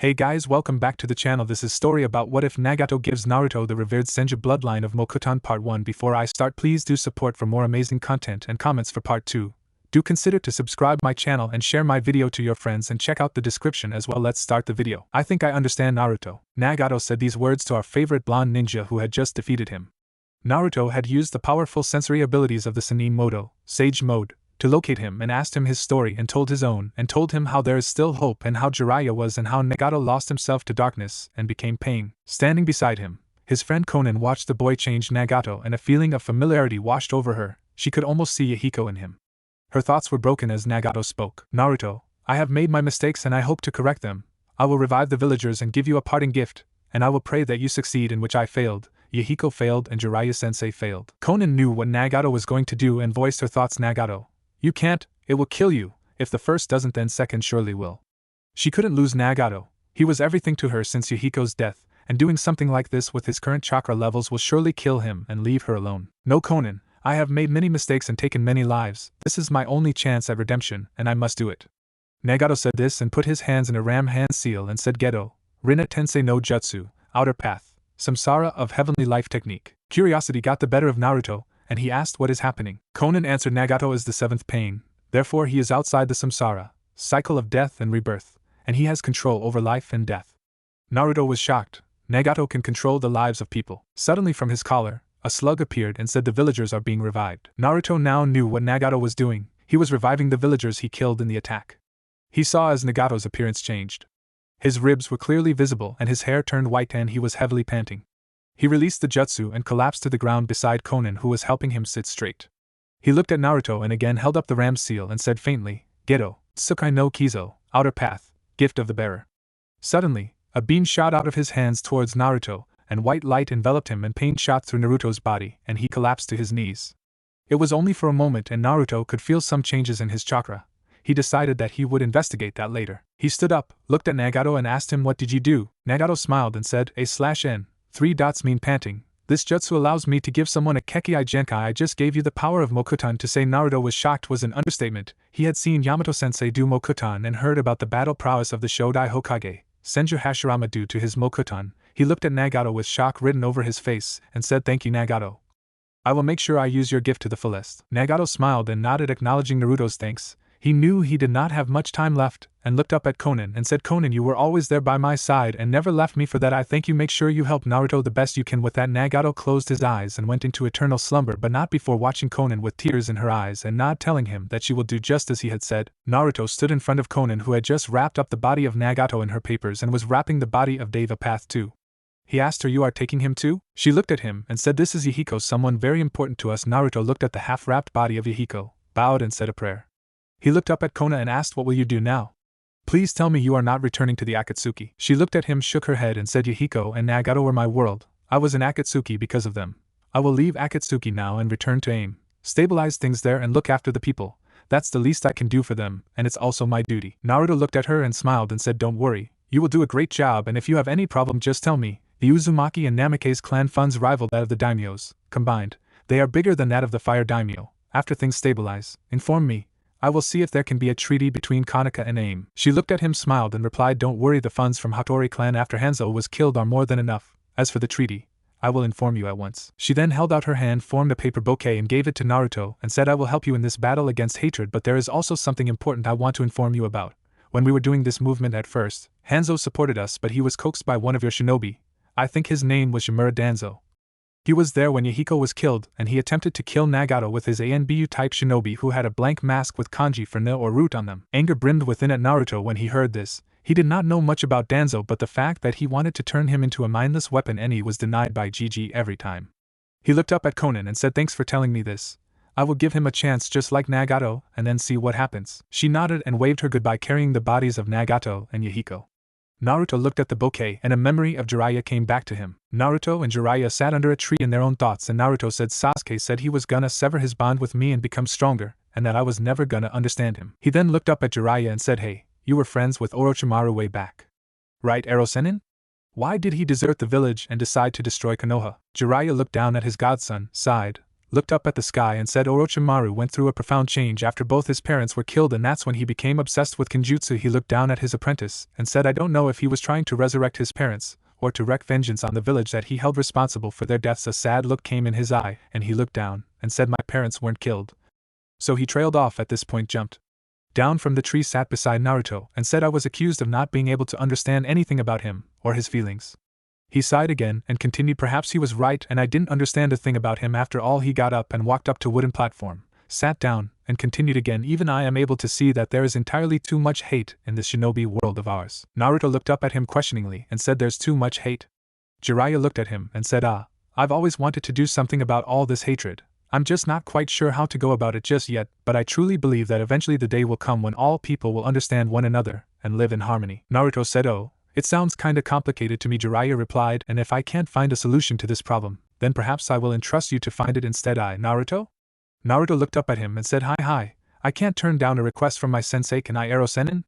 Hey guys, welcome back to the channel. This is story about what if Nagato gives Naruto the Revered Senju Bloodline of Mokutan Part 1. Before I start, please do support for more amazing content and comments for Part 2. Do consider to subscribe my channel and share my video to your friends and check out the description as well. Let's start the video. I think I understand Naruto. Nagato said these words to our favorite blonde ninja who had just defeated him. Naruto had used the powerful sensory abilities of the Sannin Modo, Sage Mode, to locate him and asked him his story and told his own and told him how there is still hope and how Jiraiya was and how Nagato lost himself to darkness and became pain. Standing beside him, his friend Konan watched the boy change Nagato and a feeling of familiarity washed over her. She could almost see Yahiko in him. Her thoughts were broken as Nagato spoke. Naruto, I have made my mistakes and I hope to correct them. I will revive the villagers and give you a parting gift, and I will pray that you succeed in which I failed. Yahiko failed and Jiraiya-sensei failed. Konan knew what Nagato was going to do and voiced her thoughts. Nagato, you can't, it will kill you. If the first doesn't, then second surely will. She couldn't lose Nagato. He was everything to her since Yahiko's death, and doing something like this with his current chakra levels will surely kill him and leave her alone. No, Konan, I have made many mistakes and taken many lives. This is my only chance at redemption, and I must do it. Nagato said this and put his hands in a ram hand seal and said Geto, Rinna Tensei no Jutsu, Outer Path, Samsara of Heavenly Life Technique. Curiosity got the better of Naruto, and he asked what is happening. Konan answered Nagato is the seventh pain, therefore he is outside the samsara, cycle of death and rebirth, and he has control over life and death. Naruto was shocked. Nagato can control the lives of people. Suddenly from his collar, a slug appeared and said the villagers are being revived. Naruto now knew what Nagato was doing. He was reviving the villagers he killed in the attack. He saw as Nagato's appearance changed. His ribs were clearly visible and his hair turned white and he was heavily panting. He released the jutsu and collapsed to the ground beside Konan, who was helping him sit straight. He looked at Naruto and again held up the ram seal and said faintly, Geto, Tsukai no Kizo, Outer Path, Gift of the Bearer. Suddenly, a beam shot out of his hands towards Naruto, and white light enveloped him and pain shot through Naruto's body, and he collapsed to his knees. It was only for a moment and Naruto could feel some changes in his chakra. He decided that he would investigate that later. He stood up, looked at Nagato and asked him what did you do? Nagato smiled and said, A/N. 3 dots mean panting. This jutsu allows me to give someone a Kekkei Genkai. I just gave you the power of Mokutan. To say Naruto was shocked was an understatement. He had seen Yamato-sensei do Mokutan and heard about the battle prowess of the Shodai Hokage, Senju Hashirama, due to his Mokutan. He looked at Nagato with shock written over his face and said thank you Nagato. I will make sure I use your gift to the fullest. Nagato smiled and nodded acknowledging Naruto's thanks. He knew he did not have much time left, and looked up at Konan and said Konan, you were always there by my side and never left me. For that I thank you. Make sure you help Naruto the best you can. With that Nagato closed his eyes and went into eternal slumber, but not before watching Konan with tears in her eyes and not telling him that she will do just as he had said. Naruto stood in front of Konan, who had just wrapped up the body of Nagato in her papers and was wrapping the body of Deva Path too. He asked her, you are taking him too? She looked at him and said this is Yahiko, someone very important to us. Naruto looked at the half-wrapped body of Yahiko, bowed and said a prayer. He looked up at Konan and asked what will you do now? Please tell me you are not returning to the Akatsuki. She looked at him, shook her head and said Yahiko and Nagato were my world. I was in Akatsuki because of them. I will leave Akatsuki now and return to AIM. Stabilize things there and look after the people. That's the least I can do for them, and it's also my duty. Naruto looked at her and smiled and said don't worry, you will do a great job, and if you have any problem just tell me. The Uzumaki and Namake's clan funds rival that of the daimyos. Combined, they are bigger than that of the fire daimyo. After things stabilize, inform me. I will see if there can be a treaty between Konoha and AIM. She looked at him, smiled and replied don't worry, the funds from Hattori clan after Hanzo was killed are more than enough. As for the treaty, I will inform you at once. She then held out her hand, formed a paper bouquet and gave it to Naruto and said I will help you in this battle against hatred, but there is also something important I want to inform you about. When we were doing this movement at first, Hanzo supported us, but he was coaxed by one of your shinobi. I think his name was Revered Danzo. He was there when Yahiko was killed, and he attempted to kill Nagato with his ANBU type shinobi who had a blank mask with kanji for no or root on them. Anger brimmed within at Naruto when he heard this. He did not know much about Danzo, but the fact that he wanted to turn him into a mindless weapon and he was denied by GG every time. He looked up at Konan and said thanks for telling me this. I will give him a chance just like Nagato and then see what happens. She nodded and waved her goodbye, carrying the bodies of Nagato and Yahiko. Naruto looked at the bouquet and a memory of Jiraiya came back to him. Naruto and Jiraiya sat under a tree in their own thoughts, and Naruto said Sasuke said he was gonna sever his bond with me and become stronger, and that I was never gonna understand him. He then looked up at Jiraiya and said hey, you were friends with Orochimaru way back. Right, Erosenin? Why did he desert the village and decide to destroy Konoha? Jiraiya looked down at his godson, sighed, looked up at the sky and said Orochimaru went through a profound change after both his parents were killed, and that's when he became obsessed with Kenjutsu. He looked down at his apprentice and said, I don't know if he was trying to resurrect his parents, or to wreak vengeance on the village that he held responsible for their deaths. A sad look came in his eye, and he looked down and said, my parents weren't killed. So he trailed off. At this point jumped down from the tree, sat beside Naruto, and said, I was accused of not being able to understand anything about him, or his feelings. He sighed again and continued, perhaps he was right and I didn't understand a thing about him. After all, he got up and walked up to wooden platform, sat down, and continued again, even I am able to see that there is entirely too much hate in this shinobi world of ours. Naruto looked up at him questioningly and said, there's too much hate? Jiraiya looked at him and said, I've always wanted to do something about all this hatred. I'm just not quite sure how to go about it just yet, but I truly believe that eventually the day will come when all people will understand one another and live in harmony. Naruto said, oh, it sounds kinda complicated to me, Jiraiya replied, and if I can't find a solution to this problem, then perhaps I will entrust you to find it instead. Naruto? Naruto looked up at him and said, hi, I can't turn down a request from my sensei, can I arrow Senin?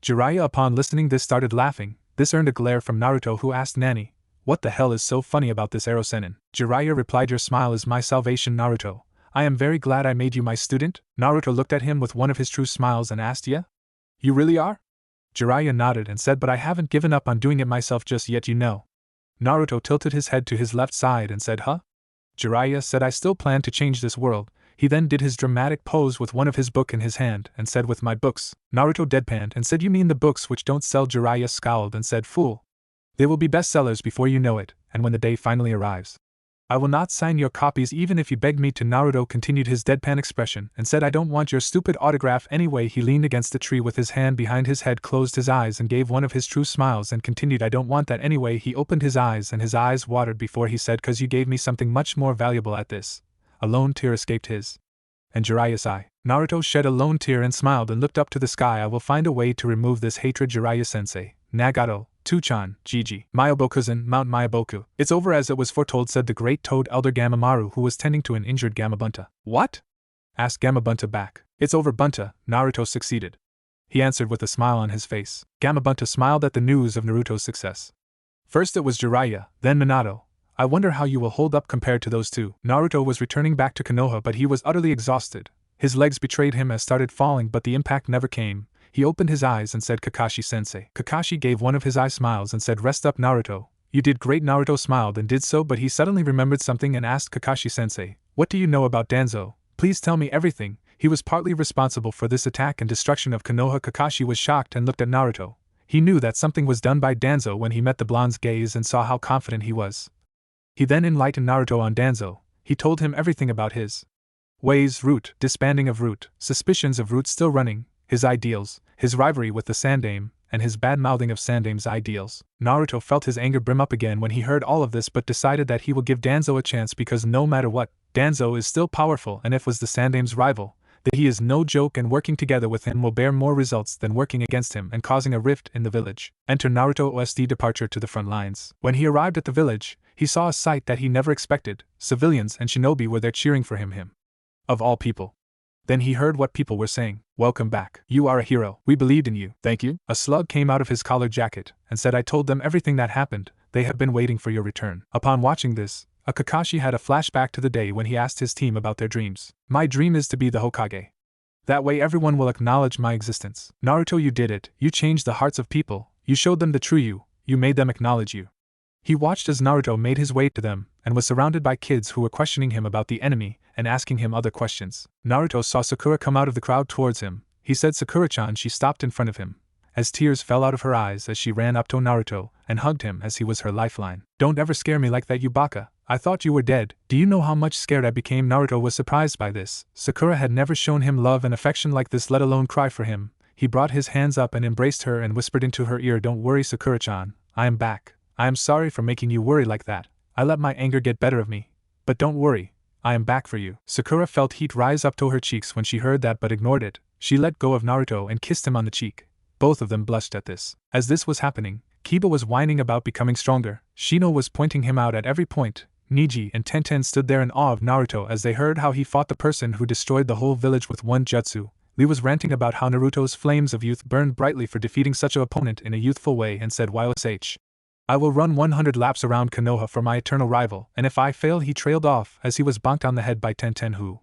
Jiraiya upon listening this started laughing. This earned a glare from Naruto, who asked Nani, what the hell is so funny about this arrow Senin? Jiraiya replied, your smile is my salvation, Naruto. I am very glad I made you my student. Naruto looked at him with one of his true smiles and asked, yeah? You really are? Jiraiya nodded and said, but I haven't given up on doing it myself just yet, you know. Naruto tilted his head to his left side and said, huh? Jiraiya said, I still plan to change this world. He then did his dramatic pose with one of his book in his hand and said, with my books. Naruto deadpanned and said, you mean the books which don't sell? Jiraiya scowled and said, fool. They will be bestsellers before you know it, and when the day finally arrives, I will not sign your copies even if you begged me to. Naruto continued his deadpan expression and said, I don't want your stupid autograph anyway. He leaned against the tree with his hand behind his head, closed his eyes and gave one of his true smiles and continued, I don't want that anyway. He opened his eyes and his eyes watered before he said, cause you gave me something much more valuable. At this, a lone tear escaped his and Jiraiya's eye. Naruto shed a lone tear and smiled and looked up to the sky. I will find a way to remove this hatred. Jiraiya sensei, Nagato, Tuchan, Jiji, Myobokuzan, Mount Myoboku. It's over as it was foretold, said the great toad elder Gamamaru, who was tending to an injured Gamabunta. What? Asked Gamabunta back. It's over, Bunta, Naruto succeeded. He answered with a smile on his face. Gamabunta smiled at the news of Naruto's success. First it was Jiraiya, then Minato. I wonder how you will hold up compared to those two. Naruto was returning back to Konoha, but he was utterly exhausted. His legs betrayed him as started falling, but the impact never came. He opened his eyes and said, Kakashi-sensei. Kakashi gave one of his eye smiles and said, rest up, Naruto. You did great. Naruto smiled and did so, but he suddenly remembered something and asked Kakashi-sensei, what do you know about Danzo? Please tell me everything. He was partly responsible for this attack and destruction of Konoha. Kakashi was shocked and looked at Naruto. He knew that something was done by Danzo when he met the blonde's gaze and saw how confident he was. He then enlightened Naruto on Danzo. He told him everything about his ways, Root, disbanding of Root, suspicions of Root still running, his ideals, his rivalry with the Sandame, and his bad-mouthing of Sandame's ideals. Naruto felt his anger brim up again when he heard all of this, but decided that he will give Danzo a chance because no matter what, Danzo is still powerful, and if was the Sandame's rival, that he is no joke, and working together with him will bear more results than working against him and causing a rift in the village. Enter Naruto OSD departure to the front lines. When he arrived at the village, he saw a sight that he never expected. Civilians and shinobi were there cheering for him. Of all people. Then he heard what people were saying. Welcome back. You are a hero. We believed in you. Thank you. A slug came out of his collar jacket and said, I told them everything that happened. They have been waiting for your return. Upon watching this, Kakashi had a flashback to the day when he asked his team about their dreams. My dream is to be the Hokage. That way everyone will acknowledge my existence. Naruto, you did it. You changed the hearts of people. You showed them the true you. You made them acknowledge you. He watched as Naruto made his way to them, and was surrounded by kids who were questioning him about the enemy, and asking him other questions. Naruto saw Sakura come out of the crowd towards him. He said, Sakura-chan. She stopped in front of him, as tears fell out of her eyes as she ran up to Naruto, and hugged him as he was her lifeline. Don't ever scare me like that, you baka. I thought you were dead. Do you know how much scared I became? Naruto was surprised by this. Sakura had never shown him love and affection like this, let alone cry for him. He brought his hands up and embraced her and whispered into her ear, don't worry, Sakura-chan. I am back. I am sorry for making you worry like that. I let my anger get better of me. But don't worry. I am back for you. Sakura felt heat rise up to her cheeks when she heard that, but ignored it. She let go of Naruto and kissed him on the cheek. Both of them blushed at this. As this was happening, Kiba was whining about becoming stronger. Shino was pointing him out at every point. Niji and Tenten stood there in awe of Naruto as they heard how he fought the person who destroyed the whole village with one jutsu. Lee was ranting about how Naruto's flames of youth burned brightly for defeating such an opponent in a youthful way and said, YSH. I will run 100 laps around Konoha for my eternal rival, and if I fail he trailed off as he was bonked on the head by Tenten who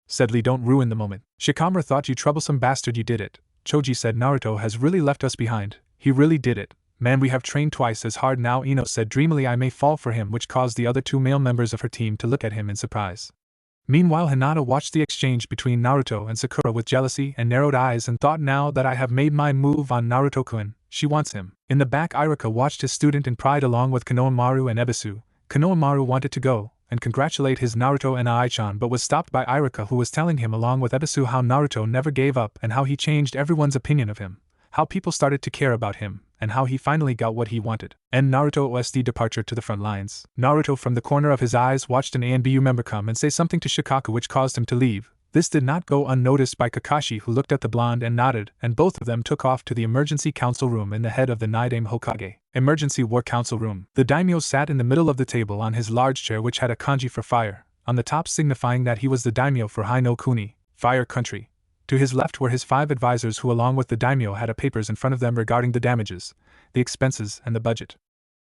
said, "Lee, don't ruin the moment." Shikamaru thought, "You troublesome bastard, you did it." Choji said, "Naruto has really left us behind. He really did it. Man, we have trained twice as hard now." Ino said dreamily, "I may fall for him," which caused the other two male members of her team to look at him in surprise. Meanwhile, Hinata watched the exchange between Naruto and Sakura with jealousy and narrowed eyes and thought, now that I have made my move on Naruto-kun, she wants him. In the back, Iruka watched his student in pride along with Konoamaru and Ebisu. Konoamaru wanted to go and congratulate his Naruto and Ai-chan but was stopped by Iruka, who was telling him along with Ebisu how Naruto never gave up and how he changed everyone's opinion of him, how people started to care about him, and how he finally got what he wanted. And Naruto OSD departure to the front lines. Naruto from the corner of his eyes watched an ANBU member come and say something to Shikaku which caused him to leave. This did not go unnoticed by Kakashi, who looked at the blonde and nodded, and both of them took off to the emergency council room in the head of the Nidaime Hokage. Emergency War Council Room. The daimyo sat in the middle of the table on his large chair which had a kanji for fire, on the top signifying that he was the daimyo for Hai no Kuni, fire country. To his left were his 5 advisors who along with the daimyo had papers in front of them regarding the damages, the expenses, and the budget.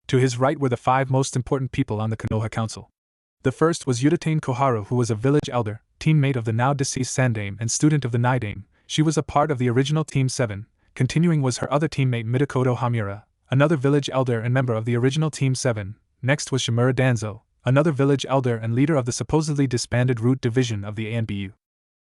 To his right were the 5 most important people on the Konoha Council. The first was Udatane Koharu, who was a village elder, teammate of the now deceased Sandaime and student of the Nidaime. She was a part of the original Team 7. Continuing was her other teammate Mitakoto Hamura, another village elder and member of the original Team 7. Next was Shimura Danzo, another village elder and leader of the supposedly disbanded Root Division of the ANBU.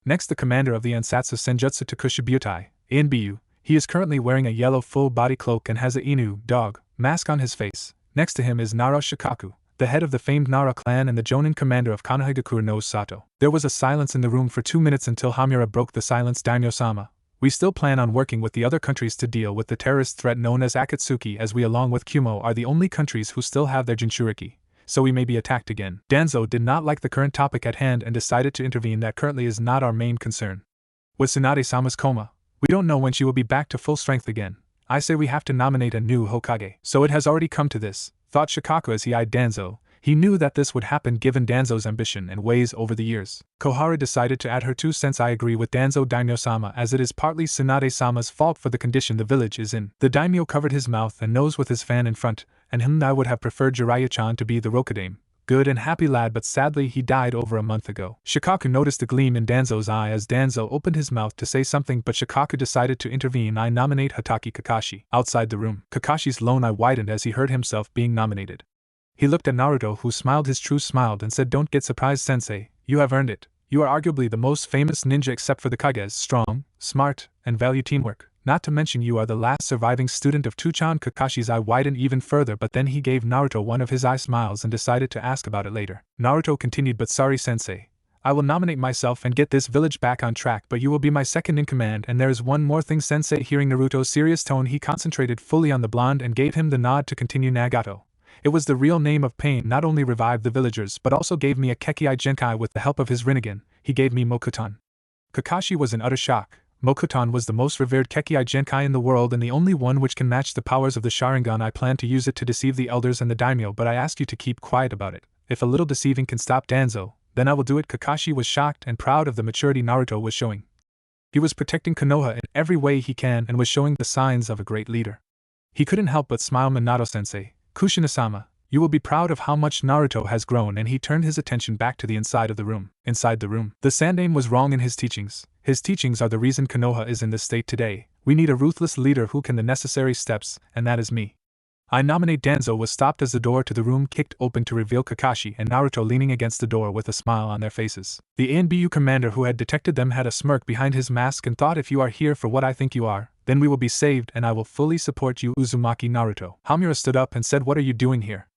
Next, the commander of the Ansatsu Senjutsu Takushibutai, ANBU. He is currently wearing a yellow full-body cloak and has a Inu dog mask on his face. Next to him is Nara Shikaku, the head of the famed Nara clan and the Jonin commander of Konohagakure no Sato. There was a silence in the room for 2 minutes until Hamura broke the silence. Daimyo-sama, we still plan on working with the other countries to deal with the terrorist threat known as Akatsuki, as we along with Kumo are the only countries who still have their Jinchuriki, so we may be attacked again. Danzo did not like the current topic at hand and decided to intervene. That currently is not our main concern. With Tsunade-sama's coma, we don't know when she will be back to full strength again. I say we have to nominate a new Hokage. So it has already come to this, thought Shikaku as he eyed Danzo. He knew that this would happen given Danzo's ambition and ways over the years. Koharu decided to add her 2 cents. I agree with Danzo, Daimyo-sama, as it is partly Tsunade-sama's fault for the condition the village is in. The daimyo covered his mouth and nose with his fan in front, and I would have preferred Jiraiya-chan to be the Rokudame. Good and happy lad, but sadly he died over a month ago. Shikaku noticed the gleam in Danzo's eye as Danzo opened his mouth to say something, but Shikaku decided to intervene. I nominate Hatake Kakashi. Outside the room, Kakashi's lone eye widened as he heard himself being nominated. He looked at Naruto, who smiled his true smile and said, "Don't get surprised, sensei, you have earned it. You are arguably the most famous ninja except for the Kages, strong, smart, and value teamwork. Not to mention you are the last surviving student of Tuchan." Kakashi's eye widened even further, but then he gave Naruto one of his eye smiles and decided to ask about it later. Naruto continued, "But sorry sensei, I will nominate myself and get this village back on track, but you will be my second in command. And there is one more thing, sensei." Hearing Naruto's serious tone, he concentrated fully on the blonde and gave him the nod to continue. Nagato. It was the real name of Pain. Not only revived the villagers but also gave me a Kekkai Genkai with the help of his Rinnegan. He gave me Mokutan. Kakashi was in utter shock. Mokutan was the most revered Kekkai Genkai in the world and the only one which can match the powers of the Sharingan. I plan to use it to deceive the elders and the daimyo, but I ask you to keep quiet about it. If a little deceiving can stop Danzo, then I will do it. Kakashi was shocked and proud of the maturity Naruto was showing. He was protecting Konoha in every way he can and was showing the signs of a great leader. He couldn't help but smile. "Minato-sensei, Kushina-sama, you will be proud of how much Naruto has grown," and he turned his attention back to the inside of the room. Inside the room, the Sandaime was wrong in his teachings. His teachings are the reason Konoha is in this state today. We need a ruthless leader who can the necessary steps, and that is me. I nominate. Danzo was stopped as the door to the room kicked open to reveal Kakashi and Naruto leaning against the door with a smile on their faces. The ANBU commander who had detected them had a smirk behind his mask and thought, "If you are here for what I think you are, then we will be saved and I will fully support you, Uzumaki Naruto." Hamura stood up and said, "What are you doing here?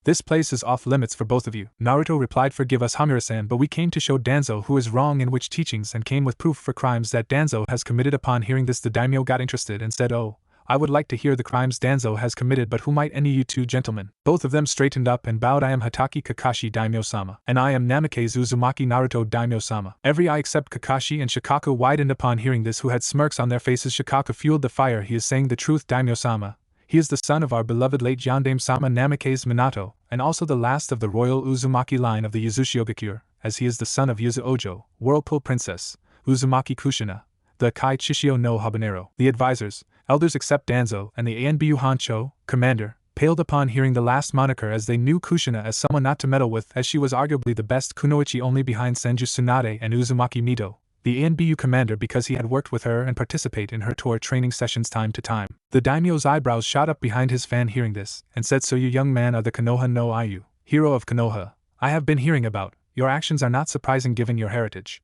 This place is off limits for both of you." Naruto replied, "Forgive us, Hamura-san, but we came to show Danzo who is wrong in which teachings and came with proof for crimes that Danzo has committed." Upon hearing this, the daimyo got interested and said, "Oh, I would like to hear the crimes Danzo has committed, but who might any you two gentlemen?" Both of them straightened up and bowed. "I am Hatake Kakashi, Daimyo-sama." "And I am Namikaze Uzumaki Naruto, Daimyo-sama." Every eye except Kakashi and Shikaku widened upon hearing this, who had smirks on their faces. Shikaku fueled the fire. "He is saying the truth, Daimyo-sama. He is the son of our beloved late Yondaime-sama Namikaze Minato, and also the last of the royal Uzumaki line of the Yuzushiogakure, as he is the son of Yuzu Ojo, Whirlpool Princess, Uzumaki Kushina, the Kai Chishio no Habanero." The advisors, elders except Danzo, and the ANBU Hancho, commander, paled upon hearing the last moniker as they knew Kushina as someone not to meddle with, as she was arguably the best kunoichi only behind Senju Tsunade and Uzumaki Mito, the ANBU commander, because he had worked with her and participate in her tour training sessions time to time. The daimyo's eyebrows shot up behind his fan hearing this, and said, "So you young man are the Konoha no Ayu, hero of Konoha. I have been hearing about. Your actions are not surprising given your heritage.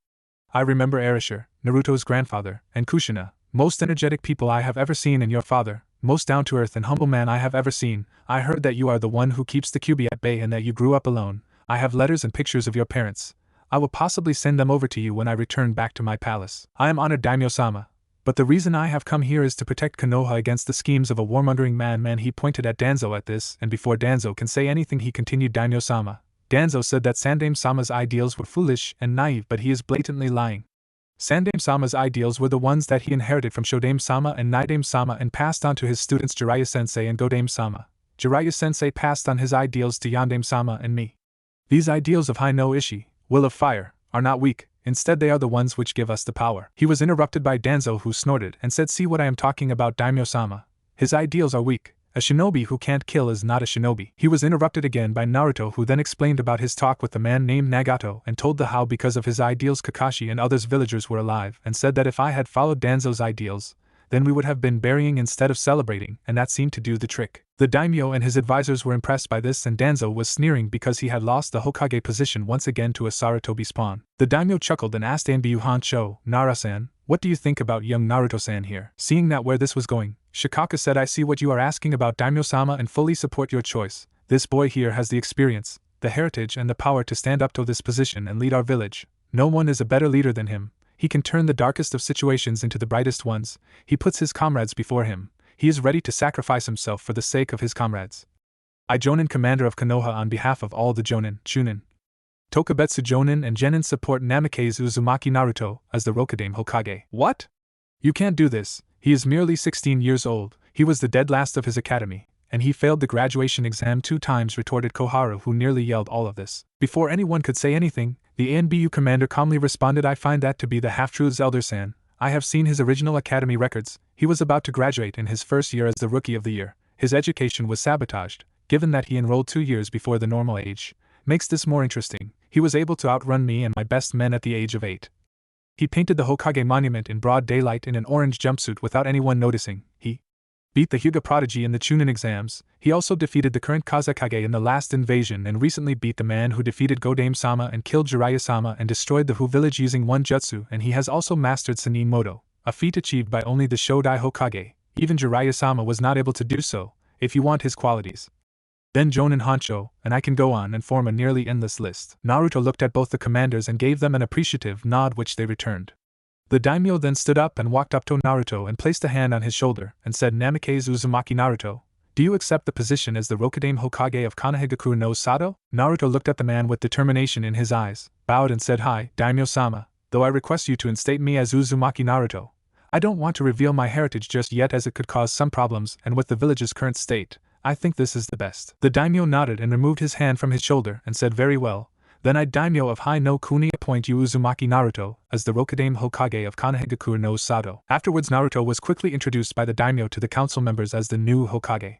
I remember Erasure, Naruto's grandfather, and Kushina, most energetic people I have ever seen, and your father, most down-to-earth and humble man I have ever seen. I heard that you are the one who keeps the Kyuubi at bay and that you grew up alone. I have letters and pictures of your parents. I will possibly send them over to you when I return back to my palace. I am honored, Daimyo-sama. But the reason I have come here is to protect Konoha against the schemes of a warmongering man." He pointed at Danzo at this, and before Danzo can say anything he continued, "Daimyo-sama. Danzo said that Sandame-sama's ideals were foolish and naive, but he is blatantly lying. Sandame-sama's ideals were the ones that he inherited from Shodame-sama and Naidame-sama and passed on to his students Jiraiya-sensei and Godame-sama. Jiraiya-sensei passed on his ideals to Yandame-sama and me. These ideals of High-no-Ishi, will of fire, are not weak, instead they are the ones which give us the power." He was interrupted by Danzo, who snorted and said, "See what I am talking about, Daimyo-sama. His ideals are weak. A shinobi who can't kill is not a shinobi." He was interrupted again by Naruto, who then explained about his talk with the man named Nagato and told the how because of his ideals Kakashi and others villagers were alive, and said that if I had followed Danzo's ideals, then we would have been burying instead of celebrating, and that seemed to do the trick. The daimyo and his advisors were impressed by this, and Danzo was sneering because he had lost the Hokage position once again to a Sarutobi spawn. The daimyo chuckled and asked ANBU Hancho, "Nara-san, what do you think about young Naruto-san here?" Seeing that where this was going, Shikaka said, "I see what you are asking about, Daimyo-sama, and fully support your choice. This boy here has the experience, the heritage and the power to stand up to this position and lead our village. No one is a better leader than him. He can turn the darkest of situations into the brightest ones. He puts his comrades before him. He is ready to sacrifice himself for the sake of his comrades. I, Jonin, commander of Konoha, on behalf of all the Jonin, Chunin, Tokubetsu Jonin and Genin, support Namikaze Uzumaki Naruto as the Rokudan Hokage." "What? You can't do this. He is merely 16 years old. He was the dead last of his academy, and he failed the graduation exam 2 times," retorted Koharu, who nearly yelled all of this. Before anyone could say anything, the ANBU commander calmly responded, "I find that to be the half-truths, Elder-san. I have seen his original academy records. He was about to graduate in his first year as the Rookie of the Year. His education was sabotaged, given that he enrolled 2 years before the normal age. Makes this more interesting. He was able to outrun me and my best men at the age of 8. He painted the Hokage monument in broad daylight in an orange jumpsuit without anyone noticing. He beat the Hyuga prodigy in the Chunin exams. He also defeated the current Kazekage in the last invasion and recently beat the man who defeated Godame-sama and killed Jiraiya-sama and destroyed the Hu village using one jutsu, and he has also mastered Sanin Moto, a feat achieved by only the Shodai Hokage. Even Jiraiya-sama was not able to do so, if you want his qualities. Then Jonin Hancho, and I can go on and form a nearly endless list." Naruto looked at both the commanders and gave them an appreciative nod, which they returned. The daimyo then stood up and walked up to Naruto and placed a hand on his shoulder and said, "Namikaze Uzumaki Naruto, do you accept the position as the Rokudan Hokage of Konohagakure no Sato?" Naruto looked at the man with determination in his eyes, bowed and said, "Hi, Daimyo-sama, though I request you to instate me as Uzumaki Naruto. I don't want to reveal my heritage just yet as it could cause some problems, and with the village's current state, I think this is the best." The daimyo nodded and removed his hand from his shoulder and said, "Very well. Then I, daimyo of Hai no Kuni, appoint you Uzumaki Naruto as the Rokudan Hokage of Konohagakure no Sato." Afterwards Naruto was quickly introduced by the daimyo to the council members as the new Hokage.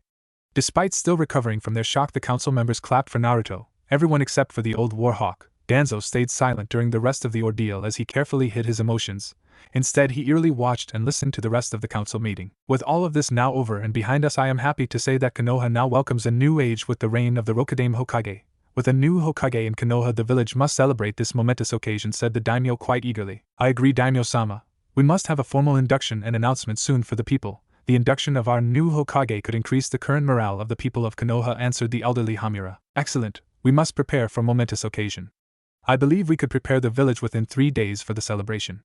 Despite still recovering from their shock, the council members clapped for Naruto. Everyone except for the old warhawk, Danzo, stayed silent during the rest of the ordeal as he carefully hid his emotions. Instead, he eagerly watched and listened to the rest of the council meeting. With all of this now over and behind us, I am happy to say that Konoha now welcomes a new age with the reign of the Rokudan Hokage. With a new Hokage in Konoha, the village must celebrate this momentous occasion, said the daimyo quite eagerly. "I agree, daimyo-sama. We must have a formal induction and announcement soon for the people. The induction of our new Hokage could increase the current morale of the people of Konoha," answered the elderly Hamura. "Excellent. We must prepare for momentous occasion. I believe we could prepare the village within 3 days for the celebration,"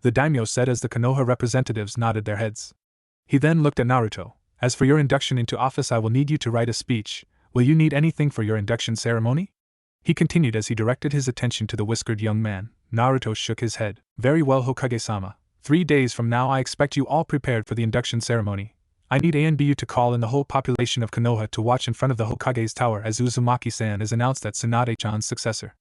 the daimyo said as the Konoha representatives nodded their heads. He then looked at Naruto. "As for your induction into office, I will need you to write a speech. Will you need anything for your induction ceremony?" He continued as he directed his attention to the whiskered young man. Naruto shook his head. "Very well, Hokage-sama. 3 days from now I expect you all prepared for the induction ceremony. I need ANBU to call in the whole population of Konoha to watch in front of the Hokage's tower as Uzumaki-san is announced as Tsunade-chan's successor.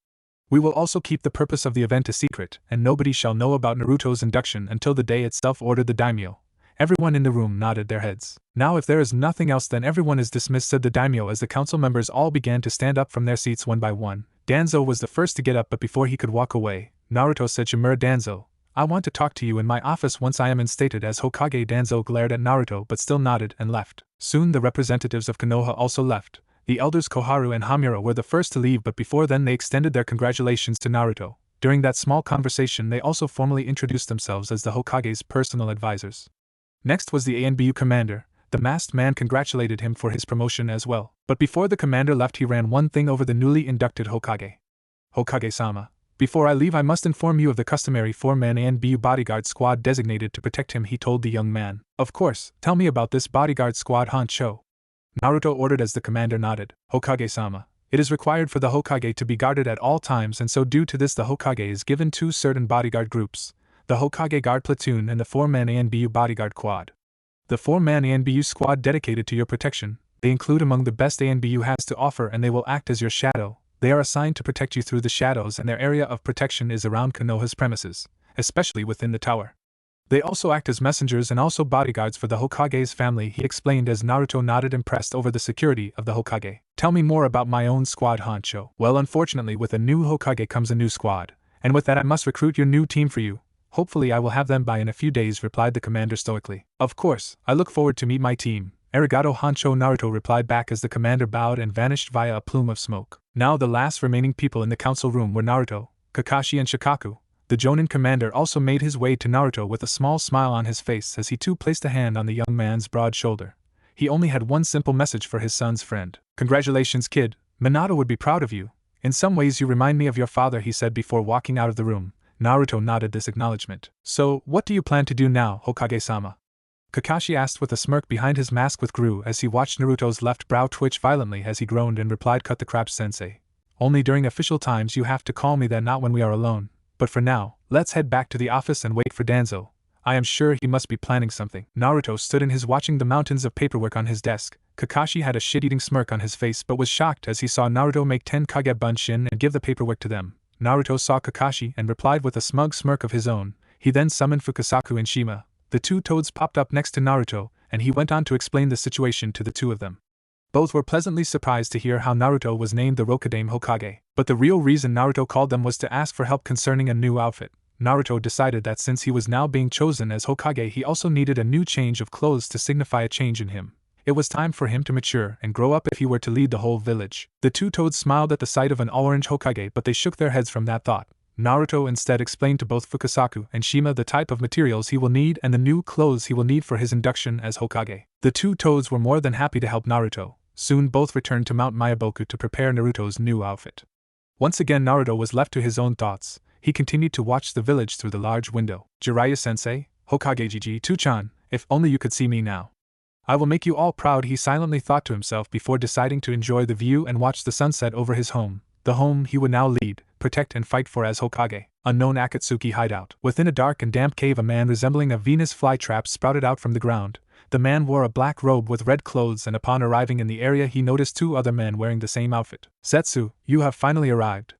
We will also keep the purpose of the event a secret, and nobody shall know about Naruto's induction until the day itself," ordered the daimyo. Everyone in the room nodded their heads. Now if there is nothing else then everyone is dismissed, said the daimyo as the council members all began to stand up from their seats one by one. Danzo was the first to get up, but before he could walk away, Naruto said, Shimura Danzo, I want to talk to you in my office once I am instated as Hokage. Danzo glared at Naruto but still nodded and left. Soon the representatives of Konoha also left. The elders Koharu and Hamura were the first to leave, but before then they extended their congratulations to Naruto. During that small conversation they also formally introduced themselves as the Hokage's personal advisors. Next was the ANBU commander. The masked man congratulated him for his promotion as well. But before the commander left he ran one thing over the newly inducted Hokage. Hokage-sama, before I leave I must inform you of the customary 4-man ANBU bodyguard squad designated to protect him, he told the young man. Of course, tell me about this bodyguard squad, Honcho. Naruto ordered as the commander nodded. Hokage-sama, it is required for the Hokage to be guarded at all times, and so due to this the Hokage is given 2 certain bodyguard groups, the Hokage Guard Platoon and the 4-man ANBU Bodyguard Quad. The 4-man ANBU squad dedicated to your protection, they include among the best ANBU has to offer, and they will act as your shadow. They are assigned to protect you through the shadows, and their area of protection is around Konoha's premises, especially within the tower. They also act as messengers and also bodyguards for the Hokage's family, he explained as Naruto nodded, impressed over the security of the Hokage. Tell me more about my own squad, Honcho. Well, unfortunately with a new Hokage comes a new squad, and with that I must recruit your new team for you. Hopefully I will have them by in a few days, replied the commander stoically. Of course, I look forward to meet my team. Arigato Honcho, Naruto replied back as the commander bowed and vanished via a plume of smoke. Now the last remaining people in the council room were Naruto, Kakashi and Shikaku. The Jonin commander also made his way to Naruto with a small smile on his face as he too placed a hand on the young man's broad shoulder. He only had one simple message for his son's friend. Congratulations, kid. Minato would be proud of you. In some ways you remind me of your father, he said before walking out of the room. Naruto nodded this acknowledgement. So, what do you plan to do now, Hokage-sama? Kakashi asked with a smirk behind his mask withdrew as he watched Naruto's left brow twitch violently as he groaned and replied, Cut the crap, sensei. Only during official times you have to call me that, not when we are alone. But for now, let's head back to the office and wait for Danzo. I am sure he must be planning something. Naruto stood in his watching the mountains of paperwork on his desk. Kakashi had a shit-eating smirk on his face but was shocked as he saw Naruto make 10 Kage Bunshin and give the paperwork to them. Naruto saw Kakashi and replied with a smug smirk of his own. He then summoned Fukasaku and Shima. The 2 toads popped up next to Naruto, and he went on to explain the situation to the 2 of them. Both were pleasantly surprised to hear how Naruto was named the Rokudaime Hokage, but the real reason Naruto called them was to ask for help concerning a new outfit. Naruto decided that since he was now being chosen as Hokage, he also needed a new change of clothes to signify a change in him. It was time for him to mature and grow up if he were to lead the whole village. The 2 toads smiled at the sight of an all-orange Hokage, but they shook their heads from that thought. Naruto instead explained to both Fukasaku and Shima the type of materials he will need and the new clothes he will need for his induction as Hokage. The 2 toads were more than happy to help Naruto. Soon both returned to Mount Mayaboku to prepare Naruto's new outfit. Once again Naruto was left to his own thoughts. He continued to watch the village through the large window. Jiraiya-sensei, Hokage Gigi-chan, if only you could see me now. I will make you all proud, he silently thought to himself before deciding to enjoy the view and watch the sunset over his home, the home he would now lead, protect and fight for as Hokage. Unknown Akatsuki hideout. Within a dark and damp cave a man resembling a Venus flytrap sprouted out from the ground. The man wore a black robe with red clothes, and upon arriving in the area he noticed 2 other men wearing the same outfit. Zetsu, you have finally arrived.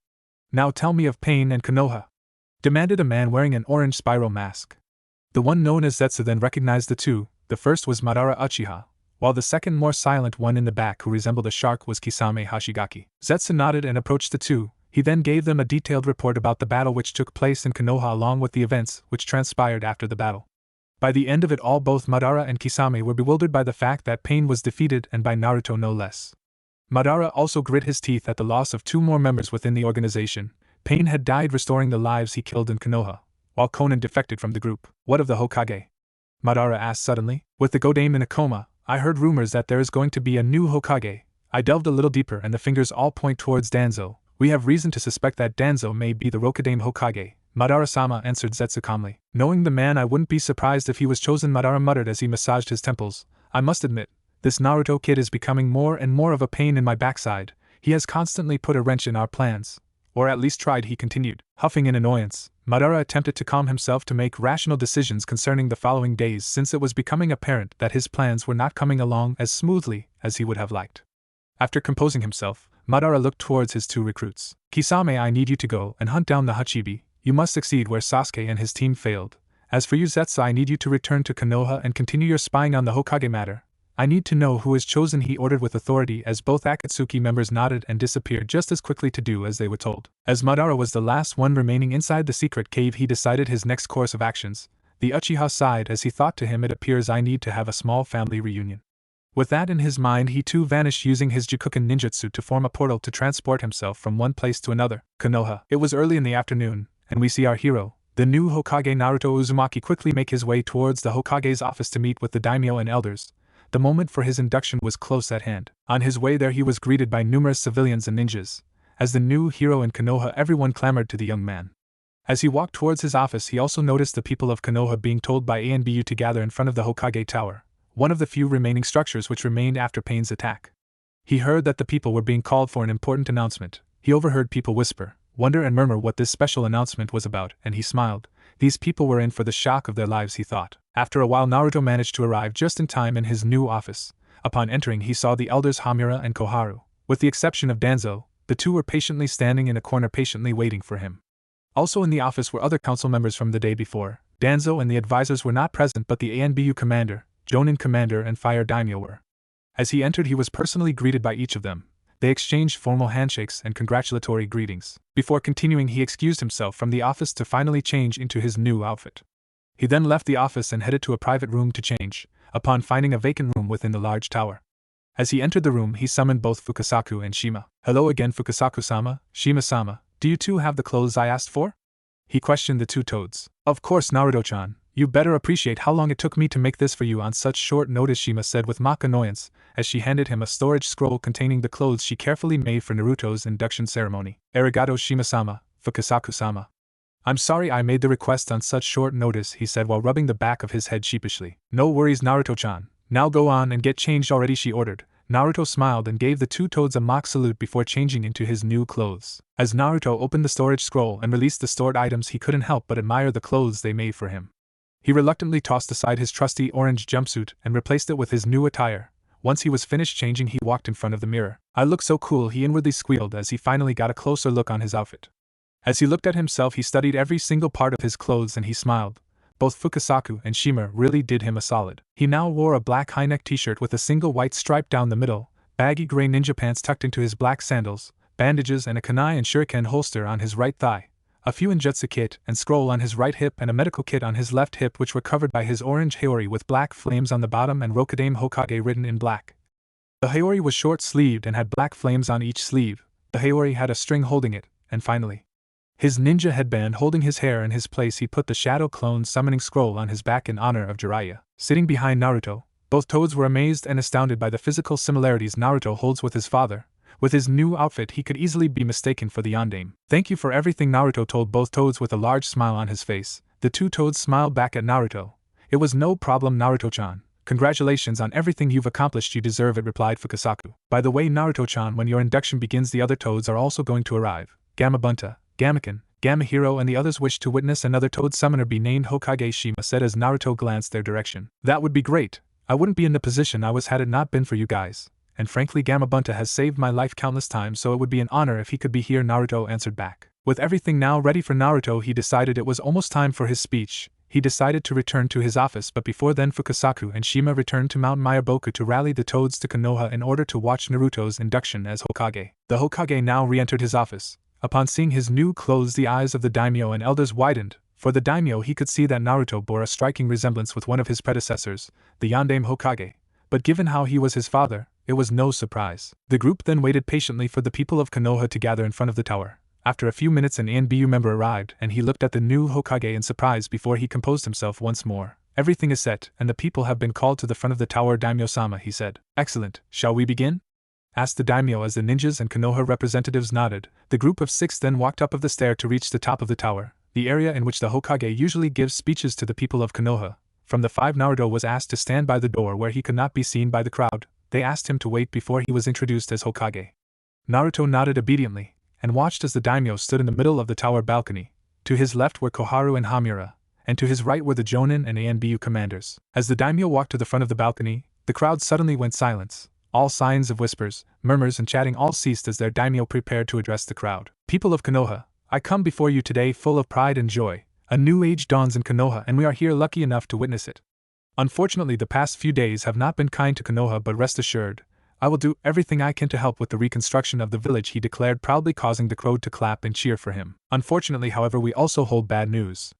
Now tell me of Pain and Konoha, demanded a man wearing an orange spiral mask. The one known as Zetsu then recognized the 2. The first was Madara Uchiha, while the second, more silent one in the back who resembled a shark, was Kisame Hashigaki. Zetsu nodded and approached the 2. He then gave them a detailed report about the battle which took place in Konoha along with the events which transpired after the battle. By the end of it all, both Madara and Kisame were bewildered by the fact that Pain was defeated, and by Naruto no less. Madara also grit his teeth at the loss of 2 more members within the organization. Pain had died restoring the lives he killed in Konoha, while Konan defected from the group. What of the Hokage? Madara asked suddenly. With the Godaime in a coma, I heard rumors that there is going to be a new Hokage. I delved a little deeper and the fingers all point towards Danzo. We have reason to suspect that Danzo may be the Rokudaime Hokage. Madara-sama, answered Zetsu calmly. Knowing the man, I wouldn't be surprised if he was chosen, Madara muttered as he massaged his temples. I must admit, this Naruto kid is becoming more and more of a pain in my backside. He has constantly put a wrench in our plans. Or at least tried, he continued. Huffing in annoyance, Madara attempted to calm himself to make rational decisions concerning the following days, since it was becoming apparent that his plans were not coming along as smoothly as he would have liked. After composing himself, Madara looked towards his 2 recruits. Kisame, I need you to go and hunt down the Hachibi. You must succeed where Sasuke and his team failed, As for you Zetsu, I need you to return to Konoha and continue your spying on the Hokage matter. I need to know who is chosen, he ordered with authority, as both Akatsuki members nodded and disappeared just as quickly to do as they were told. As Madara was the last one remaining inside the secret cave, he decided his next course of actions. The Uchiha sighed as he thought, to him it appears I need to have a small family reunion. With that in his mind, he too vanished using his Jukuken ninjutsu to form a portal to transport himself from one place to another. Konoha. It was early in the afternoon, and we see our hero, the new Hokage Naruto Uzumaki, quickly make his way towards the Hokage's office to meet with the daimyo and elders. The moment for his induction was close at hand. On his way there he was greeted by numerous civilians and ninjas. As the new hero in Konoha, everyone clamored to the young man. As he walked towards his office, he also noticed the people of Konoha being told by ANBU to gather in front of the Hokage Tower, one of the few remaining structures which remained after Pain's attack. He heard that the people were being called for an important announcement. He overheard people whisper, wonder and murmur what this special announcement was about, and he smiled. These people were in for the shock of their lives, he thought. After a while, Naruto managed to arrive just in time in his new office. Upon entering, he saw the elders Hamura and Koharu. With the exception of Danzo, the two were patiently standing in a corner, patiently waiting for him. Also in the office were other council members from the day before. Danzo and the advisors were not present, but the ANBU commander, Jonin commander, and fire daimyo were. As he entered, he was personally greeted by each of them. They exchanged formal handshakes and congratulatory greetings. Before continuing, he excused himself from the office to finally change into his new outfit. He then left the office and headed to a private room to change, upon finding a vacant room within the large tower. As he entered the room, he summoned both Fukasaku and Shima. Hello again, Fukasaku-sama, Shima-sama, do you two have the clothes I asked for? He questioned the two toads. Of course, Naruto-chan. You better appreciate how long it took me to make this for you on such short notice, Shima said with mock annoyance, as she handed him a storage scroll containing the clothes she carefully made for Naruto's induction ceremony. Arigato, Shima-sama, Fukasaku-sama. I'm sorry I made the request on such short notice, he said while rubbing the back of his head sheepishly. No worries, Naruto-chan. Now go on and get changed already, she ordered. Naruto smiled and gave the two toads a mock salute before changing into his new clothes. As Naruto opened the storage scroll and released the stored items, he couldn't help but admire the clothes they made for him. He reluctantly tossed aside his trusty orange jumpsuit and replaced it with his new attire. Once he was finished changing, he walked in front of the mirror. I look so cool, he inwardly squealed as he finally got a closer look on his outfit. As he looked at himself, he studied every single part of his clothes and he smiled. Both Fukasaku and Shima really did him a solid. He now wore a black high-neck t-shirt with a single white stripe down the middle, baggy gray ninja pants tucked into his black sandals, bandages and a kunai and shuriken holster on his right thigh, a few ninjutsu kit and scroll on his right hip and a medical kit on his left hip, which were covered by his orange haori with black flames on the bottom and Rokudame Hokage written in black. The haori was short-sleeved and had black flames on each sleeve. The haori had a string holding it, and finally, his ninja headband holding his hair. In his place, he put the Shadow Clone summoning scroll on his back in honor of Jiraiya. Sitting behind Naruto, both toads were amazed and astounded by the physical similarities Naruto holds with his father. With his new outfit, he could easily be mistaken for the Yondaime. Thank you for everything, Naruto told both toads with a large smile on his face. The two toads smiled back at Naruto. It was no problem, Naruto-chan. Congratulations on everything you've accomplished, you deserve it, replied Fukasaku. By the way, Naruto-chan, when your induction begins, the other toads are also going to arrive. Gamabunta, Gamaken, Gamahiro and the others wish to witness another toad summoner be named Hokage, Shima said as Naruto glanced their direction. That would be great. I wouldn't be in the position I was had it not been for you guys. And frankly, Gamabunta has saved my life countless times, so it would be an honor if he could be here, Naruto answered back. With everything now ready for Naruto, he decided it was almost time for his speech. He decided to return to his office, but before then Fukasaku and Shima returned to Mount Mayaboku to rally the toads to Konoha in order to watch Naruto's induction as Hokage. The Hokage now re-entered his office. Upon seeing his new clothes, the eyes of the daimyo and elders widened. For the daimyo, he could see that Naruto bore a striking resemblance with one of his predecessors, the Yondaime Hokage. But given how he was his father, it was no surprise. The group then waited patiently for the people of Konoha to gather in front of the tower. After a few minutes, an ANBU member arrived, and he looked at the new Hokage in surprise before he composed himself once more. Everything is set, and the people have been called to the front of the tower, Daimyo-sama, he said. Excellent. Shall we begin? Asked the daimyo as the ninjas and Konoha representatives nodded. The group of 6 then walked up of the stair to reach the top of the tower, the area in which the Hokage usually gives speeches to the people of Konoha. From the 5, Naruto was asked to stand by the door where he could not be seen by the crowd. They asked him to wait before he was introduced as Hokage. Naruto nodded obediently, and watched as the daimyo stood in the middle of the tower balcony. To his left were Koharu and Hamura, and to his right were the Jonin and ANBU commanders. As the daimyo walked to the front of the balcony, the crowd suddenly went silent. All signs of whispers, murmurs and chatting all ceased as their daimyo prepared to address the crowd. People of Konoha, I come before you today full of pride and joy, A new age dawns in Konoha and we are here lucky enough to witness it. Unfortunately, the past few days have not been kind to Konoha, but rest assured, I will do everything I can to help with the reconstruction of the village, he declared, proudly, causing the crowd to clap and cheer for him. Unfortunately, however, we also hold bad news.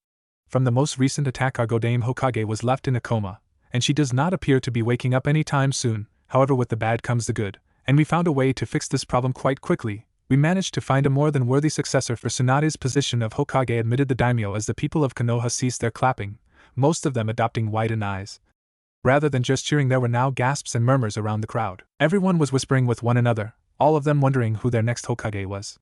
From the most recent attack, our Godame Hokage was left in a coma, and she does not appear to be waking up any time soon. However, with the bad comes the good, and we found a way to fix this problem quite quickly. We managed to find a more than worthy successor for Tsunade's position of Hokage, admitted the daimyo as the people of Konoha ceased their clapping, most of them adopting widened eyes. Rather than just cheering, there were now gasps and murmurs around the crowd. Everyone was whispering with one another, all of them wondering who their next Hokage was.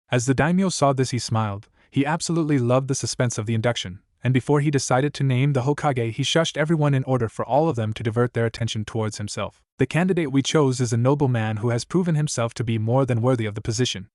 As the daimyo saw this, he smiled. He absolutely loved the suspense of the induction, and before he decided to name the Hokage, he shushed everyone in order for all of them to divert their attention towards himself. The candidate we chose is a noble man who has proven himself to be more than worthy of the position.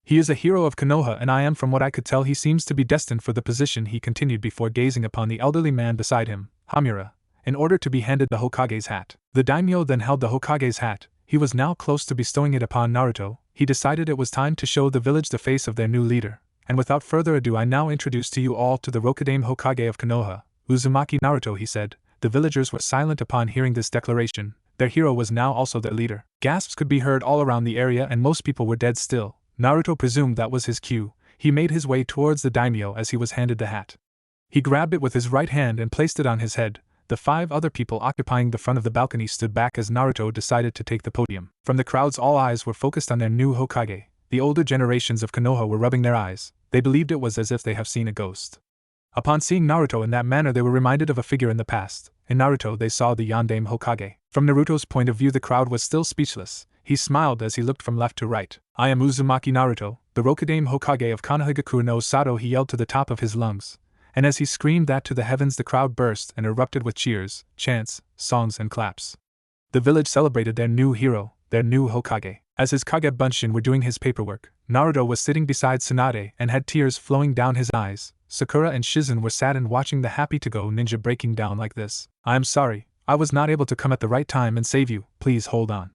He is a hero of Konoha, and I am, from what I could tell, he seems to be destined for the position, he continued before gazing upon the elderly man beside him, Hamura, in order to be handed the Hokage's hat. The daimyo then held the Hokage's hat. He was now close to bestowing it upon Naruto. He decided it was time to show the village the face of their new leader. And without further ado, I now introduce to you all to the Rokudaime Hokage of Konoha, Uzumaki Naruto, he said. The villagers were silent upon hearing this declaration. Their hero was now also their leader. Gasps could be heard all around the area and most people were dead still. Naruto presumed that was his cue. He made his way towards the daimyo as he was handed the hat. He grabbed it with his right hand and placed it on his head. The 5 other people occupying the front of the balcony stood back as Naruto decided to take the podium. From the crowds, all eyes were focused on their new Hokage. The older generations of Konoha were rubbing their eyes. They believed it was as if they have seen a ghost. Upon seeing Naruto in that manner, they were reminded of a figure in the past. In Naruto, they saw the Yondaime Hokage. From Naruto's point of view, the crowd was still speechless. He smiled as he looked from left to right. I am Uzumaki Naruto, the Rokudaime Hokage of Konohagakure no Sato, he yelled to the top of his lungs. And as he screamed that to the heavens, the crowd burst and erupted with cheers, chants, songs, and claps. The village celebrated their new hero, their new Hokage. As his Kage Bunshin were doing his paperwork, Naruto was sitting beside Tsunade and had tears flowing down his eyes. Sakura and Shizen were saddened watching the happy-to-go ninja breaking down like this. I am sorry, I was not able to come at the right time and save you, please hold on.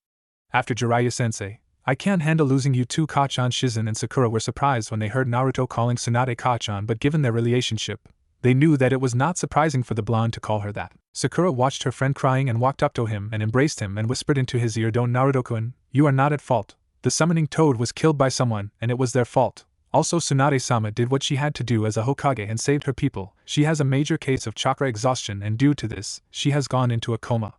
After Jiraiya-sensei, I can't handle losing you too. Kachan, Shizen, and Sakura were surprised when they heard Naruto calling Tsunade Kachan, but given their relationship, they knew that it was not surprising for the blonde to call her that. Sakura watched her friend crying and walked up to him and embraced him and whispered into his ear, Don't Naruto-kun, you are not at fault. The summoning toad was killed by someone, and it was their fault. Also, Tsunade-sama did what she had to do as a Hokage and saved her people. She has a major case of chakra exhaustion, and due to this, she has gone into a coma.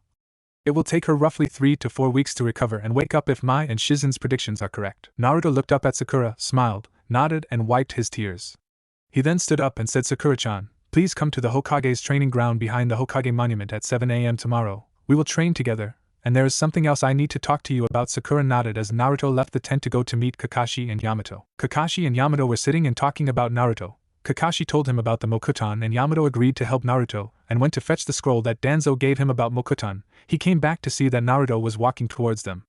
It will take her roughly 3 to 4 weeks to recover and wake up if my and Shizen's predictions are correct. Naruto looked up at Sakura, smiled, nodded, and wiped his tears. He then stood up and said, Sakura-chan, please come to the Hokage's training ground behind the Hokage monument at 7 a.m. tomorrow. We will train together, and there is something else I need to talk to you about. Sakura nodded as Naruto left the tent to go to meet Kakashi and Yamato. Kakashi and Yamato were sitting and talking about Naruto. Kakashi told him about the Mokutan and Yamato agreed to help Naruto, and went to fetch the scroll that Danzo gave him about Mokutan. He came back to see that Naruto was walking towards them.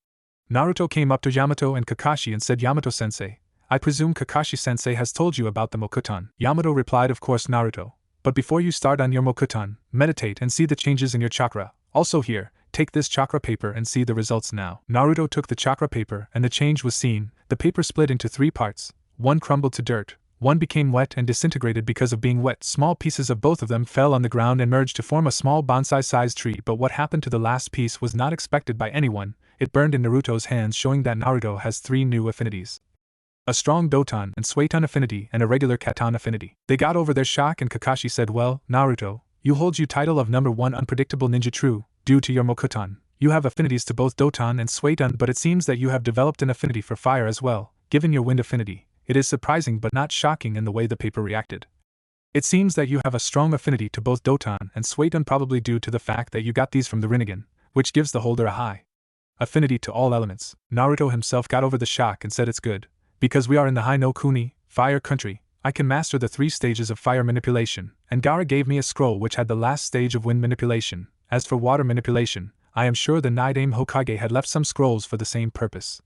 Naruto came up to Yamato and Kakashi and said, Yamato-sensei, I presume Kakashi-sensei has told you about the Mokutan. Yamato replied, Of course, Naruto. But before you start on your Mokutan, meditate and see the changes in your chakra. Also here, take this chakra paper and see the results now. Naruto took the chakra paper and the change was seen. The paper split into 3 parts. One crumbled to dirt. One became wet and disintegrated because of being wet. Small pieces of both of them fell on the ground and merged to form a small bonsai-sized tree. But what happened to the last piece was not expected by anyone. It burned in Naruto's hands, showing that Naruto has 3 new affinities. A strong Doton and Suiton affinity and a regular Katon affinity. They got over their shock and Kakashi said, Well, Naruto, you hold you title of number 1 unpredictable ninja true, due to your Mokutan. You have affinities to both Doton and Suiton, but it seems that you have developed an affinity for fire as well, given your wind affinity. It is surprising but not shocking in the way the paper reacted. It seems that you have a strong affinity to both Doton and Suiton, probably due to the fact that you got these from the Rinnegan, which gives the holder a high affinity to all elements. Naruto himself got over the shock and said, It's good. Because we are in the Hai no Kuni, fire country, I can master the 3 stages of fire manipulation, and Gaara gave me a scroll which had the last stage of wind manipulation. As for water manipulation, I am sure the Nidaime Hokage had left some scrolls for the same purpose.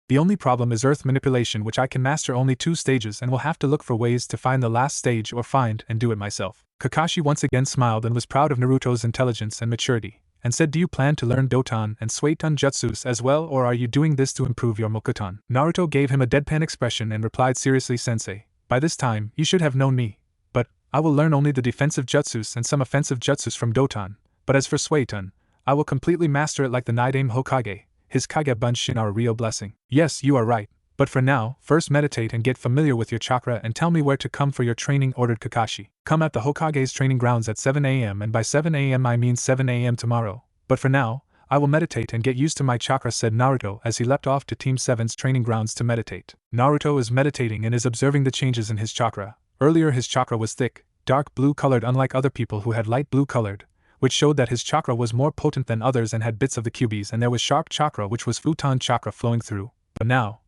The only problem is earth manipulation, which I can master only 2 stages and will have to look for ways to find the last stage or find and do it myself. Kakashi once again smiled and was proud of Naruto's intelligence and maturity, and said, Do you plan to learn Doton and Suiton jutsus as well, or are you doing this to improve your Mokutan? Naruto gave him a deadpan expression and replied seriously, Sensei, by this time, you should have known me. But, I will learn only the defensive jutsus and some offensive jutsus from Doton, but as for Suiton, I will completely master it like the Nidaime Hokage. His Kage Bunshin are a real blessing. Yes, you are right, but for now, first meditate and get familiar with your chakra and tell me where to come for your training, ordered Kakashi. Come at the Hokage's training grounds at 7 a.m. and by 7 a.m. I mean 7 a.m. tomorrow, but for now, I will meditate and get used to my chakra, said Naruto as he leapt off to Team 7's training grounds to meditate. Naruto is meditating and is observing the changes in his chakra. Earlier his chakra was thick, dark blue colored unlike other people who had light blue colored, which showed that his chakra was more potent than others and had bits of the Kyuubi's, and there was sharp chakra which was Futon chakra flowing through, but now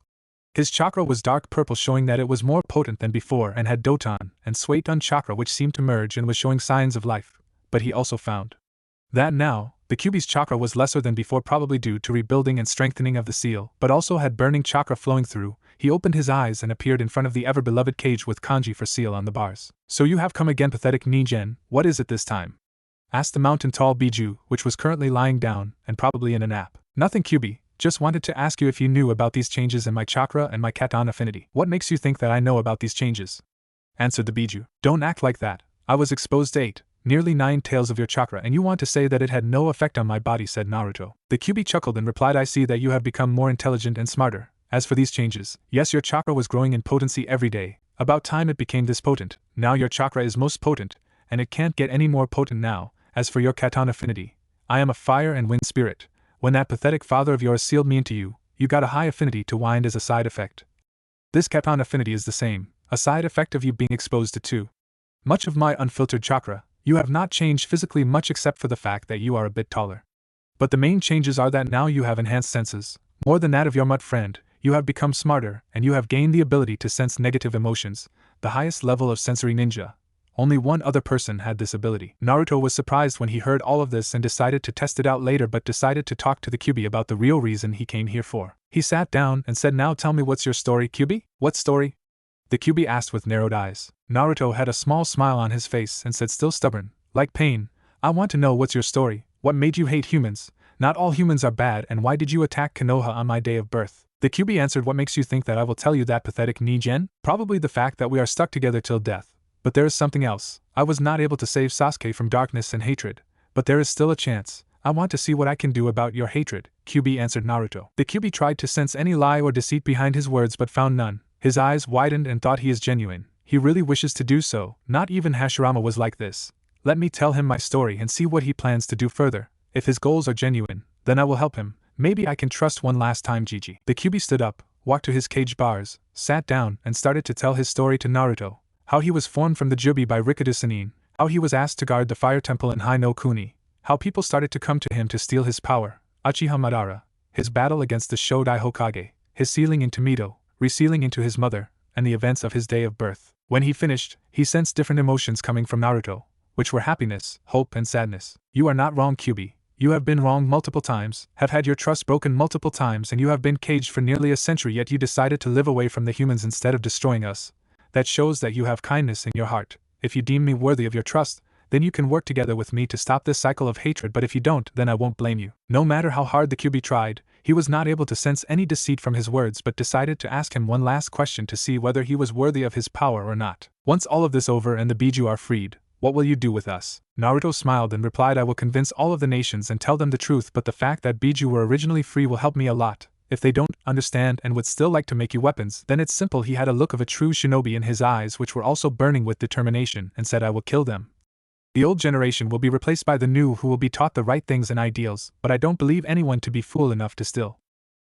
his chakra was dark purple, showing that it was more potent than before, and had Doton and Suiton chakra which seemed to merge and was showing signs of life, but he also found that now the Kyuubi's chakra was lesser than before, probably due to rebuilding and strengthening of the seal, but also had burning chakra flowing through. He opened his eyes and appeared in front of the ever-beloved cage with kanji for seal on the bars. So you have come again, pathetic Nigen, what is it this time? Asked the mountain-tall Biju, which was currently lying down, and probably in a nap. Nothing, Kyuubi, just wanted to ask you if you knew about these changes in my chakra and my Katon affinity. What makes you think that I know about these changes? Answered the Biju. Don't act like that. I was exposed to 8, nearly 9 tails of your chakra, and you want to say that it had no effect on my body, said Naruto. The Kyuubi chuckled and replied, I see that you have become more intelligent and smarter. As for these changes, yes, your chakra was growing in potency every day. About time it became this potent. Now your chakra is most potent, and it can't get any more potent now. As for your Katon affinity, I am a fire and wind spirit. When that pathetic father of yours sealed me into you, you got a high affinity to wind as a side effect. This Katon affinity is the same, a side effect of you being exposed to 2. Much of my unfiltered chakra. You have not changed physically much except for the fact that you are a bit taller. But the main changes are that now you have enhanced senses. More than that of your mud friend, you have become smarter, and you have gained the ability to sense negative emotions, the highest level of sensory ninja. Only one other person had this ability. Naruto was surprised when he heard all of this and decided to test it out later, but decided to talk to the Kyuubi about the real reason he came here for. He sat down and said, now tell me, what's your story, Kyuubi? What story? The Kyuubi asked with narrowed eyes. Naruto had a small smile on his face and said, still stubborn, like pain, I want to know what's your story. What made you hate humans? Not all humans are bad, and why did you attack Konoha on my day of birth? The Kyuubi answered, what makes you think that I will tell you that, pathetic Nigen? Probably the fact that we are stuck together till death. But there is something else. I was not able to save Sasuke from darkness and hatred, but there is still a chance. I want to see what I can do about your hatred, Kyuubi answered Naruto. The Kyuubi tried to sense any lie or deceit behind his words but found none. His eyes widened and thought, he is genuine. He really wishes to do so. Not even Hashirama was like this. Let me tell him my story and see what he plans to do further. If his goals are genuine, then I will help him. Maybe I can trust one last time, Gigi. The Kyuubi stood up, walked to his cage bars, sat down, and started to tell his story to Naruto. How he was formed from the Jubi by Rikudo Sannin, how he was asked to guard the fire temple in Hai no Kuni, how people started to come to him to steal his power, Uchiha Madara, his battle against the Shodai Hokage, his sealing into Mito, resealing into his mother, and the events of his day of birth. When he finished, he sensed different emotions coming from Naruto, which were happiness, hope, and sadness. You are not wrong, Kyuubi. You have been wrong multiple times, have had your trust broken multiple times, and you have been caged for nearly a century, yet you decided to live away from the humans instead of destroying us. That shows that you have kindness in your heart. If you deem me worthy of your trust, then you can work together with me to stop this cycle of hatred, but if you don't, then I won't blame you. No matter how hard the Kyuubi tried, he was not able to sense any deceit from his words, but decided to ask him one last question to see whether he was worthy of his power or not. Once all of this over and the Biju are freed, what will you do with us? Naruto smiled and replied, I will convince all of the nations and tell them the truth, but the fact that Biju were originally free will help me a lot. If they don't understand and would still like to make you weapons, then it's simple. He had a look of a true shinobi in his eyes, which were also burning with determination, and said, I will kill them. The old generation will be replaced by the new, who will be taught the right things and ideals, but I don't believe anyone to be fool enough to still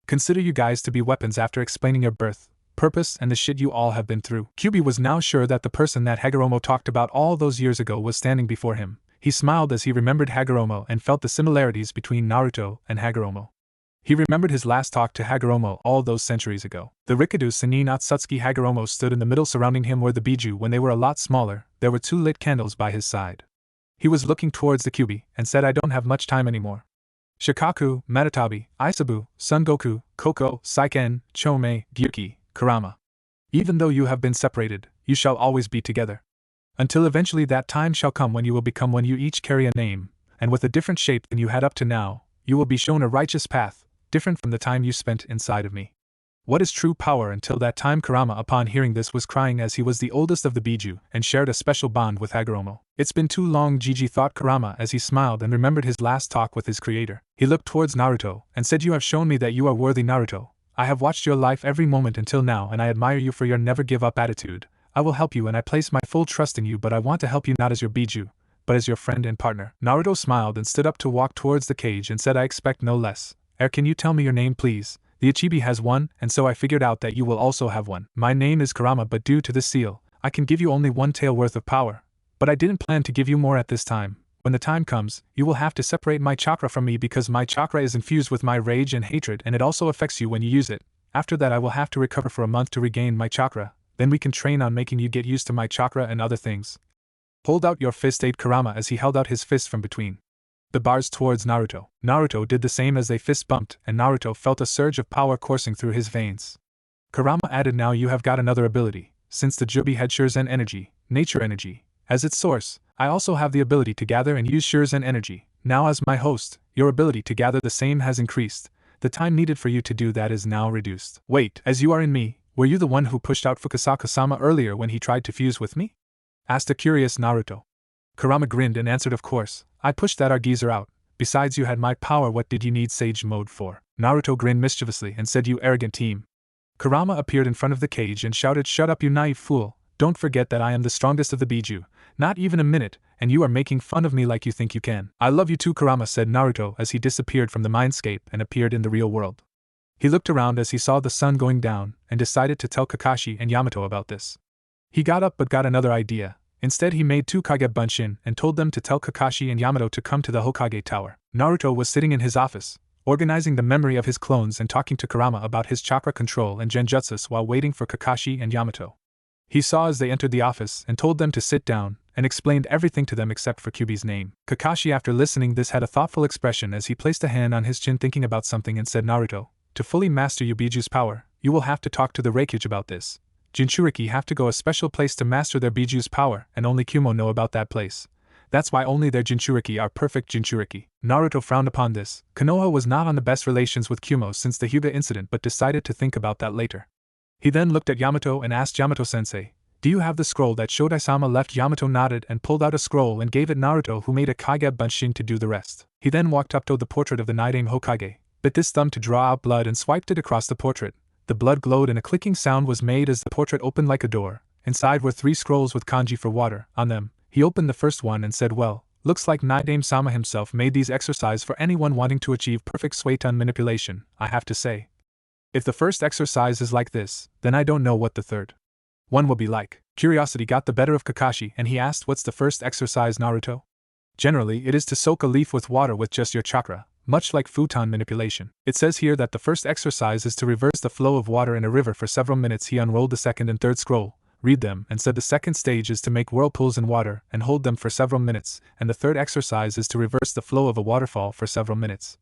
consider you guys to be weapons after explaining your birth, purpose, and the shit you all have been through. Kyuubi was now sure that the person that Hagoromo talked about all those years ago was standing before him. He smiled as he remembered Hagoromo and felt the similarities between Naruto and Hagoromo. He remembered his last talk to Hagoromo all those centuries ago. The Rikudo Sannin Otsutsuki Hagoromo stood in the middle. Surrounding him were the Biju. When they were a lot smaller, there were 2 lit candles by his side. He was looking towards the Kyuubi and said, I don't have much time anymore. Shikaku, Matatabi, Isabu, Son Goku, Koko, Saiken, Chome, Gyuki, Kurama. Even though you have been separated, you shall always be together. Until eventually that time shall come when you will become one. You each carry a name, and with a different shape than you had up to now, you will be shown a righteous path, different from the time you spent inside of me. What is true power? Until that time Kurama upon hearing this was crying as he was the oldest of the Biju and shared a special bond with Hagoromo. It's been too long, Gigi, thought Kurama as he smiled and remembered his last talk with his creator. He looked towards Naruto and said, "You have shown me that you are worthy, Naruto. I have watched your life every moment until now and I admire you for your never give up attitude. I will help you and I place my full trust in you, but I want to help you not as your Biju, but as your friend and partner." Naruto smiled and stood up to walk towards the cage and said, "I expect no less. Can you tell me your name, please? The Ichibi has one, and so I figured out that you will also have one. My name is Kurama, but due to this seal, I can give you only one tail worth of power. But I didn't plan to give you more at this time. When the time comes, you will have to separate my chakra from me because my chakra is infused with my rage and hatred and it also affects you when you use it. After that I will have to recover for a month to regain my chakra, then we can train on making you get used to my chakra and other things. Hold out your fist," ate Kurama as he held out his fist from between the bars towards Naruto. Naruto did the same as they fist bumped, and Naruto felt a surge of power coursing through his veins. Kurama added, "Now you have got another ability. Since the Jubi had Shurizen energy, nature energy, as its source, I also have the ability to gather and use Shurizen energy. Now as my host, your ability to gather the same has increased. The time needed for you to do that is now reduced." "Wait, as you are in me, were you the one who pushed out Fukasaka-sama earlier when he tried to fuse with me?" asked a curious Naruto. Kurama grinned and answered, "Of course, I pushed that geezer out. Besides, you had my power, what did you need Sage Mode for?" Naruto grinned mischievously and said, "You arrogant team." Kurama appeared in front of the cage and shouted, "Shut up, you naive fool. Don't forget that I am the strongest of the Biju. Not even a minute, and you are making fun of me like you think you can." "I love you too, Kurama," said Naruto as he disappeared from the mindscape and appeared in the real world. He looked around as he saw the sun going down and decided to tell Kakashi and Yamato about this. He got up but got another idea. Instead, he made two Kage Bunshin and told them to tell Kakashi and Yamato to come to the Hokage Tower. Naruto was sitting in his office, organizing the memory of his clones and talking to Kurama about his chakra control and genjutsus while waiting for Kakashi and Yamato. He saw as they entered the office and told them to sit down and explained everything to them except for Kyuubi's name. Kakashi, after listening this, had a thoughtful expression as he placed a hand on his chin thinking about something and said, "Naruto, to fully master Yubiju's power, you will have to talk to the Reikage about this. Jinchuriki have to go a special place to master their Biju's power, and only Kumo know about that place. That's why only their Jinchuriki are perfect Jinchuriki." Naruto frowned upon this. Konoha was not on the best relations with Kumo since the Hyuga incident, but decided to think about that later. He then looked at Yamato and asked Yamato-sensei, "Do you have the scroll that Shodai-sama left?" Yamato nodded and pulled out a scroll and gave it Naruto, who made a Kage Bunshin to do the rest. He then walked up to the portrait of the Nidaime Hokage, bit his thumb to draw out blood and swiped it across the portrait. The blood glowed and a clicking sound was made as the portrait opened like a door. Inside were 3 scrolls with kanji for water on them. He opened the first one and said, "Well, looks like Nidaime-sama himself made these exercise for anyone wanting to achieve perfect Suiton manipulation, I have to say. If the first exercise is like this, then I don't know what the third one will be like." Curiosity got the better of Kakashi and he asked, "What's the first exercise, Naruto?" "Generally, it is to soak a leaf with water with just your chakra, much like futon manipulation. It says here that the first exercise is to reverse the flow of water in a river for several minutes." He unrolled the second and third scroll, read them, and said the second stage is to make whirlpools in water and hold them for several minutes, and the third exercise is to reverse the flow of a waterfall for several minutes.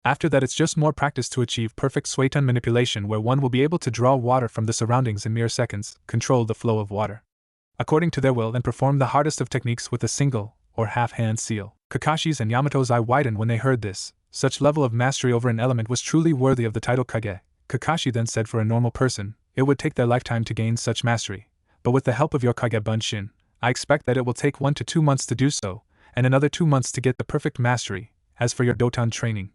After that, it's just more practice to achieve perfect Suiton manipulation, where one will be able to draw water from the surroundings in mere seconds, control the flow of water according to their will, and perform the hardest of techniques with a single or half-hand seal. Kakashi's and Yamato's eye widened when they heard this. Such level of mastery over an element was truly worthy of the title Kage. Kakashi then said, "For a normal person, it would take their lifetime to gain such mastery. But with the help of your Kage Bunshin, I expect that it will take 1 to 2 months to do so, and another 2 months to get the perfect mastery. As for your Doton training,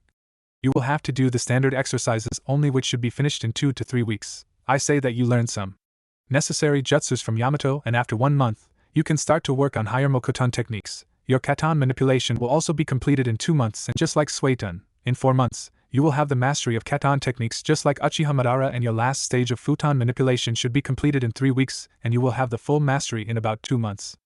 you will have to do the standard exercises only, which should be finished in 2 to 3 weeks. I say that you learn some necessary jutsus from Yamato, and after 1 month, you can start to work on higher Mokutan techniques. Your Katon manipulation will also be completed in 2 months, and just like Suiton, in 4 months, you will have the mastery of Katon techniques just like Uchiha Madara, and your last stage of futon manipulation should be completed in 3 weeks, and you will have the full mastery in about 2 months.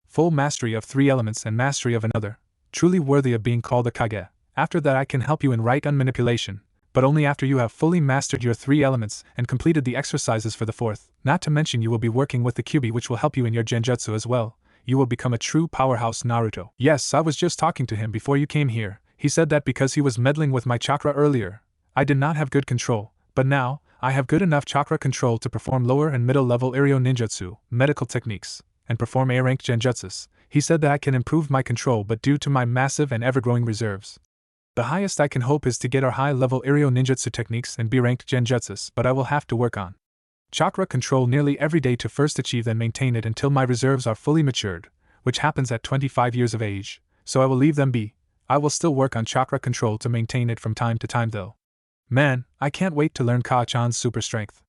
Full mastery of 3 elements and mastery of another, truly worthy of being called a Kage. After that I can help you in right-on manipulation, but only after you have fully mastered your 3 elements and completed the exercises for the 4th, not to mention you will be working with the Kyuubi, which will help you in your genjutsu as well. You will become a true powerhouse, Naruto." "Yes, I was just talking to him before you came here. He said that because he was meddling with my chakra earlier, I did not have good control, but now, I have good enough chakra control to perform lower and middle level Iryo ninjutsu, medical techniques, and perform A-rank genjutsus. He said that I can improve my control, but due to my massive and ever-growing reserves, The highest I can hope is to get our high-level Iryo ninjutsu techniques and B-ranked genjutsus, but I will have to work on chakra control nearly every day to first achieve and maintain it until my reserves are fully matured, which happens at 25 years of age, so I will leave them be. I will still work on chakra control to maintain it from time to time though. Man, I can't wait to learn Ka-chan's super strength,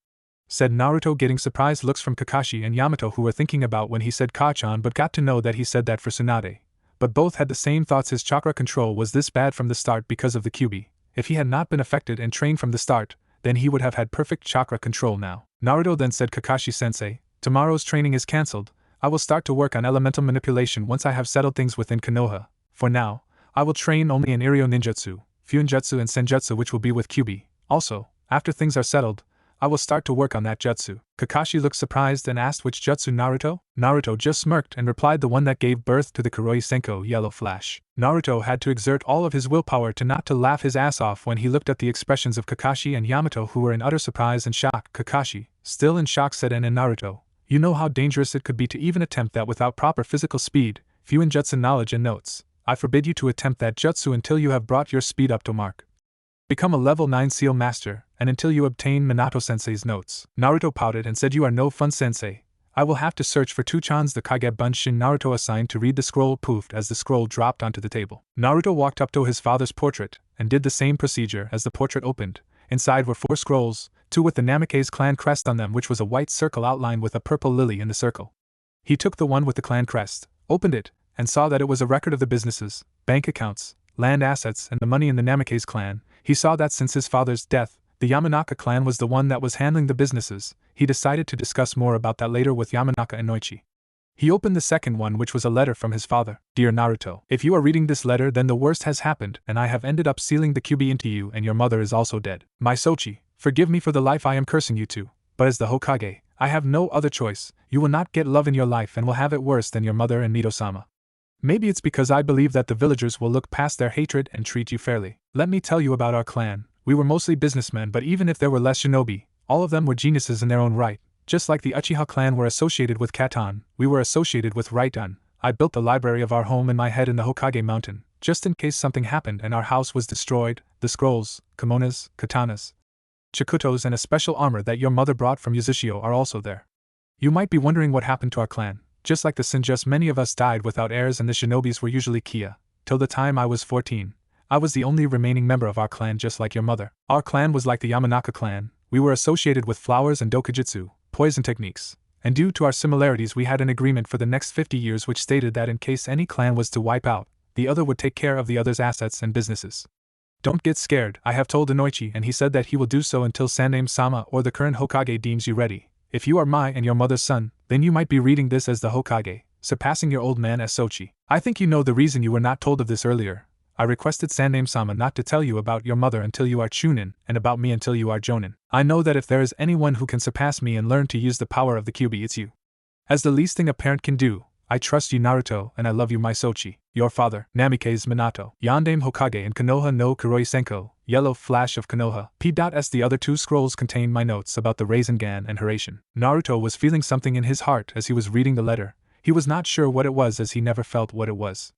said Naruto, getting surprised looks from Kakashi and Yamato, who were thinking about when he said Ka-chan but got to know that he said that for Tsunade. But both had the same thoughts. His chakra control was this bad from the start because of the Kyuubi. If he had not been affected and trained from the start, then he would have had perfect chakra control now. Naruto then said, Kakashi-sensei, tomorrow's training is cancelled. I will start to work on elemental manipulation once I have settled things within Konoha. For now, I will train only in Iryo ninjutsu, Fuinjutsu and Senjutsu, which will be with Kyuubi. Also, after things are settled, I will start to work on that jutsu. Kakashi looked surprised and asked, which jutsu, Naruto? Naruto just smirked and replied, the one that gave birth to the Kuroi Senko Yellow Flash. Naruto had to exert all of his willpower to not to laugh his ass off when he looked at the expressions of Kakashi and Yamato, who were in utter surprise and shock. Kakashi, still in shock, said, and Naruto, you know how dangerous it could be to even attempt that without proper physical speed, Fuinjutsu knowledge and notes. I forbid you to attempt that jutsu until you have brought your speed up to mark. Become a level 9 seal master, and until you obtain Minato-sensei's notes. Naruto pouted and said, you are no fun, sensei. I will have to search for 2 chans. The Kage Bunshin Naruto assigned to read the scroll poofed as the scroll dropped onto the table. Naruto walked up to his father's portrait, and did the same procedure as the portrait opened. Inside were 4 scrolls, 2 with the Namikaze clan crest on them, which was a white circle outlined with a purple lily in the circle. He took the one with the clan crest, opened it, and saw that it was a record of the businesses, bank accounts, land assets, and the money in the Namikaze clan. He saw that since his father's death, the Yamanaka clan was the one that was handling the businesses. He decided to discuss more about that later with Yamanaka and Noichi. He opened the second one, which was a letter from his father. Dear Naruto, if you are reading this letter, then the worst has happened, and I have ended up sealing the Kyuubi into you, and your mother is also dead. My Sochi, forgive me for the life I am cursing you to, but as the Hokage, I have no other choice. You will not get love in your life and will have it worse than your mother and Mito-sama. Maybe it's because I believe that the villagers will look past their hatred and treat you fairly. Let me tell you about our clan. We were mostly businessmen, but even if there were less shinobi, all of them were geniuses in their own right. Just like the Uchiha clan were associated with Katan, we were associated with Raiden. I built the library of our home in my head in the Hokage mountain, just in case something happened and our house was destroyed. The scrolls, kimonos, katanas, chikutos, and a special armor that your mother brought from Yuzushio are also there. You might be wondering what happened to our clan. Just like the Senjus, many of us died without heirs, and the shinobis were usually Kia. Till the time I was 14, I was the only remaining member of our clan, just like your mother. Our clan was like the Yamanaka clan. We were associated with flowers and dokujutsu, poison techniques, and due to our similarities we had an agreement for the next 50 years which stated that in case any clan was to wipe out, the other would take care of the other's assets and businesses. Don't get scared, I have told Inoichi, and he said that he will do so until Saname-sama or the current Hokage deems you ready. If you are my and your mother's son, then you might be reading this as the Hokage, surpassing your old man as Sochi. I think you know the reason you were not told of this earlier. I requested Saname-sama not to tell you about your mother until you are Chunin, and about me until you are Jonin. I know that if there is anyone who can surpass me and learn to use the power of the Kyuubi, it's you. As the least thing a parent can do, I trust you, Naruto, and I love you, my Sochi. Your father, Namikaze Minato. Yandame Hokage and Konoha no Kuroi Senko, Yellow Flash of Konoha. P.S. The other 2 scrolls contain my notes about the Rasengan and Hiraishin. Naruto was feeling something in his heart as he was reading the letter. He was not sure what it was, as he never felt what it was.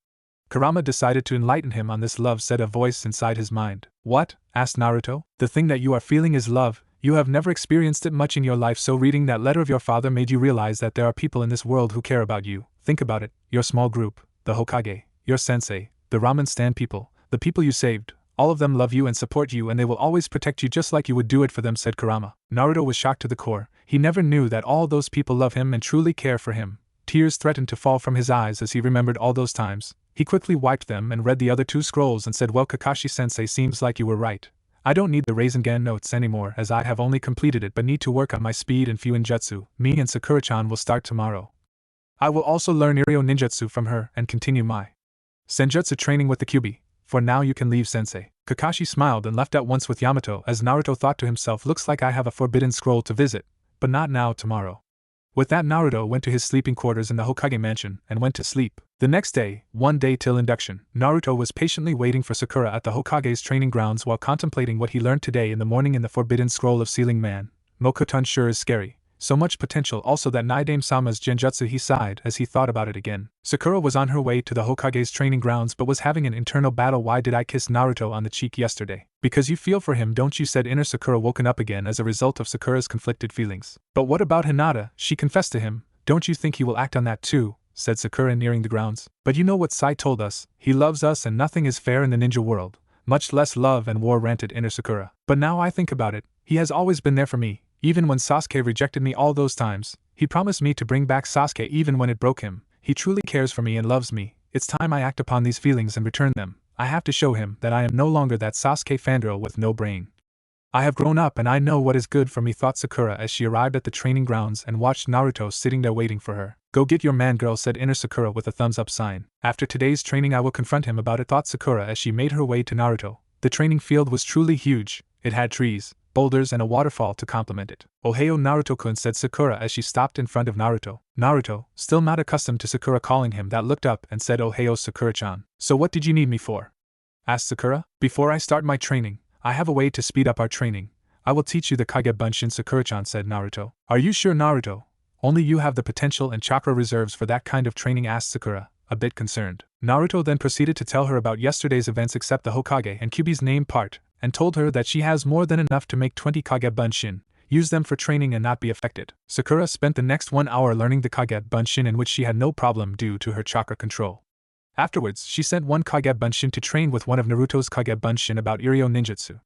Kurama decided to enlighten him on this love, said a voice inside his mind. What? Asked Naruto. The thing that you are feeling is love. You have never experienced it much in your life, so reading that letter of your father made you realize that there are people in this world who care about you. Think about it, your small group, the Hokage, your sensei, the ramen stand people, the people you saved, all of them love you and support you, and they will always protect you just like you would do it for them, said Kurama. Naruto was shocked to the core. He never knew that all those people love him and truly care for him. Tears threatened to fall from his eyes as he remembered all those times. He quickly wiped them and read the other 2 scrolls and said, well, Kakashi-sensei, seems like you were right. I don't need the Rasengan notes anymore, as I have only completed it, but need to work on my speed and Fuinjutsu. Me and Sakura-chan will start tomorrow. I will also learn Iryo ninjutsu from her and continue my Senjutsu training with the Kyuubi. For now you can leave, sensei. Kakashi smiled and left at once with Yamato, as Naruto thought to himself, looks like I have a forbidden scroll to visit, but not now, tomorrow. With that, Naruto went to his sleeping quarters in the Hokage mansion and went to sleep. The next day, one day till induction, Naruto was patiently waiting for Sakura at the Hokage's training grounds while contemplating what he learned today in the morning in the Forbidden Scroll of Sealing Man. Mokuton sure is scary. so much potential also that Naidame-sama's genjutsu, he sighed as he thought about it again. Sakura was on her way to the Hokage's training grounds but was having an internal battle. Why did I kiss Naruto on the cheek yesterday? Because you feel for him, don't you? Said inner Sakura, woken up again as a result of Sakura's conflicted feelings. But what about Hinata? She confessed to him. Don't you think he will act on that too? Said Sakura, nearing the grounds. But you know what Sai told us, he loves us and nothing is fair in the ninja world. Much less love and war, ranted inner Sakura. But now I think about it, he has always been there for me. Even when Sasuke rejected me all those times, he promised me to bring back Sasuke even when it broke him. He truly cares for me and loves me. It's time I act upon these feelings and return them. I have to show him that I am no longer that Sasuke fangirl with no brain. I have grown up and I know what is good for me, thought Sakura as she arrived at the training grounds and watched Naruto sitting there waiting for her. Go get your man, girl, said inner Sakura with a thumbs up sign. After today's training I will confront him about it, thought Sakura as she made her way to Naruto. The training field was truly huge. It had trees, boulders and a waterfall to complement it. Ohio Naruto-kun, said Sakura as she stopped in front of Naruto. Naruto, still not accustomed to Sakura calling him that, looked up and said, Ohio Sakura-chan. So what did you need me for? Asked Sakura. Before I start my training, I have a way to speed up our training. I will teach you the Kage Bunshin, Sakura-chan, said Naruto. Are you sure, Naruto? Only you have the potential and chakra reserves for that kind of training, asked Sakura, a bit concerned. Naruto then proceeded to tell her about yesterday's events except the Hokage and Kyuubi's name part, and told her that she has more than enough to make 20 Kage Bunshin, use them for training and not be affected. Sakura spent the next 1 hour learning the Kage Bunshin, in which she had no problem due to her chakra control. Afterwards, she sent one Kage Bunshin to train with one of Naruto's Kage Bunshin about Iryo ninjutsu.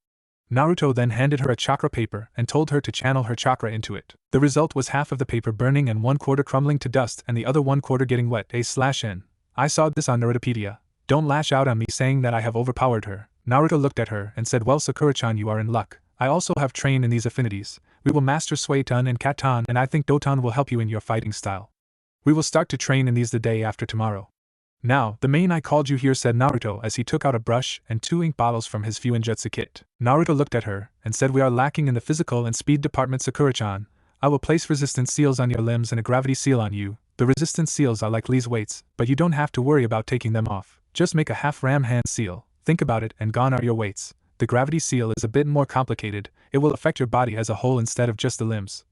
Naruto then handed her a chakra paper and told her to channel her chakra into it. The result was half of the paper burning and 1/4 crumbling to dust and the other 1/4 getting wet. A/N. I saw this on Narutopedia. Don't lash out on me saying that I have overpowered her. Naruto looked at her and said, well, Sakura-chan, you are in luck. I also have trained in these affinities. We will master Suiton and Katan, and I think Doton will help you in your fighting style. We will start to train in these the day after tomorrow. Now, the main I called you here, said Naruto as he took out a brush and 2 ink bottles from his Fuinjutsu kit. Naruto looked at her and said, we are lacking in the physical and speed department, Sakura-chan. I will place resistance seals on your limbs and a gravity seal on you. The resistance seals are like Lee's weights, but you don't have to worry about taking them off. Just make a half ram hand seal. Think about it, and gone are your weights. The gravity seal is a bit more complicated. It will affect your body as a whole instead of just the limbs.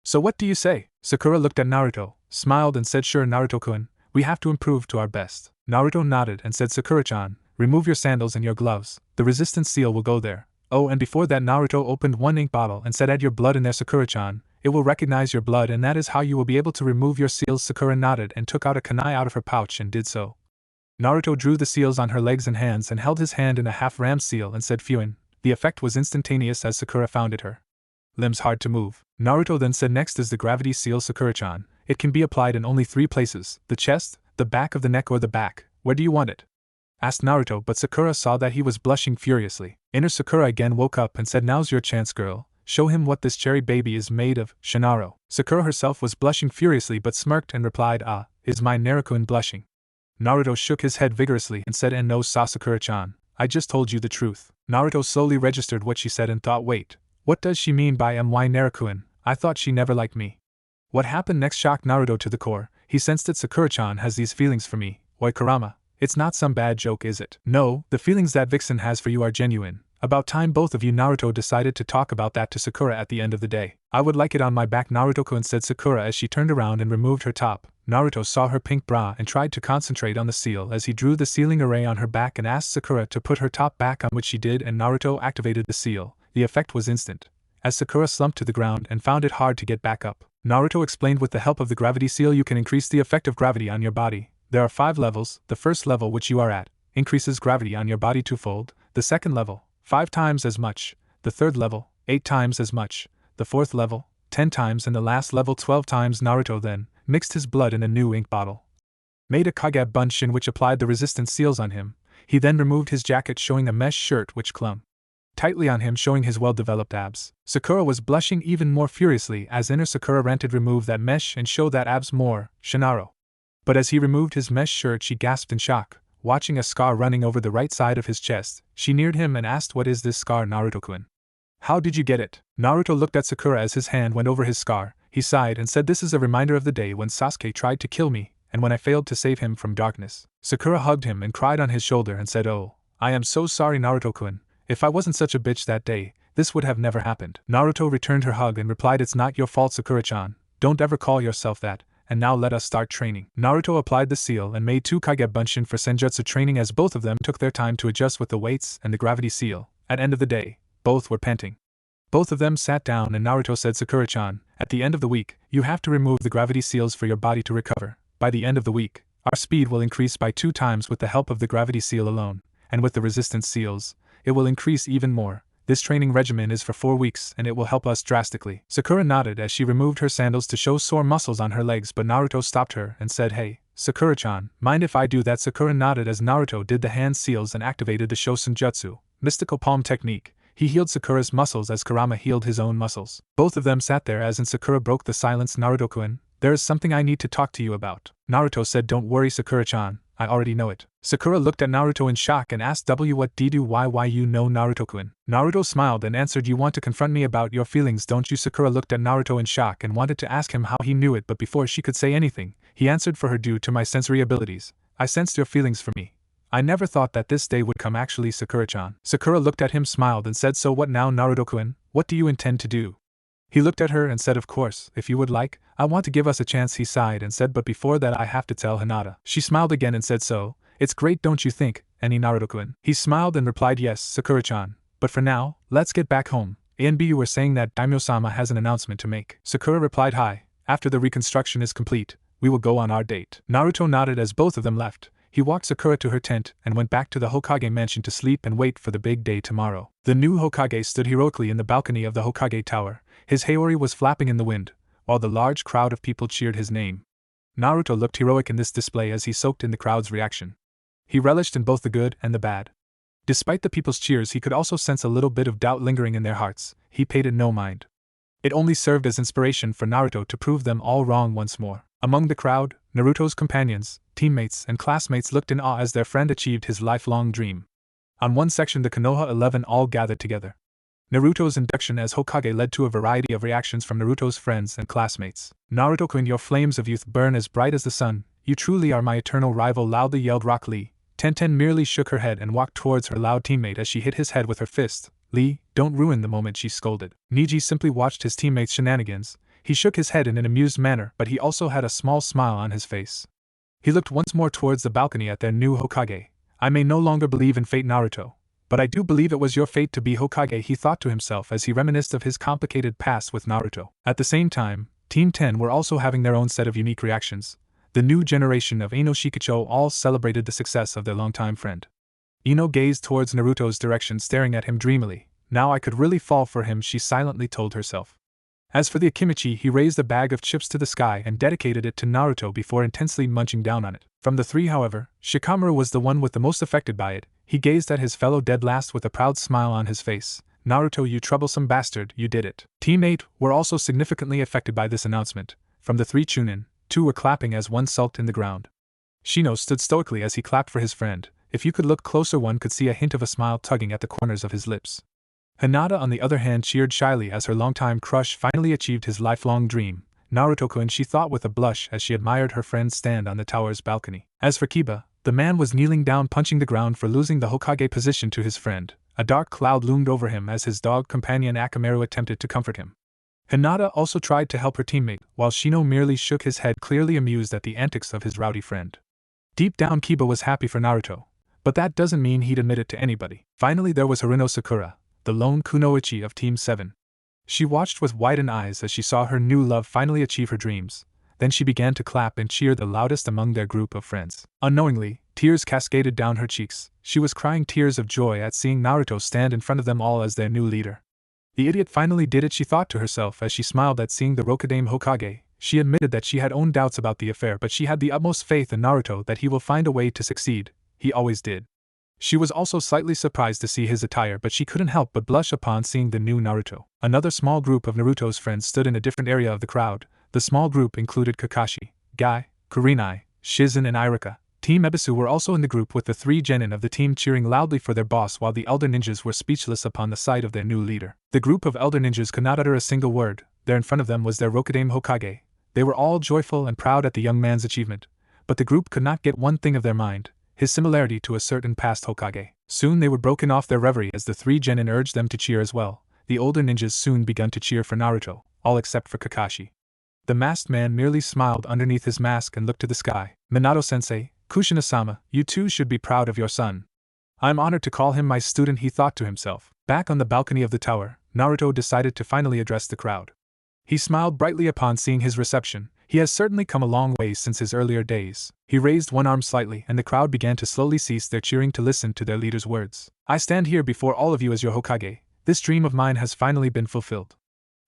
So what do you say? Sakura looked at Naruto, smiled and said, sure, Naruto-kun. We have to improve to our best. Naruto nodded and said, Sakura-chan, remove your sandals and your gloves. The resistance seal will go there. Oh, and before that, Naruto opened one ink bottle and said, add your blood in there, Sakura-chan. It will recognize your blood and that is how you will be able to remove your seals. Sakura nodded and took out a kunai out of her pouch and did so. Naruto drew the seals on her legs and hands and held his hand in a half-ram seal and said, Fuin. The effect was instantaneous as Sakura found it her limbs hard to move. Naruto then said, next is the gravity seal, Sakura-chan. It can be applied in only 3 places, the chest, the back of the neck or the back. Where do you want it? Asked Naruto, but Sakura saw that he was blushing furiously. Inner Sakura again woke up and said, now's your chance, girl. Show him what this cherry baby is made of, Shinaro. Sakura herself was blushing furiously but smirked and replied, is my Naruto-kun blushing? Naruto shook his head vigorously and said, and no, Sakura-chan, I just told you the truth. Naruto slowly registered what she said and thought, wait, what does she mean by my Naruto-kun? I thought she never liked me. What happened next shocked Naruto to the core. He sensed that Sakura-chan has these feelings for me. Oi, Kurama, it's not some bad joke, is it? No, the feelings that Vixen has for you are genuine. About time both of you. Naruto decided to talk about that to Sakura at the end of the day. I would like it on my back, Naruto-kun, said Sakura as she turned around and removed her top. Naruto saw her pink bra and tried to concentrate on the seal as he drew the sealing array on her back and asked Sakura to put her top back on, which she did, and Naruto activated the seal. The effect was instant, as Sakura slumped to the ground and found it hard to get back up. Naruto explained, with the help of the gravity seal you can increase the effect of gravity on your body. There are 5 levels. The first level, which you are at, increases gravity on your body 2-fold. The second level, 5 times as much. The third level, 8 times as much. The fourth level, 10 times, and the last level 12 times. Naruto then mixed his blood in a new ink bottle, made a Kage Bunshin which applied the resistance seals on him. He then removed his jacket, showing a mesh shirt which clung tightly on him, showing his well-developed abs. Sakura was blushing even more furiously as inner Sakura ranted, remove that mesh and show that abs more, Shinaro. But as he removed his mesh shirt she gasped in shock, watching a scar running over the right side of his chest. She neared him and asked, what is this scar, Naruto-kun? How did you get it? Naruto looked at Sakura as his hand went over his scar. He sighed and said, this is a reminder of the day when Sasuke tried to kill me, and when I failed to save him from darkness. Sakura hugged him and cried on his shoulder and said, oh, I am so sorry, Naruto-kun. If I wasn't such a bitch that day, this would have never happened. Naruto returned her hug and replied, "It's not your fault, Sakura-chan. Don't ever call yourself that, and now let us start training." Naruto applied the seal and made 2 Kage Bunshin for Senjutsu training as both of them took their time to adjust with the weights and the gravity seal. At end of the day, both were panting. Both of them sat down and Naruto said, "Sakura-chan, at the end of the week, you have to remove the gravity seals for your body to recover. By the end of the week, our speed will increase by 2 times with the help of the gravity seal alone, and with the resistance seals, it will increase even more. This training regimen is for 4 weeks and it will help us drastically." Sakura nodded as she removed her sandals to show sore muscles on her legs, but Naruto stopped her and said, "Hey, Sakura-chan, mind if I do that?" Sakura nodded as Naruto did the hand seals and activated the Shosen Jutsu, mystical palm technique. He healed Sakura's muscles as Kurama healed his own muscles. Both of them sat there as Sakura broke the silence. "Naruto-kun, there is something I need to talk to you about." Naruto said, "Don't worry, Sakura-chan, I already know it." Sakura looked at Naruto in shock and asked, "What did you why you know Naruto-kun?" Naruto smiled and answered, "You want to confront me about your feelings, don't you?" Sakura looked at Naruto in shock and wanted to ask him how he knew it, but before she could say anything, he answered, "For her, due to my sensory abilities, I sensed your feelings for me. I never thought that this day would come actually, Sakura-chan." Sakura looked at him, smiled and said, "So what now, Naruto-kun? What do you intend to do?" He looked at her and said, "Of course, if you would like, I want to give us a chance." He sighed and said, "But before that I have to tell Hinata." She smiled again and said, "So, it's great, don't you think, Annie Naruto-kun?" He smiled and replied, "Yes, Sakura-chan, but for now, let's get back home. ANBU were saying that Daimyo-sama has an announcement to make." Sakura replied, "Hi, after the reconstruction is complete, we will go on our date." Naruto nodded as both of them left. He walked Sakura to her tent and went back to the Hokage mansion to sleep and wait for the big day tomorrow. The new Hokage stood heroically in the balcony of the Hokage tower. His haori was flapping in the wind, while the large crowd of people cheered his name. Naruto looked heroic in this display as he soaked in the crowd's reaction. He relished in both the good and the bad. Despite the people's cheers, he could also sense a little bit of doubt lingering in their hearts. He paid it no mind. It only served as inspiration for Naruto to prove them all wrong once more. Among the crowd, Naruto's companions, teammates, and classmates looked in awe as their friend achieved his lifelong dream. On one section, the Konoha 11 all gathered together. Naruto's induction as Hokage led to a variety of reactions from Naruto's friends and classmates. "Naruto-kun, your flames of youth burn as bright as the sun. You truly are my eternal rival," loudly yelled Rock Lee. Tenten merely shook her head and walked towards her loud teammate as she hit his head with her fist. "Lee, don't ruin the moment," she scolded. Niji simply watched his teammate's shenanigans. He shook his head in an amused manner, but he also had a small smile on his face. He looked once more towards the balcony at their new Hokage. "I may no longer believe in fate, Naruto, but I do believe it was your fate to be Hokage," he thought to himself as he reminisced of his complicated past with Naruto. At the same time, Team 10 were also having their own set of unique reactions. The new generation of Ino Shikacho all celebrated the success of their longtime friend. Ino gazed towards Naruto's direction, staring at him dreamily. "Now I could really fall for him," she silently told herself. As for the Akimichi, he raised a bag of chips to the sky and dedicated it to Naruto before intensely munching down on it. From the three, however, Shikamaru was the one with the most affected by it. He gazed at his fellow dead last with a proud smile on his face. "Naruto, you troublesome bastard, you did it." Team 8 were also significantly affected by this announcement. From the 3 Chunin, 2 were clapping as one sulked in the ground. Shino stood stoically as he clapped for his friend. If you could look closer, one could see a hint of a smile tugging at the corners of his lips. Hinata, on the other hand, cheered shyly as her longtime crush finally achieved his lifelong dream. "Naruto-kun," she thought with a blush as she admired her friend's stand on the tower's balcony. As for Kiba, the man was kneeling down, punching the ground for losing the Hokage position to his friend. A dark cloud loomed over him as his dog companion Akamaru attempted to comfort him. Hinata also tried to help her teammate, while Shino merely shook his head, clearly amused at the antics of his rowdy friend. Deep down, Kiba was happy for Naruto, but that doesn't mean he'd admit it to anybody. Finally, there was Haruno Sakura, the lone kunoichi of Team 7. She watched with widened eyes as she saw her new love finally achieve her dreams. Then she began to clap and cheer the loudest among their group of friends. Unknowingly, tears cascaded down her cheeks. She was crying tears of joy at seeing Naruto stand in front of them all as their new leader. The idiot finally did it, she thought to herself as she smiled at seeing the Rokudaime Hokage. She admitted that she had own doubts about the affair, but she had the utmost faith in Naruto that he will find a way to succeed. He always did. She was also slightly surprised to see his attire, but she couldn't help but blush upon seeing the new Naruto. Another small group of Naruto's friends stood in a different area of the crowd. The small group included Kakashi, Guy, Kurenai, Shizen and Iruka. Team Ebisu were also in the group, with the 3 genin of the team cheering loudly for their boss, while the elder ninjas were speechless upon the sight of their new leader. The group of elder ninjas could not utter a single word. There in front of them was their Rokudaime Hokage. They were all joyful and proud at the young man's achievement, but the group could not get one thing of their mind: his similarity to a certain past Hokage. Soon they were broken off their reverie as the 3 genin urged them to cheer as well. the older ninjas soon began to cheer for Naruto, all except for Kakashi. The masked man merely smiled underneath his mask and looked to the sky. Minato-sensei, Kushina-sama, you too should be proud of your son. I'm honored to call him my student, he thought to himself. Back on the balcony of the tower, Naruto decided to finally address the crowd. He smiled brightly upon seeing his reception. He has certainly come a long way since his earlier days. He raised one arm slightly and the crowd began to slowly cease their cheering to listen to their leader's words. I stand here before all of you as your Hokage. This dream of mine has finally been fulfilled.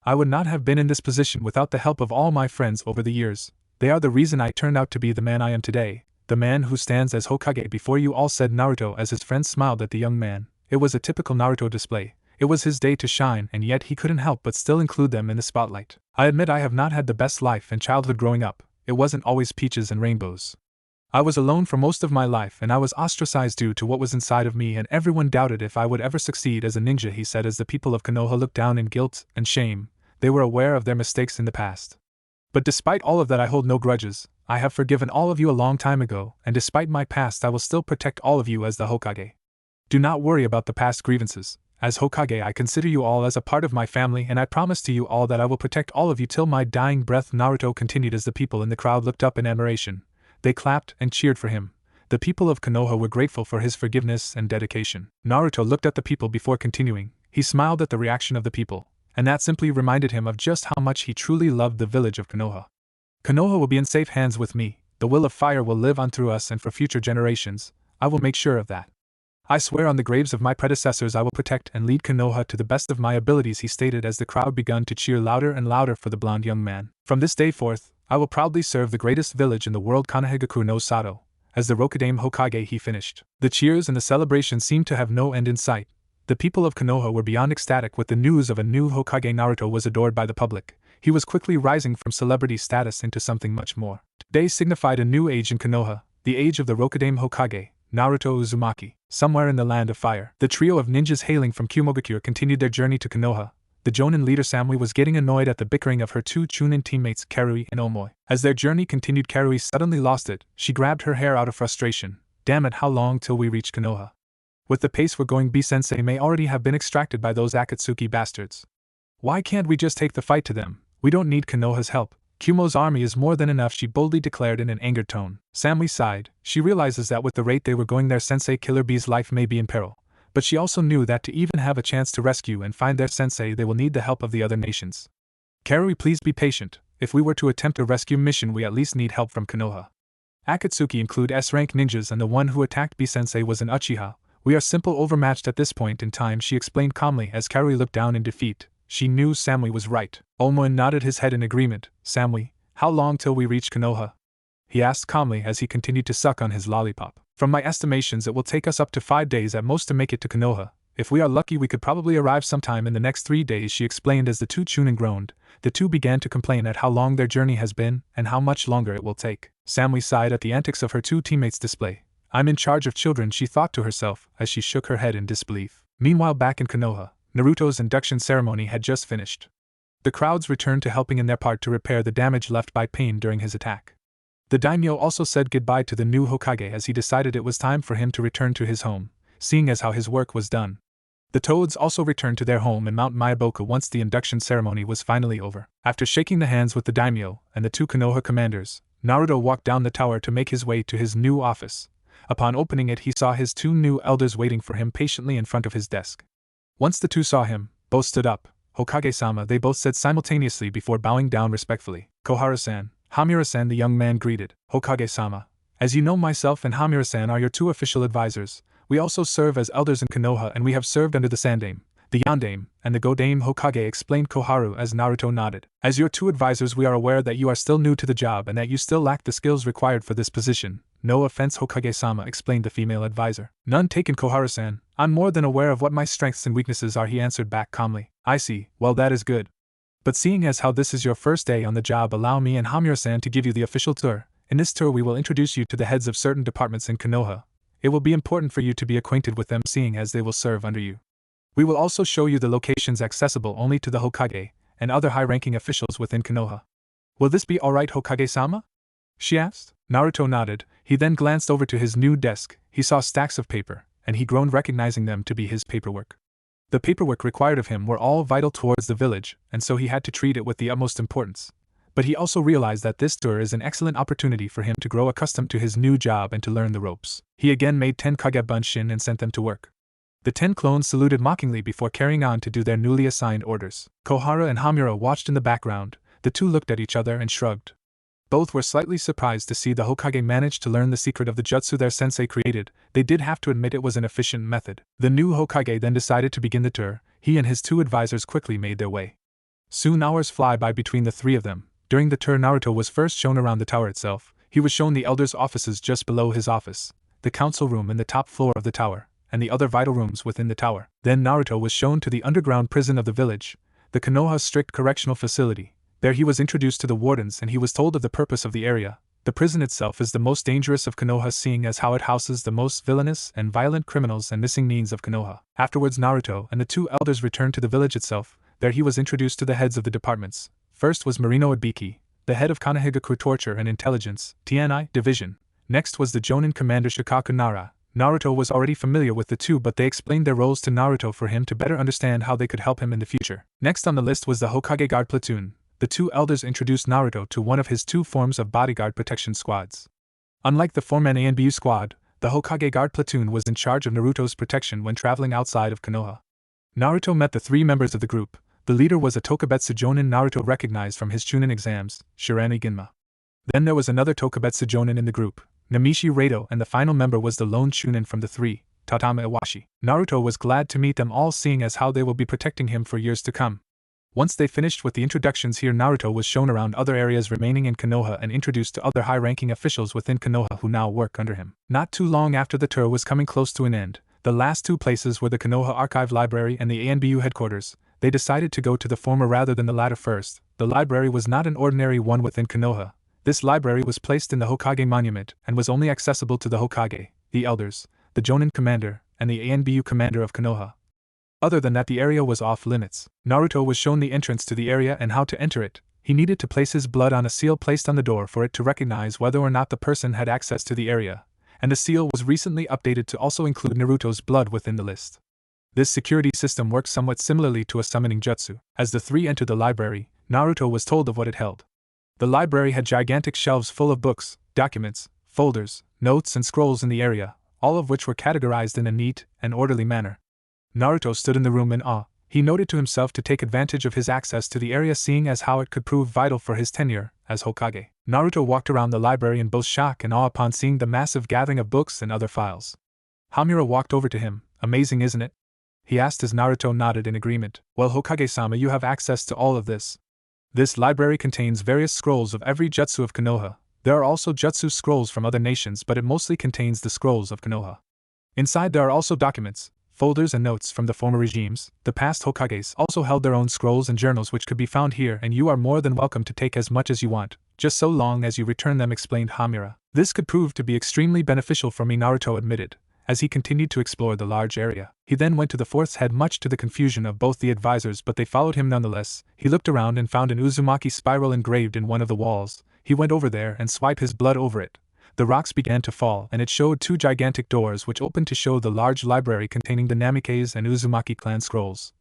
I would not have been in this position without the help of all my friends over the years. They are the reason I turned out to be the man I am today. The man who stands as Hokage before you all, said Naruto as his friends smiled at the young man. It was a typical Naruto display. It was his day to shine, and yet he couldn't help but still include them in the spotlight. I admit I have not had the best life and childhood growing up. It wasn't always peaches and rainbows. I was alone for most of my life and I was ostracized due to what was inside of me, and everyone doubted if I would ever succeed as a ninja, he said as the people of Konoha looked down in guilt and shame. They were aware of their mistakes in the past. But despite all of that, I hold no grudges. I have forgiven all of you a long time ago, and despite my past I will still protect all of you as the Hokage. Do not worry about the past grievances. As Hokage I consider you all as a part of my family, and I promise to you all that I will protect all of you till my dying breath, Naruto continued as the people in the crowd looked up in admiration. They clapped and cheered for him. The people of Konoha were grateful for his forgiveness and dedication. Naruto looked at the people before continuing. He smiled at the reaction of the people, and that simply reminded him of just how much he truly loved the village of Konoha. Konoha will be in safe hands with me. The will of fire will live on through us and for future generations. I will make sure of that. I swear on the graves of my predecessors I will protect and lead Konoha to the best of my abilities, he stated as the crowd began to cheer louder and louder for the blonde young man. From this day forth, I will proudly serve the greatest village in the world, Konohagakure no Sato. As the Rokudaime Hokage, he finished. The cheers and the celebration seemed to have no end in sight. The people of Konoha were beyond ecstatic with the news of a new Hokage. Naruto was adored by the public. He was quickly rising from celebrity status into something much more. Today signified a new age in Konoha, the age of the Rokudaime Hokage, Naruto Uzumaki. Somewhere in the land of fire, the trio of ninjas hailing from Kumogakure continued their journey to Konoha. The Jonin leader Samui was getting annoyed at the bickering of her two Chunin teammates Karui and Omoi. As their journey continued, Karui suddenly lost it. She grabbed her hair out of frustration. Damn it, how long till we reach Konoha? With the pace we're going, B-sensei may already have been extracted by those Akatsuki bastards. Why can't we just take the fight to them? We don't need Konoha's help. Kumo's army is more than enough, she boldly declared in an angered tone. Samui sighed. She realizes that with the rate they were going, their sensei Killer Bee's life may be in peril. But she also knew that to even have a chance to rescue and find their sensei, they will need the help of the other nations. Karui, please be patient. If we were to attempt a rescue mission, we at least need help from Konoha. Akatsuki include S-rank ninjas, and the one who attacked B-sensei was an Uchiha. We are simple overmatched at this point in time, she explained calmly as Karui looked down in defeat. She knew Samui was right. Omoin nodded his head in agreement. Samui, how long till we reach Konoha? He asked calmly as he continued to suck on his lollipop. From my estimations, it will take us up to 5 days at most to make it to Konoha. If we are lucky, we could probably arrive sometime in the next 3 days, she explained as the two Chunin groaned. The two began to complain at how long their journey has been and how much longer it will take. Samui sighed at the antics of her two teammates' display. I'm in charge of children, she thought to herself as she shook her head in disbelief. Meanwhile, back in Konoha, Naruto's induction ceremony had just finished. The crowds returned to helping in their part to repair the damage left by Pain during his attack. The daimyo also said goodbye to the new Hokage as he decided it was time for him to return to his home, seeing as how his work was done. The Toads also returned to their home in Mount Myaboku once the induction ceremony was finally over. After shaking the hands with the daimyo and the two Konoha commanders, Naruto walked down the tower to make his way to his new office. Upon opening it, he saw his two new elders waiting for him patiently in front of his desk. Once the two saw him, both stood up. Hokage-sama, they both said simultaneously before bowing down respectfully. Koharu-san, Hamura-san, the young man greeted. Hokage-sama, as you know, myself and Hamura-san are your two official advisors. We also serve as elders in Konoha, and we have served under the Sandame, the Yandame, and the Godame Hokage, explained Koharu as Naruto nodded. As your two advisors, we are aware that you are still new to the job and that you still lack the skills required for this position. No offense, Hokage-sama, explained the female advisor. None taken, Koharu-san. I'm more than aware of what my strengths and weaknesses are, he answered back calmly. I see, well, that is good. But seeing as how this is your first day on the job, allow me and Hamura-san to give you the official tour. In this tour we will introduce you to the heads of certain departments in Konoha. It will be important for you to be acquainted with them, seeing as they will serve under you. We will also show you the locations accessible only to the Hokage and other high-ranking officials within Konoha. Will this be alright, Hokage-sama? She asked. Naruto nodded. He then glanced over to his new desk. He saw stacks of paper, and he groaned, recognizing them to be his paperwork. The paperwork required of him were all vital towards the village, and so he had to treat it with the utmost importance. But he also realized that this tour is an excellent opportunity for him to grow accustomed to his new job and to learn the ropes. He again made 10 Kagebunshin and sent them to work. The 10 clones saluted mockingly before carrying on to do their newly assigned orders. Kohara and Hamura watched in the background. The two looked at each other and shrugged. Both were slightly surprised to see the Hokage manage to learn the secret of the jutsu their sensei created. They did have to admit it was an efficient method. The new Hokage then decided to begin the tour. He and his 2 advisors quickly made their way. Soon hours fly by between the 3 of them. During the tour, Naruto was first shown around the tower itself. He was shown the elders' offices just below his office, the council room in the top floor of the tower, and the other vital rooms within the tower. Then Naruto was shown to the underground prison of the village, the Konoha strict correctional facility. There he was introduced to the wardens and he was told of the purpose of the area. The prison itself is the most dangerous of Konoha, seeing as how it houses the most villainous and violent criminals and missing means of Konoha. Afterwards, Naruto and the 2 elders returned to the village itself. There he was introduced to the heads of the departments. First was Marino Ibiki, the head of Konohagaku Torture and Intelligence, TNI, Division. Next was the Jonin commander Shikaku Nara. Naruto was already familiar with the 2, but they explained their roles to Naruto for him to better understand how they could help him in the future. Next on the list was the Hokage Guard Platoon. The 2 elders introduced Naruto to one of his 2 forms of bodyguard protection squads. Unlike the 4-man ANBU squad, the Hokage Guard Platoon was in charge of Naruto's protection when traveling outside of Konoha. Naruto met the 3 members of the group. The leader was a Tokubetsu Jonin Naruto recognized from his Chunin exams, Shirani Ginma. Then there was another Tokubetsu Jonin in the group, Namishi Reito, and the final member was the lone Chunin from the 3, Tatama Iwashi. Naruto was glad to meet them all, seeing as how they will be protecting him for years to come. Once they finished with the introductions here, Naruto was shown around other areas remaining in Konoha and introduced to other high-ranking officials within Konoha who now work under him. Not too long after the tour was coming close to an end, the last 2 places were the Konoha Archive Library and the ANBU headquarters. They decided to go to the former rather than the latter first. The library was not an ordinary one within Konoha. This library was placed in the Hokage monument and was only accessible to the Hokage, the elders, the Jonin commander, and the ANBU commander of Konoha. Other than that, the area was off limits. Naruto was shown the entrance to the area and how to enter it. He needed to place his blood on a seal placed on the door for it to recognize whether or not the person had access to the area, and the seal was recently updated to also include Naruto's blood within the list. This security system works somewhat similarly to a summoning jutsu. As the 3 entered the library, Naruto was told of what it held. The library had gigantic shelves full of books, documents, folders, notes and scrolls in the area, all of which were categorized in a neat and orderly manner. Naruto stood in the room in awe. He noted to himself to take advantage of his access to the area, seeing as how it could prove vital for his tenure as Hokage. Naruto walked around the library in both shock and awe upon seeing the massive gathering of books and other files. Hamura walked over to him. Amazing, isn't it? He asked as Naruto nodded in agreement. Well, Hokage-sama, you have access to all of this. This library contains various scrolls of every jutsu of Konoha. There are also jutsu scrolls from other nations, but it mostly contains the scrolls of Konoha. Inside there are also documents, folders and notes from the former regimes. The past Hokages also held their own scrolls and journals which could be found here, and you are more than welcome to take as much as you want, just so long as you return them, explained Hamura. This could prove to be extremely beneficial for me, Naruto admitted, as he continued to explore the large area. He then went to the fourth head, much to the confusion of both the advisors, but they followed him nonetheless. He looked around and found an Uzumaki spiral engraved in one of the walls. He went over there and swiped his blood over it. The rocks began to fall, and it showed 2 gigantic doors which opened to show the large library containing the Namikaze and Uzumaki clan scrolls.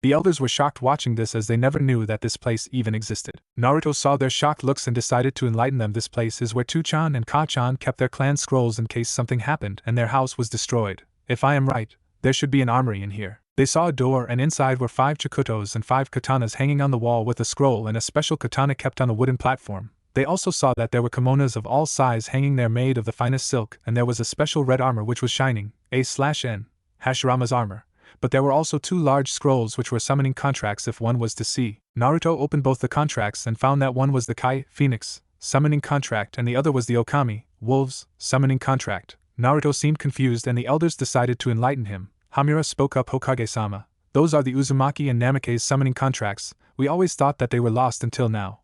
The elders were shocked watching this, as they never knew that this place even existed. Naruto saw their shocked looks and decided to enlighten them. This place is where Tuchan and Kachan kept their clan scrolls in case something happened and their house was destroyed. If I am right, there should be an armory in here. They saw a door, and inside were 5 chikutos and 5 katanas hanging on the wall with a scroll and a special katana kept on a wooden platform. They also saw that there were kimonos of all sizes hanging there made of the finest silk, and there was a special red armor which was shining, A/N, Hashirama's armor. But there were also 2 large scrolls which were summoning contracts if one was to see. Naruto opened both the contracts and found that one was the Kai, Phoenix, summoning contract, and the other was the Okami, Wolves, summoning contract. Naruto seemed confused and the elders decided to enlighten him. Hamura spoke up. Hokage-sama, those are the Uzumaki and Namikaze summoning contracts. We always thought that they were lost until now.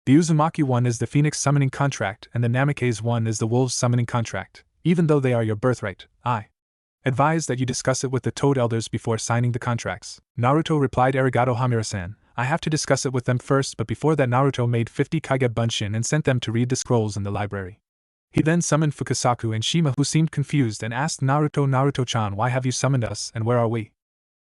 The Uzumaki one is the Phoenix summoning contract and the Namikaze one is the Wolves summoning contract. Even though they are your birthright, I advise that you discuss it with the Toad elders before signing the contracts. Naruto replied, Arigato Hamura-san. I have to discuss it with them first, but before that Naruto made 50 Kage Bunshin and sent them to read the scrolls in the library. He then summoned Fukasaku and Shima, who seemed confused, and asked Naruto-chan, why have you summoned us and where are we?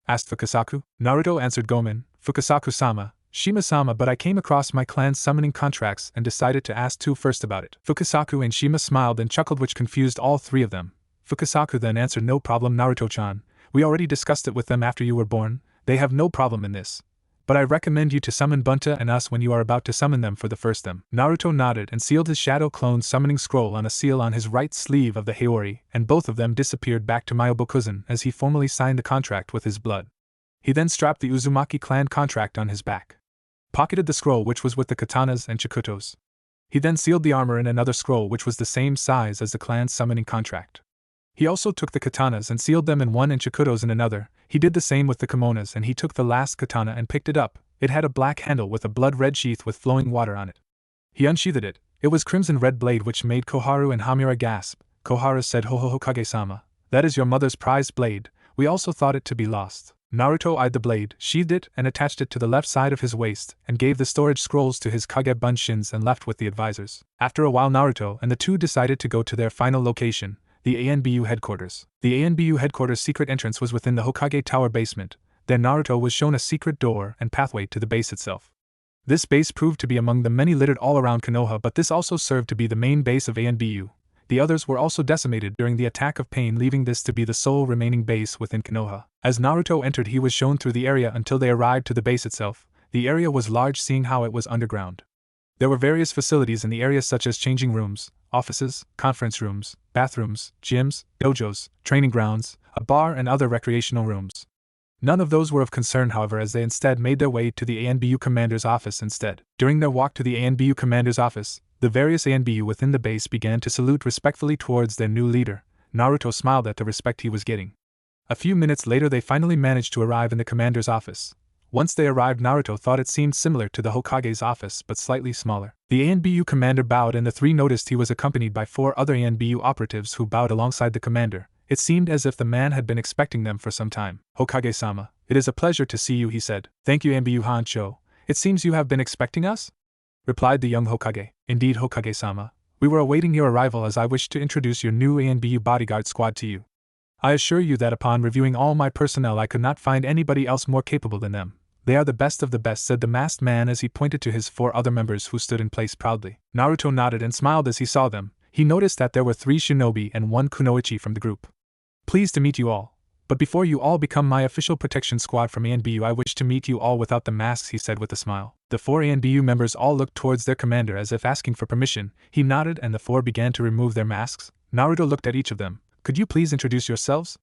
asked Fukasaku. Naruto answered Gomen, Fukasaku-sama, Shima-sama, but I came across my clan's summoning contracts and decided to ask too first about it. Fukasaku and Shima smiled and chuckled, which confused all three of them. Fukasaku then answered, no problem, Naruto-chan. We already discussed it with them after you were born. They have no problem in this. But I recommend you to summon Bunta and us when you are about to summon them for the first time. Naruto nodded and sealed his shadow clone summoning scroll on a seal on his right sleeve of the Haori, and both of them disappeared back to Myobokuzen as he formally signed the contract with his blood. He then strapped the Uzumaki clan contract on his back. Pocketed the scroll which was with the katanas and chikutos. He then sealed the armor in another scroll which was the same size as the clan's summoning contract. He also took the katanas and sealed them in one and chikutos in another. He did the same with the kimonos, and he took the last katana and picked it up. It had a black handle with a blood-red sheath with flowing water on it. He unsheathed it. It was crimson-red blade which made Koharu and Hamura gasp. Koharu said, Ho Hokage-sama, that is your mother's prized blade. We also thought it to be lost. Naruto eyed the blade, sheathed it, and attached it to the left side of his waist, and gave the storage scrolls to his Kage Bunshins and left with the advisors. After a while Naruto and the two decided to go to their final location, the ANBU headquarters. The ANBU headquarters' secret entrance was within the Hokage Tower basement. Then Naruto was shown a secret door and pathway to the base itself. This base proved to be among the many littered all around Konoha, but this also served to be the main base of ANBU. The others were also decimated during the attack of Pain, leaving this to be the sole remaining base within Konoha. As Naruto entered, he was shown through the area until they arrived to the base itself. The area was large, seeing how it was underground. There were various facilities in the area such as changing rooms, offices, conference rooms, bathrooms, gyms, dojos, training grounds, a bar and other recreational rooms. None of those were of concern, however, as they instead made their way to the ANBU commander's office instead. During their walk to the ANBU commander's office, the various ANBU within the base began to salute respectfully towards their new leader. Naruto smiled at the respect he was getting. A few minutes later they finally managed to arrive in the commander's office. Once they arrived, Naruto thought it seemed similar to the Hokage's office but slightly smaller. The ANBU commander bowed and the three noticed he was accompanied by 4 other ANBU operatives who bowed alongside the commander. It seemed as if the man had been expecting them for some time. Hokage-sama, it is a pleasure to see you, he said. Thank you, ANBU Hancho. It seems you have been expecting us? Replied the young Hokage. Indeed, Hokage-sama. We were awaiting your arrival as I wished to introduce your new ANBU bodyguard squad to you. I assure you that upon reviewing all my personnel I could not find anybody else more capable than them. They are the best of the best, said the masked man as he pointed to his 4 other members who stood in place proudly. Naruto nodded and smiled as he saw them. He noticed that there were 3 shinobi and 1 kunoichi from the group. Pleased to meet you all. But before you all become my official protection squad from ANBU, I wish to meet you all without the masks, he said with a smile. The 4 ANBU members all looked towards their commander as if asking for permission. He nodded and the 4 began to remove their masks. Naruto looked at each of them. Could you please introduce yourselves?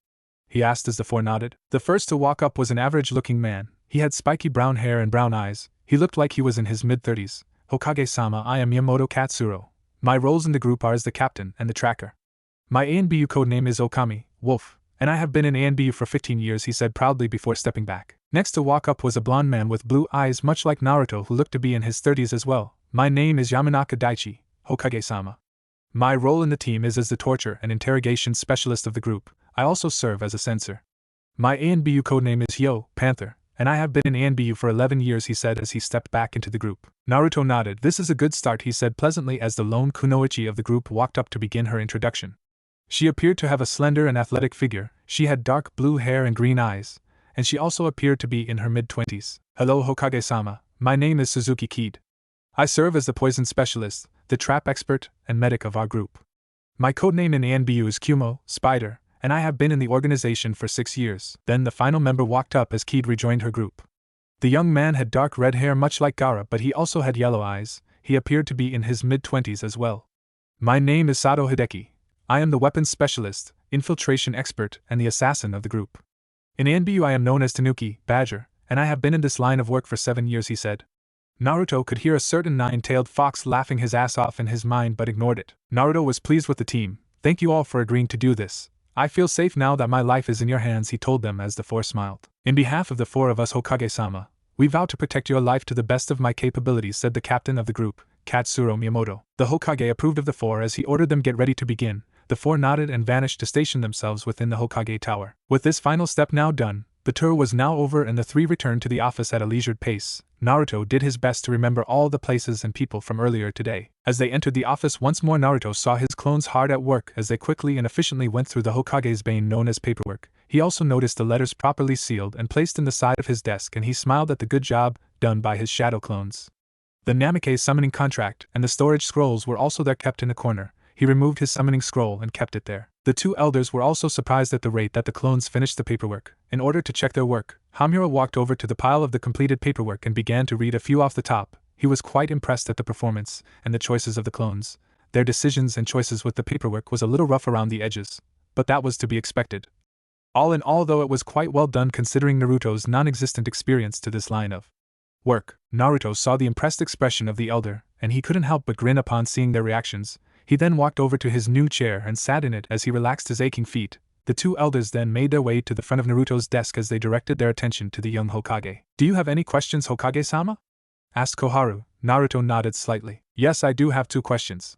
He asked as the 4 nodded. The first to walk up was an average-looking man. He had spiky brown hair and brown eyes. He looked like he was in his mid-30s. Hokage-sama, I am Yamamoto Katsuro. My roles in the group are as the captain and the tracker. My ANBU codename is Okami, Wolf, and I have been in ANBU for 15 years, he said proudly before stepping back. Next to walk up was a blonde man with blue eyes much like Naruto who looked to be in his 30s as well. My name is Yamanaka Daichi, Hokage-sama. My role in the team is as the torture and interrogation specialist of the group. I also serve as a censor. My ANBU codename is Hyo, Panther, and I have been in ANBU for 11 years, he said as he stepped back into the group. Naruto nodded. This is a good start, he said pleasantly as the lone kunoichi of the group walked up to begin her introduction. She appeared to have a slender and athletic figure, she had dark blue hair and green eyes, and she also appeared to be in her mid-20s. Hello Hokage-sama, my name is Suzuki Kid. I serve as the poison specialist, the trap expert, and medic of our group. My codename in ANBU is Kumo, Spider, and I have been in the organization for 6 years. Then the final member walked up as Kid rejoined her group. The young man had dark red hair much like Gaara, but he also had yellow eyes. He appeared to be in his mid-20s as well. My name is Sato Hideki. I am the weapons specialist, infiltration expert, and the assassin of the group. In ANBU I am known as Tanuki, Badger, and I have been in this line of work for 7 years, he said. Naruto could hear a certain 9-tailed fox laughing his ass off in his mind but ignored it. Naruto was pleased with the team. Thank you all for agreeing to do this. I feel safe now that my life is in your hands, he told them as the 4 smiled. In behalf of the 4 of us, Hokage-sama, we vow to protect your life to the best of my capabilities, said the captain of the group, Katsuro Miyamoto. The Hokage approved of the 4 as he ordered them get ready to begin. The 4 nodded and vanished to station themselves within the Hokage Tower. With this final step now done, the tour was now over and the 3 returned to the office at a leisured pace. Naruto did his best to remember all the places and people from earlier today. As they entered the office once more, Naruto saw his clones hard at work as they quickly and efficiently went through the Hokage's bane known as paperwork. He also noticed the letters properly sealed and placed in the side of his desk, and he smiled at the good job done by his shadow clones. The Namikaze summoning contract and the storage scrolls were also there, kept in a corner. He removed his summoning scroll and kept it there. The two elders were also surprised at the rate that the clones finished the paperwork. In order to check their work, Hamura walked over to the pile of the completed paperwork and began to read a few off the top. He was quite impressed at the performance and the choices of the clones. Their decisions and choices with the paperwork was a little rough around the edges, but that was to be expected. All in all, though, it was quite well done considering Naruto's non-existent experience to this line of work. Naruto saw the impressed expression of the elder, and he couldn't help but grin upon seeing their reactions. He then walked over to his new chair and sat in it as he relaxed his aching feet. The two elders then made their way to the front of Naruto's desk as they directed their attention to the young Hokage. "Do you have any questions, Hokage-sama?" asked Koharu. Naruto nodded slightly. "Yes, I do have 2 questions.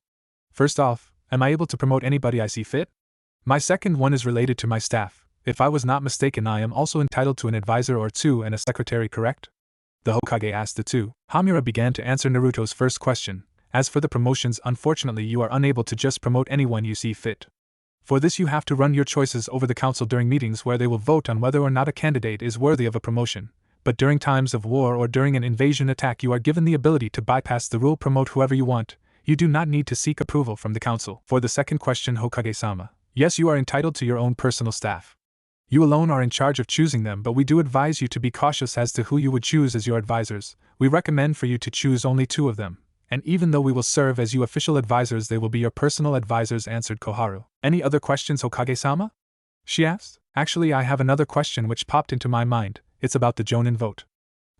First off, am I able to promote anybody I see fit? My second one is related to my staff. If I was not mistaken, I am also entitled to an advisor or 2 and a secretary, correct?" The Hokage asked the 2. Hamura began to answer Naruto's first question. "As for the promotions, unfortunately you are unable to just promote anyone you see fit. For this you have to run your choices over the council during meetings where they will vote on whether or not a candidate is worthy of a promotion. But during times of war or during an invasion attack you are given the ability to bypass the rule, promote whoever you want. You do not need to seek approval from the council." For the second question, Hokage-sama, yes, you are entitled to your own personal staff. You alone are in charge of choosing them, but we do advise you to be cautious as to who you would choose as your advisors. We recommend for you to choose only 2 of them. And even though we will serve as you official advisors, they will be your personal advisors, answered Koharu. "Any other questions, Hokage-sama?" she asked. "Actually, I have another question which popped into my mind. It's about the Jonin vote.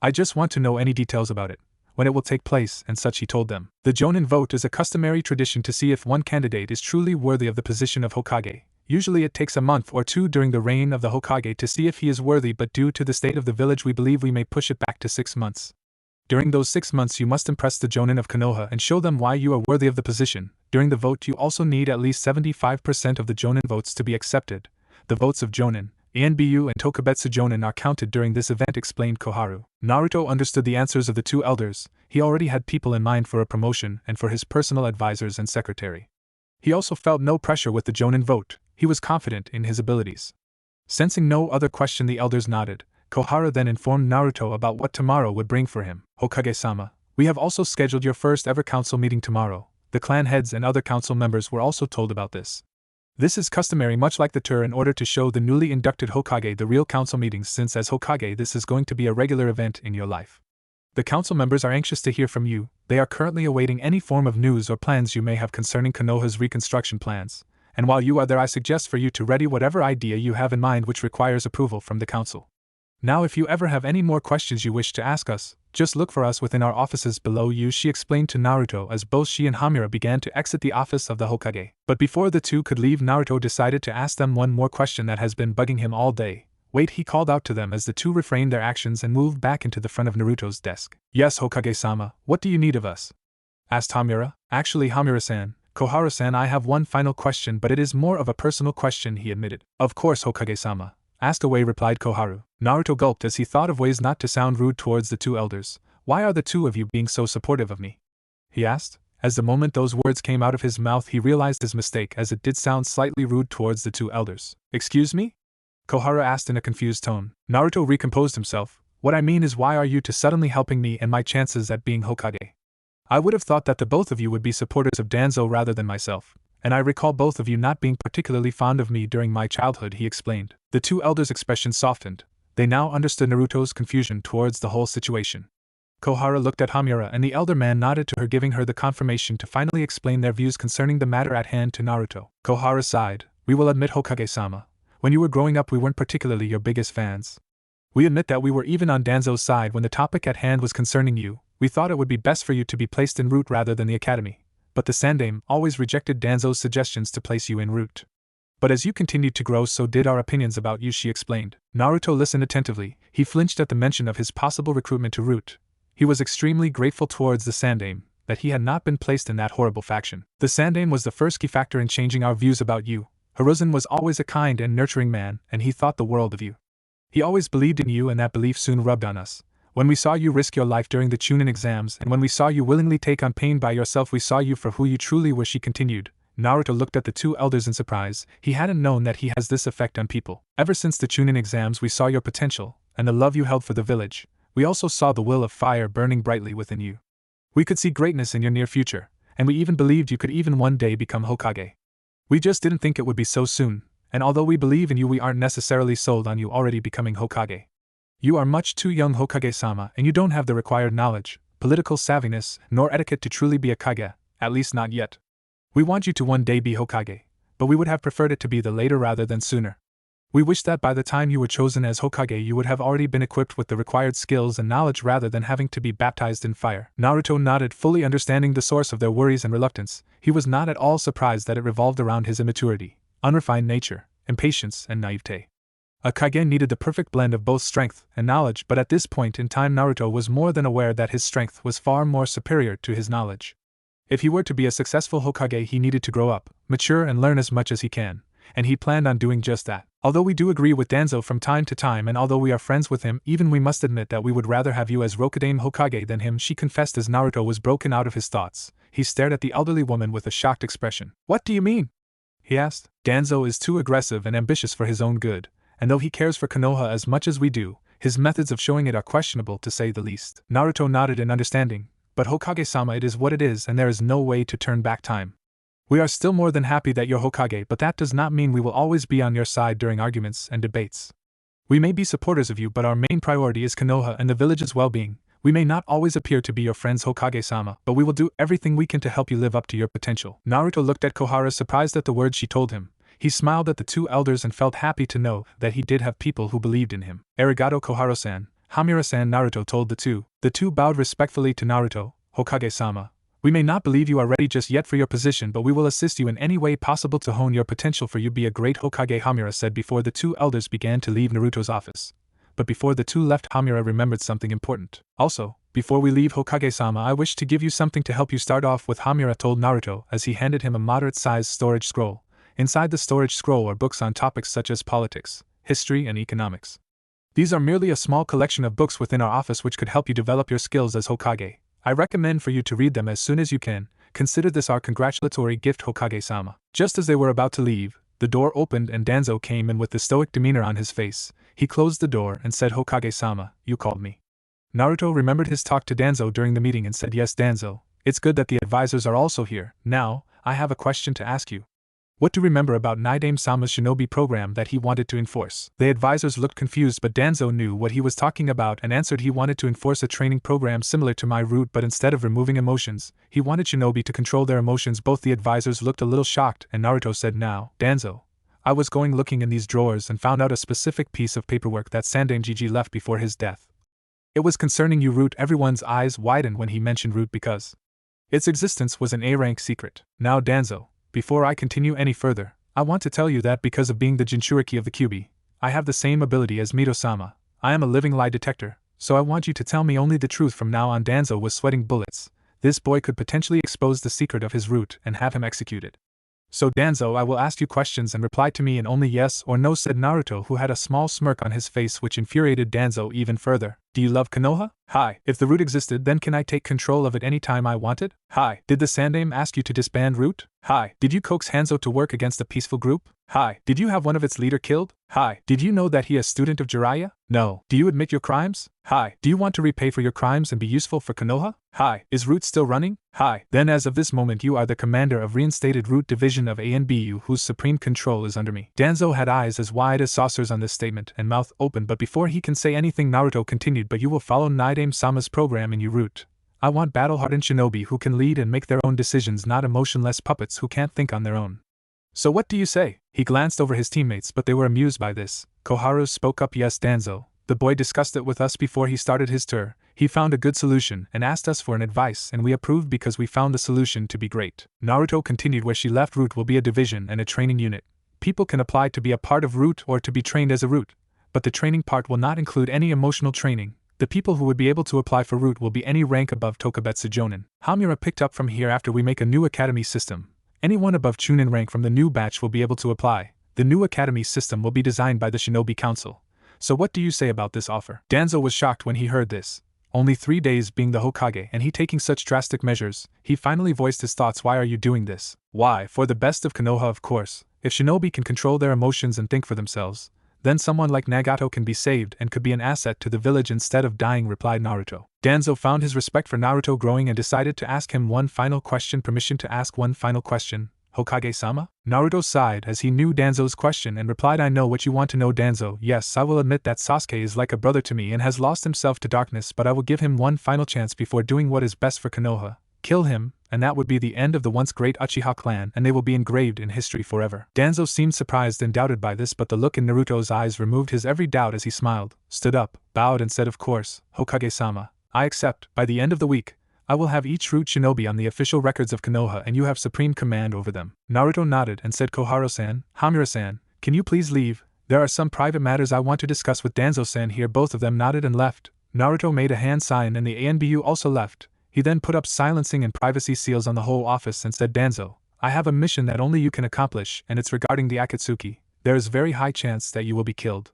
I just want to know any details about it, when it will take place, and such," he told them. The Jonin vote is a customary tradition to see if one candidate is truly worthy of the position of Hokage. Usually it takes a month or 2 during the reign of the Hokage to see if he is worthy, but due to the state of the village we believe we may push it back to 6 months. During those 6 months you must impress the Jonin of Konoha and show them why you are worthy of the position. During the vote you also need at least 75% of the Jonin votes to be accepted. The votes of Jonin, ANBU and Tokubetsu Jonin are counted during this event, explained Koharu. Naruto understood the answers of the 2 elders. He already had people in mind for a promotion and for his personal advisors and secretary. He also felt no pressure with the Jonin vote. He was confident in his abilities. Sensing no other question, the elders nodded. Koharu then informed Naruto about what tomorrow would bring for him. "Hokage-sama, we have also scheduled your first ever council meeting tomorrow." The clan heads and other council members were also told about this. This is customary, much like the tour, in order to show the newly inducted Hokage the real council meetings, since as Hokage this is going to be a regular event in your life. The council members are anxious to hear from you. They are currently awaiting any form of news or plans you may have concerning Konoha's reconstruction plans. And while you are there, I suggest for you to ready whatever idea you have in mind which requires approval from the council. Now if you ever have any more questions you wish to ask us, just look for us within our offices below you, she explained to Naruto as both she and Hamura began to exit the office of the Hokage. But before the 2 could leave, Naruto decided to ask them one more question that has been bugging him all day. "Wait," he called out to them as the 2 refrained their actions and moved back into the front of Naruto's desk. "Yes, Hokage-sama, what do you need of us?" asked Hamura. "Actually, Hamura-san, Koharu-san, I have one final question, but it is more of a personal question," he admitted. "Of course, Hokage-sama. Ask away," replied Koharu. Naruto gulped as he thought of ways not to sound rude towards the 2 elders. "Why are the 2 of you being so supportive of me?" he asked. As the moment those words came out of his mouth, he realized his mistake, as it did sound slightly rude towards the 2 elders. "Excuse me?" Koharu asked in a confused tone. Naruto recomposed himself. "What I mean is, why are you 2 suddenly helping me and my chances at being Hokage? I would have thought that the both of you would be supporters of Danzo rather than myself, and I recall both of you not being particularly fond of me during my childhood," he explained. The 2 elders' expression softened. They now understood Naruto's confusion towards the whole situation. Koharu looked at Hamura and the elder man nodded to her, giving her the confirmation to finally explain their views concerning the matter at hand to Naruto. Koharu sighed. "We will admit, Hokage-sama, when you were growing up we weren't particularly your biggest fans. We admit that we were even on Danzo's side when the topic at hand was concerning you. We thought it would be best for you to be placed in Root rather than the academy, but the Sandaime always rejected Danzo's suggestions to place you in Root. But as you continued to grow, so did our opinions about you," she explained. Naruto listened attentively. He flinched at the mention of his possible recruitment to Root. He was extremely grateful towards the Sandaime that he had not been placed in that horrible faction. "The Sandaime was the first key factor in changing our views about you. Hiruzen was always a kind and nurturing man, and he thought the world of you. He always believed in you, and that belief soon rubbed on us. When we saw you risk your life during the Chunin exams, and when we saw you willingly take on pain by yourself, we saw you for who you truly were," she continued. Naruto looked at the two elders in surprise. He hadn't known that he has this effect on people. Ever since the Chunin exams we saw your potential, and the love you held for the village. We also saw the will of fire burning brightly within you. We could see greatness in your near future, and we even believed you could even one day become Hokage. We just didn't think it would be so soon, and although we believe in you we aren't necessarily sold on you already becoming Hokage. You are much too young, Hokage-sama, and you don't have the required knowledge, political savviness, nor etiquette to truly be a Kage, at least not yet. We want you to one day be Hokage, but we would have preferred it to be the later rather than sooner. We wish that by the time you were chosen as Hokage you would have already been equipped with the required skills and knowledge rather than having to be baptized in fire. Naruto nodded, fully understanding the source of their worries and reluctance. He was not at all surprised that it revolved around his immaturity, unrefined nature, impatience, and naivete. A Kage needed the perfect blend of both strength and knowledge, but at this point in time Naruto was more than aware that his strength was far more superior to his knowledge. If he were to be a successful Hokage he needed to grow up, mature and learn as much as he can, and he planned on doing just that. Although we do agree with Danzo from time to time and although we are friends with him, even we must admit that we would rather have you as Rokudan Hokage than him, she confessed as Naruto was broken out of his thoughts. He stared at the elderly woman with a shocked expression. What do you mean? He asked. Danzo is too aggressive and ambitious for his own good, and though he cares for Konoha as much as we do, his methods of showing it are questionable to say the least. Naruto nodded in understanding. But Hokage-sama, it is what it is and there is no way to turn back time. We are still more than happy that you're Hokage, but that does not mean we will always be on your side during arguments and debates. We may be supporters of you, but our main priority is Konoha and the village's well-being. We may not always appear to be your friends, Hokage-sama, but we will do everything we can to help you live up to your potential. Naruto looked at Kohara, surprised at the words she told him. He smiled at the two elders and felt happy to know that he did have people who believed in him. Arigato, Kohara-san. Hamura-san, Naruto told the two. The two bowed respectfully to Naruto. Hokage-sama, we may not believe you are ready just yet for your position, but we will assist you in any way possible to hone your potential for you be a great Hokage, Hamura said before the two elders began to leave Naruto's office. But before the two left, Hamura remembered something important. Also, before we leave, Hokage-sama, I wish to give you something to help you start off with, Hamura told Naruto as he handed him a moderate-sized storage scroll. Inside the storage scroll are books on topics such as politics, history, and economics. These are merely a small collection of books within our office which could help you develop your skills as Hokage. I recommend for you to read them as soon as you can. Consider this our congratulatory gift, Hokage-sama. Just as they were about to leave, the door opened and Danzo came in with the stoic demeanor on his face. He closed the door and said, Hokage-sama, you called me. Naruto remembered his talk to Danzo during the meeting and said, yes, Danzo, it's good that the advisors are also here. Now, I have a question to ask you. What do you remember about Naidame-sama's shinobi program that he wanted to enforce? The advisors looked confused, but Danzo knew what he was talking about and answered he wanted to enforce a training program similar to my route, but instead of removing emotions, he wanted shinobi to control their emotions. Both the advisors looked a little shocked, and Naruto said, now, Danzo, I was going looking in these drawers and found out a specific piece of paperwork that Sandaime Jiji left before his death. It was concerning you, Root. Everyone's eyes widened when he mentioned Root because its existence was an A-rank secret. Now, Danzo, before I continue any further, I want to tell you that because of being the Jinchuriki of the Kyuubi, I have the same ability as Mito-sama. I am a living lie detector, so I want you to tell me only the truth from now on. Danzo was sweating bullets. This boy could potentially expose the secret of his root and have him executed. So Danzo, I will ask you questions and reply to me in only yes or no, said Naruto, who had a small smirk on his face which infuriated Danzo even further. Do you love Konoha? Hi. If the root existed, then can I take control of it any time I want it? Hi. Did the Sandaime ask you to disband Root? Hi. Did you coax Hanzo to work against a peaceful group? Hi. Did you have one of its leader killed? Hi. Did you know that he is a student of Jiraiya? No. Do you admit your crimes? Hi. Do you want to repay for your crimes and be useful for Konoha? Hi. Is Root still running? Hi. Then as of this moment you are the commander of reinstated Root division of ANBU, whose supreme control is under me. Danzo had eyes as wide as saucers on this statement and mouth open, but before he can say anything Naruto continued, but you will follow Naidame-sama's program in you, Root. I want battle-hardened shinobi who can lead and make their own decisions, not emotionless puppets who can't think on their own. So what do you say? He glanced over his teammates, but they were amused by this. Koharu spoke up. Yes, Danzo. The boy discussed it with us before he started his tour. He found a good solution and asked us for an advice, and we approved because we found the solution to be great. Naruto continued. Where she left, Root will be a division and a training unit. People can apply to be a part of Root or to be trained as a Root, but the training part will not include any emotional training. The people who would be able to apply for Root will be any rank above Tokubetsu Jonin. Hamura picked up from here. After we make a new academy system, anyone above Chunin rank from the new batch will be able to apply. The new academy system will be designed by the Shinobi Council. So what do you say about this offer? Danzo was shocked when he heard this. Only 3 days being the Hokage and he taking such drastic measures, he finally voiced his thoughts. Why are you doing this? Why, for the best of Konoha, of course. If shinobi can control their emotions and think for themselves, then someone like Nagato can be saved and could be an asset to the village instead of dying, replied Naruto. Danzo found his respect for Naruto growing and decided to ask him one final question. Permission to ask one final question, Hokage-sama? Naruto sighed as he knew Danzo's question and replied, I know what you want to know, Danzo. Yes, I will admit that Sasuke is like a brother to me and has lost himself to darkness, but I will give him one final chance before doing what is best for Konoha. Kill him, and that would be the end of the once great Uchiha clan, and they will be engraved in history forever. Danzo seemed surprised and doubted by this, but the look in Naruto's eyes removed his every doubt as he smiled, stood up, bowed and said, of course, Hokage-sama, I accept. By the end of the week, I will have each root shinobi on the official records of Konoha and you have supreme command over them. Naruto nodded and said, Koharu-san, Hamura-san, can you please leave? There are some private matters I want to discuss with Danzo-san here. Both of them nodded and left. Naruto made a hand sign and the ANBU also left. He then put up silencing and privacy seals on the whole office and said, Danzo, I have a mission that only you can accomplish, and it's regarding the Akatsuki. There is very high chance that you will be killed.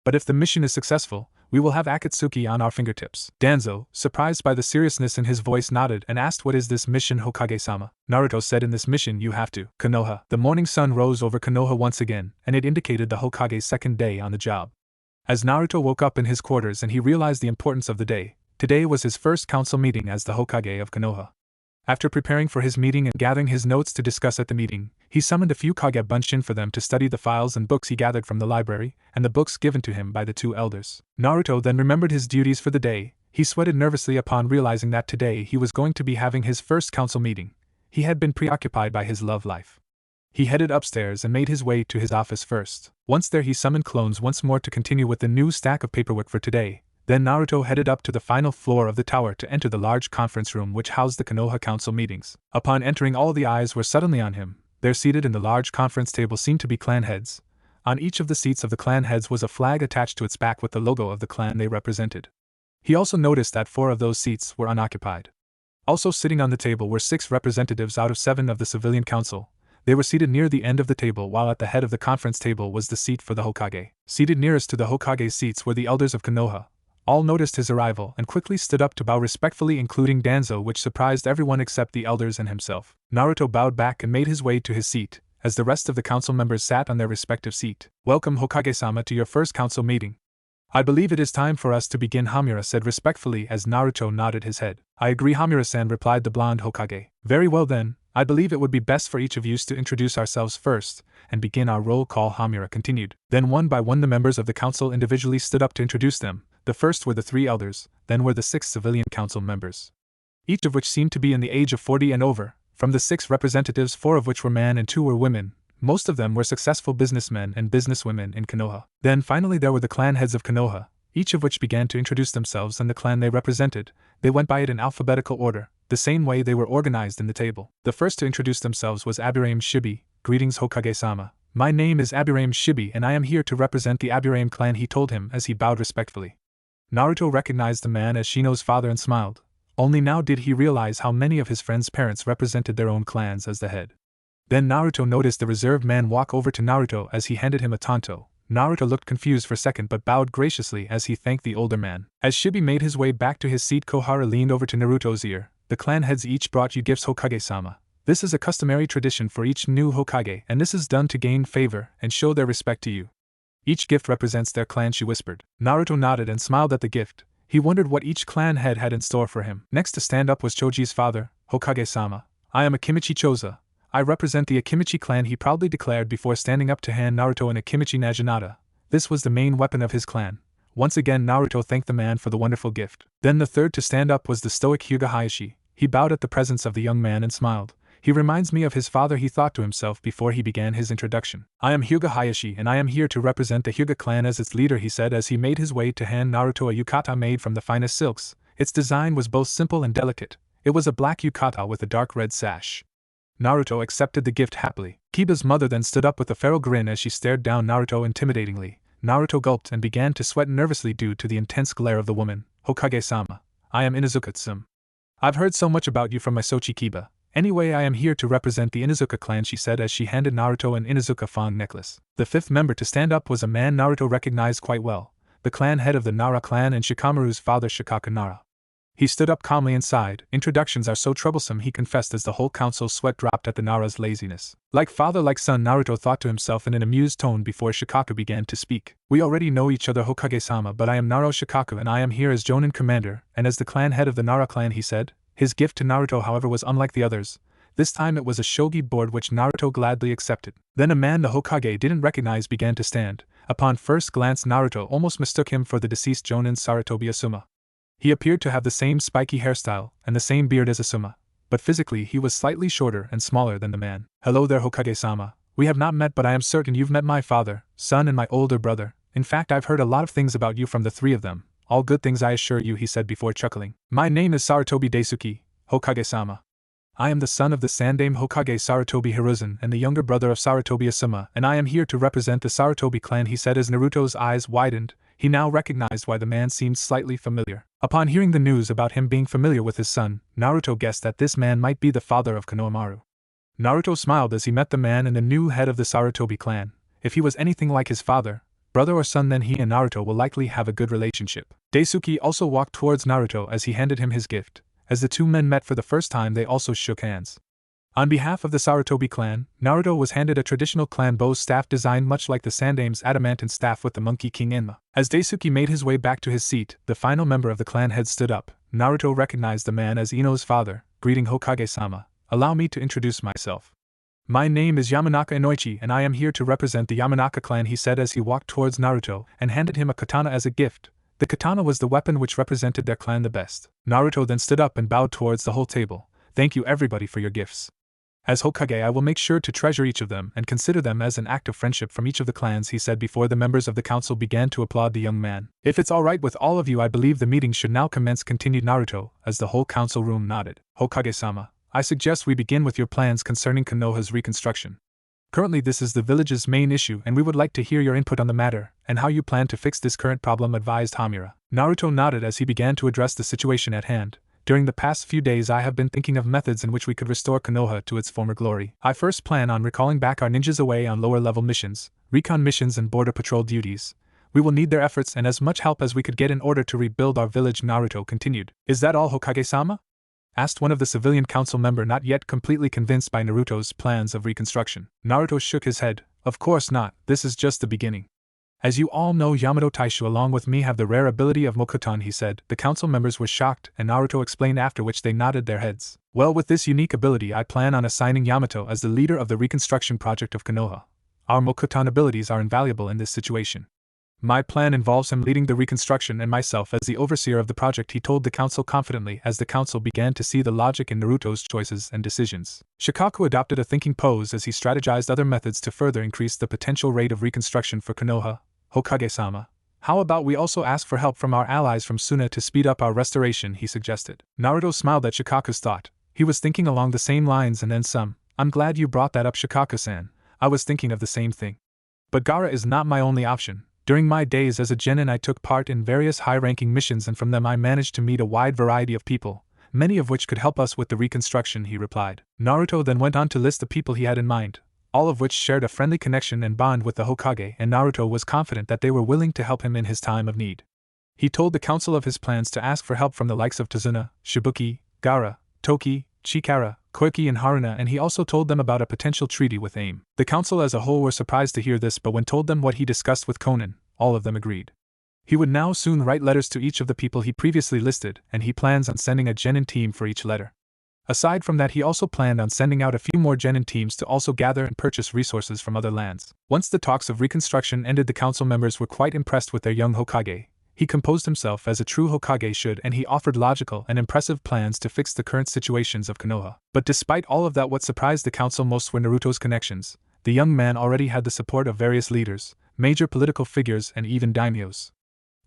But if the mission is successful, we will have Akatsuki on our fingertips. Danzo, surprised by the seriousness in his voice, nodded and asked, what is this mission, Hokage-sama? Naruto said, in this mission you have to. Konoha. The morning sun rose over Konoha once again, and it indicated the Hokage's second day on the job. As Naruto woke up in his quarters and he realized the importance of the day, today was his first council meeting as the Hokage of Konoha. After preparing for his meeting and gathering his notes to discuss at the meeting, he summoned a few Kage Bunshin for them to study the files and books he gathered from the library, and the books given to him by the two elders. Naruto then remembered his duties for the day. He sweated nervously upon realizing that today he was going to be having his first council meeting. He had been preoccupied by his love life. He headed upstairs and made his way to his office first. Once there, he summoned clones once more to continue with the new stack of paperwork for today. Then Naruto headed up to the final floor of the tower to enter the large conference room which housed the Konoha council meetings. Upon entering, all the eyes were suddenly on him. There, seated in the large conference table, seemed to be clan heads. On each of the seats of the clan heads was a flag attached to its back with the logo of the clan they represented. He also noticed that 4 of those seats were unoccupied. Also sitting on the table were 6 representatives out of 7 of the civilian council. They were seated near the end of the table, while at the head of the conference table was the seat for the Hokage. Seated nearest to the Hokage's seats were the elders of Konoha. All noticed his arrival and quickly stood up to bow respectfully, including Danzo, which surprised everyone except the elders and himself. Naruto bowed back and made his way to his seat, as the rest of the council members sat on their respective seat. Welcome, Hokage-sama, to your first council meeting. I believe it is time for us to begin, Hamura said respectfully as Naruto nodded his head. I agree, Hamura-san, replied the blonde Hokage. Very well then, I believe it would be best for each of you to introduce ourselves first, and begin our roll call, Hamura continued. Then one by one the members of the council individually stood up to introduce them. The first were the 3 elders, then were the 6 civilian council members, each of which seemed to be in the age of 40 and over. From the 6 representatives, 4 of which were men and 2 were women. Most of them were successful businessmen and businesswomen in Konoha. Then finally there were the clan heads of Konoha, each of which began to introduce themselves and the clan they represented. They went by it in alphabetical order, the same way they were organized in the table. The first to introduce themselves was Abirame Shibi. Greetings, Hokage-sama. My name is Abirame Shibi and I am here to represent the Abirame clan, he told him as he bowed respectfully. Naruto recognized the man as Shino's father and smiled. Only now did he realize how many of his friends' parents represented their own clans as the head. Then Naruto noticed the reserved man walk over to Naruto as he handed him a tanto. Naruto looked confused for a second but bowed graciously as he thanked the older man. As Shibi made his way back to his seat, Koharu leaned over to Naruto's ear. The clan heads each brought you gifts, Hokage-sama. This is a customary tradition for each new Hokage, and this is done to gain favor and show their respect to you. Each gift represents their clan, she whispered. Naruto nodded and smiled at the gift. He wondered what each clan head had in store for him. Next to stand up was Choji's father. Hokage-sama, I am Akimichi Choza. I represent the Akimichi clan, he proudly declared before standing up to hand Naruto an Akimichi Naginata. This was the main weapon of his clan. Once again Naruto thanked the man for the wonderful gift. Then the third to stand up was the stoic Hyuga Hayashi. He bowed at the presence of the young man and smiled. He reminds me of his father, he thought to himself before he began his introduction. I am Hyuga Hayashi and I am here to represent the Hyuga clan as its leader, he said as he made his way to hand Naruto a yukata made from the finest silks. Its design was both simple and delicate. It was a black yukata with a dark red sash. Naruto accepted the gift happily. Kiba's mother then stood up with a feral grin as she stared down Naruto intimidatingly. Naruto gulped and began to sweat nervously due to the intense glare of the woman. Hokage-sama, I am Inuzuka-tsum. I've heard so much about you from my Sochi Kiba. Anyway, I am here to represent the Inuzuka clan, she said as she handed Naruto an Inuzuka fawn necklace. The fifth member to stand up was a man Naruto recognized quite well, the clan head of the Nara clan and Shikamaru's father, Shikaku Nara. He stood up calmly and sighed. Introductions are so troublesome, he confessed as the whole council's sweat dropped at the Nara's laziness. Like father like son, Naruto thought to himself in an amused tone before Shikaku began to speak. We already know each other, Hokage-sama, but I am Naruto Shikaku and I am here as Jonin commander, and as the clan head of the Nara clan, he said. His gift to Naruto, however, was unlike the others. This time it was a shogi board which Naruto gladly accepted. Then a man the Hokage didn't recognize began to stand. Upon first glance, Naruto almost mistook him for the deceased Jonin Sarutobi Asuma. He appeared to have the same spiky hairstyle and the same beard as Asuma, but physically he was slightly shorter and smaller than the man. Hello there, Hokage-sama. We have not met, but I am certain you've met my father, son, and my older brother. In fact, I've heard a lot of things about you from the three of them. All good things, I assure you, he said before chuckling. My name is Sarutobi Daisuke, Hokage-sama. I am the son of the Sandaime Hokage Sarutobi Hiruzen and the younger brother of Sarutobi Asuma, and I am here to represent the Sarutobi clan, he said as Naruto's eyes widened. He now recognized why the man seemed slightly familiar. Upon hearing the news about him being familiar with his son, Naruto guessed that this man might be the father of Konoamaru. Naruto smiled as he met the man and the new head of the Sarutobi clan. If he was anything like his father, brother or son, then he and Naruto will likely have a good relationship. Daisuke also walked towards Naruto as he handed him his gift. As the two men met for the first time, they also shook hands. On behalf of the Sarutobi clan, Naruto was handed a traditional clan bow staff designed much like the Sandaime's adamantine staff with the Monkey King Enma. As Daisuke made his way back to his seat, the final member of the clan head stood up. Naruto recognized the man as Ino's father. Greeting, Hokage-sama. Allow me to introduce myself. My name is Yamanaka Inoichi and I am here to represent the Yamanaka clan, he said as he walked towards Naruto and handed him a katana as a gift. The katana was the weapon which represented their clan the best. Naruto then stood up and bowed towards the whole table. Thank you everybody for your gifts. As Hokage, I will make sure to treasure each of them and consider them as an act of friendship from each of the clans, he said before the members of the council began to applaud the young man. If it's alright with all of you, I believe the meeting should now commence, continued Naruto, as the whole council room nodded. Hokage-sama, I suggest we begin with your plans concerning Konoha's reconstruction. Currently this is the village's main issue and we would like to hear your input on the matter and how you plan to fix this current problem, advised Hamura. Naruto nodded as he began to address the situation at hand. During the past few days I have been thinking of methods in which we could restore Konoha to its former glory. I first plan on recalling back our ninjas away on lower level missions, recon missions and border patrol duties. We will need their efforts and as much help as we could get in order to rebuild our village, Naruto continued. Is that all, Hokage-sama? Asked one of the civilian council member, not yet completely convinced by Naruto's plans of reconstruction. Naruto shook his head. Of course not, this is just the beginning. As you all know, Yamato Taishu along with me have the rare ability of Mokutan, he said. The council members were shocked and Naruto explained, after which they nodded their heads. Well, with this unique ability I plan on assigning Yamato as the leader of the reconstruction project of Konoha. Our Mokutan abilities are invaluable in this situation. My plan involves him leading the reconstruction and myself as the overseer of the project, he told the council confidently as the council began to see the logic in Naruto's choices and decisions. Shikaku adopted a thinking pose as he strategized other methods to further increase the potential rate of reconstruction for Konoha. Hokage-sama, how about we also ask for help from our allies from Tsunade to speed up our restoration, he suggested. Naruto smiled at Shikaku's thought. He was thinking along the same lines and then some. I'm glad you brought that up, Shikaku-san. I was thinking of the same thing. But Gaara is not my only option. During my days as a genin I took part in various high-ranking missions and from them I managed to meet a wide variety of people, many of which could help us with the reconstruction, he replied. Naruto then went on to list the people he had in mind, all of which shared a friendly connection and bond with the Hokage, and Naruto was confident that they were willing to help him in his time of need. He told the council of his plans to ask for help from the likes of Tazuna, Shibuki, Gaara, Toki, Chikara, Koiki and Haruna, and he also told them about a potential treaty with AIM. The council as a whole were surprised to hear this, but when told them what he discussed with Konan, all of them agreed. He would now soon write letters to each of the people he previously listed, and he plans on sending a genin team for each letter. Aside from that, he also planned on sending out a few more genin teams to also gather and purchase resources from other lands. Once the talks of reconstruction ended, the council members were quite impressed with their young Hokage. He composed himself as a true Hokage should, and he offered logical and impressive plans to fix the current situations of Konoha. But despite all of that, what surprised the council most were Naruto's connections. The young man already had the support of various leaders, major political figures, and even daimyos.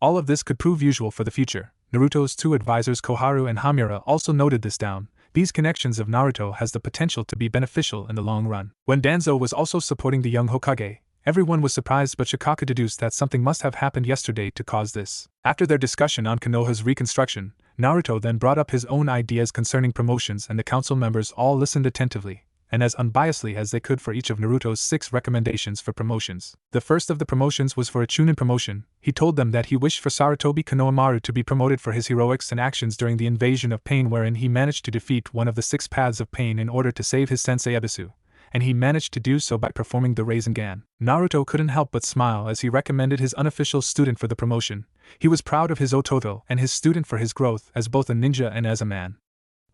All of this could prove useful for the future. Naruto's two advisors Koharu and Hamura also noted this down. These connections of Naruto has the potential to be beneficial in the long run. When Danzo was also supporting the young Hokage, everyone was surprised, but Shikaku deduced that something must have happened yesterday to cause this. After their discussion on Konoha's reconstruction, Naruto then brought up his own ideas concerning promotions and the council members all listened attentively. and as unbiasedly as they could for each of Naruto's 6 recommendations for promotions. The first of the promotions was for a Chunin promotion. He told them that he wished for Sarutobi Konoamaru to be promoted for his heroics and actions during the invasion of Pain, wherein he managed to defeat one of the 6 paths of Pain in order to save his sensei Ebisu, and he managed to do so by performing the Rasengan. Naruto couldn't help but smile as he recommended his unofficial student for the promotion. He was proud of his Ototo and his student for his growth as both a ninja and as a man.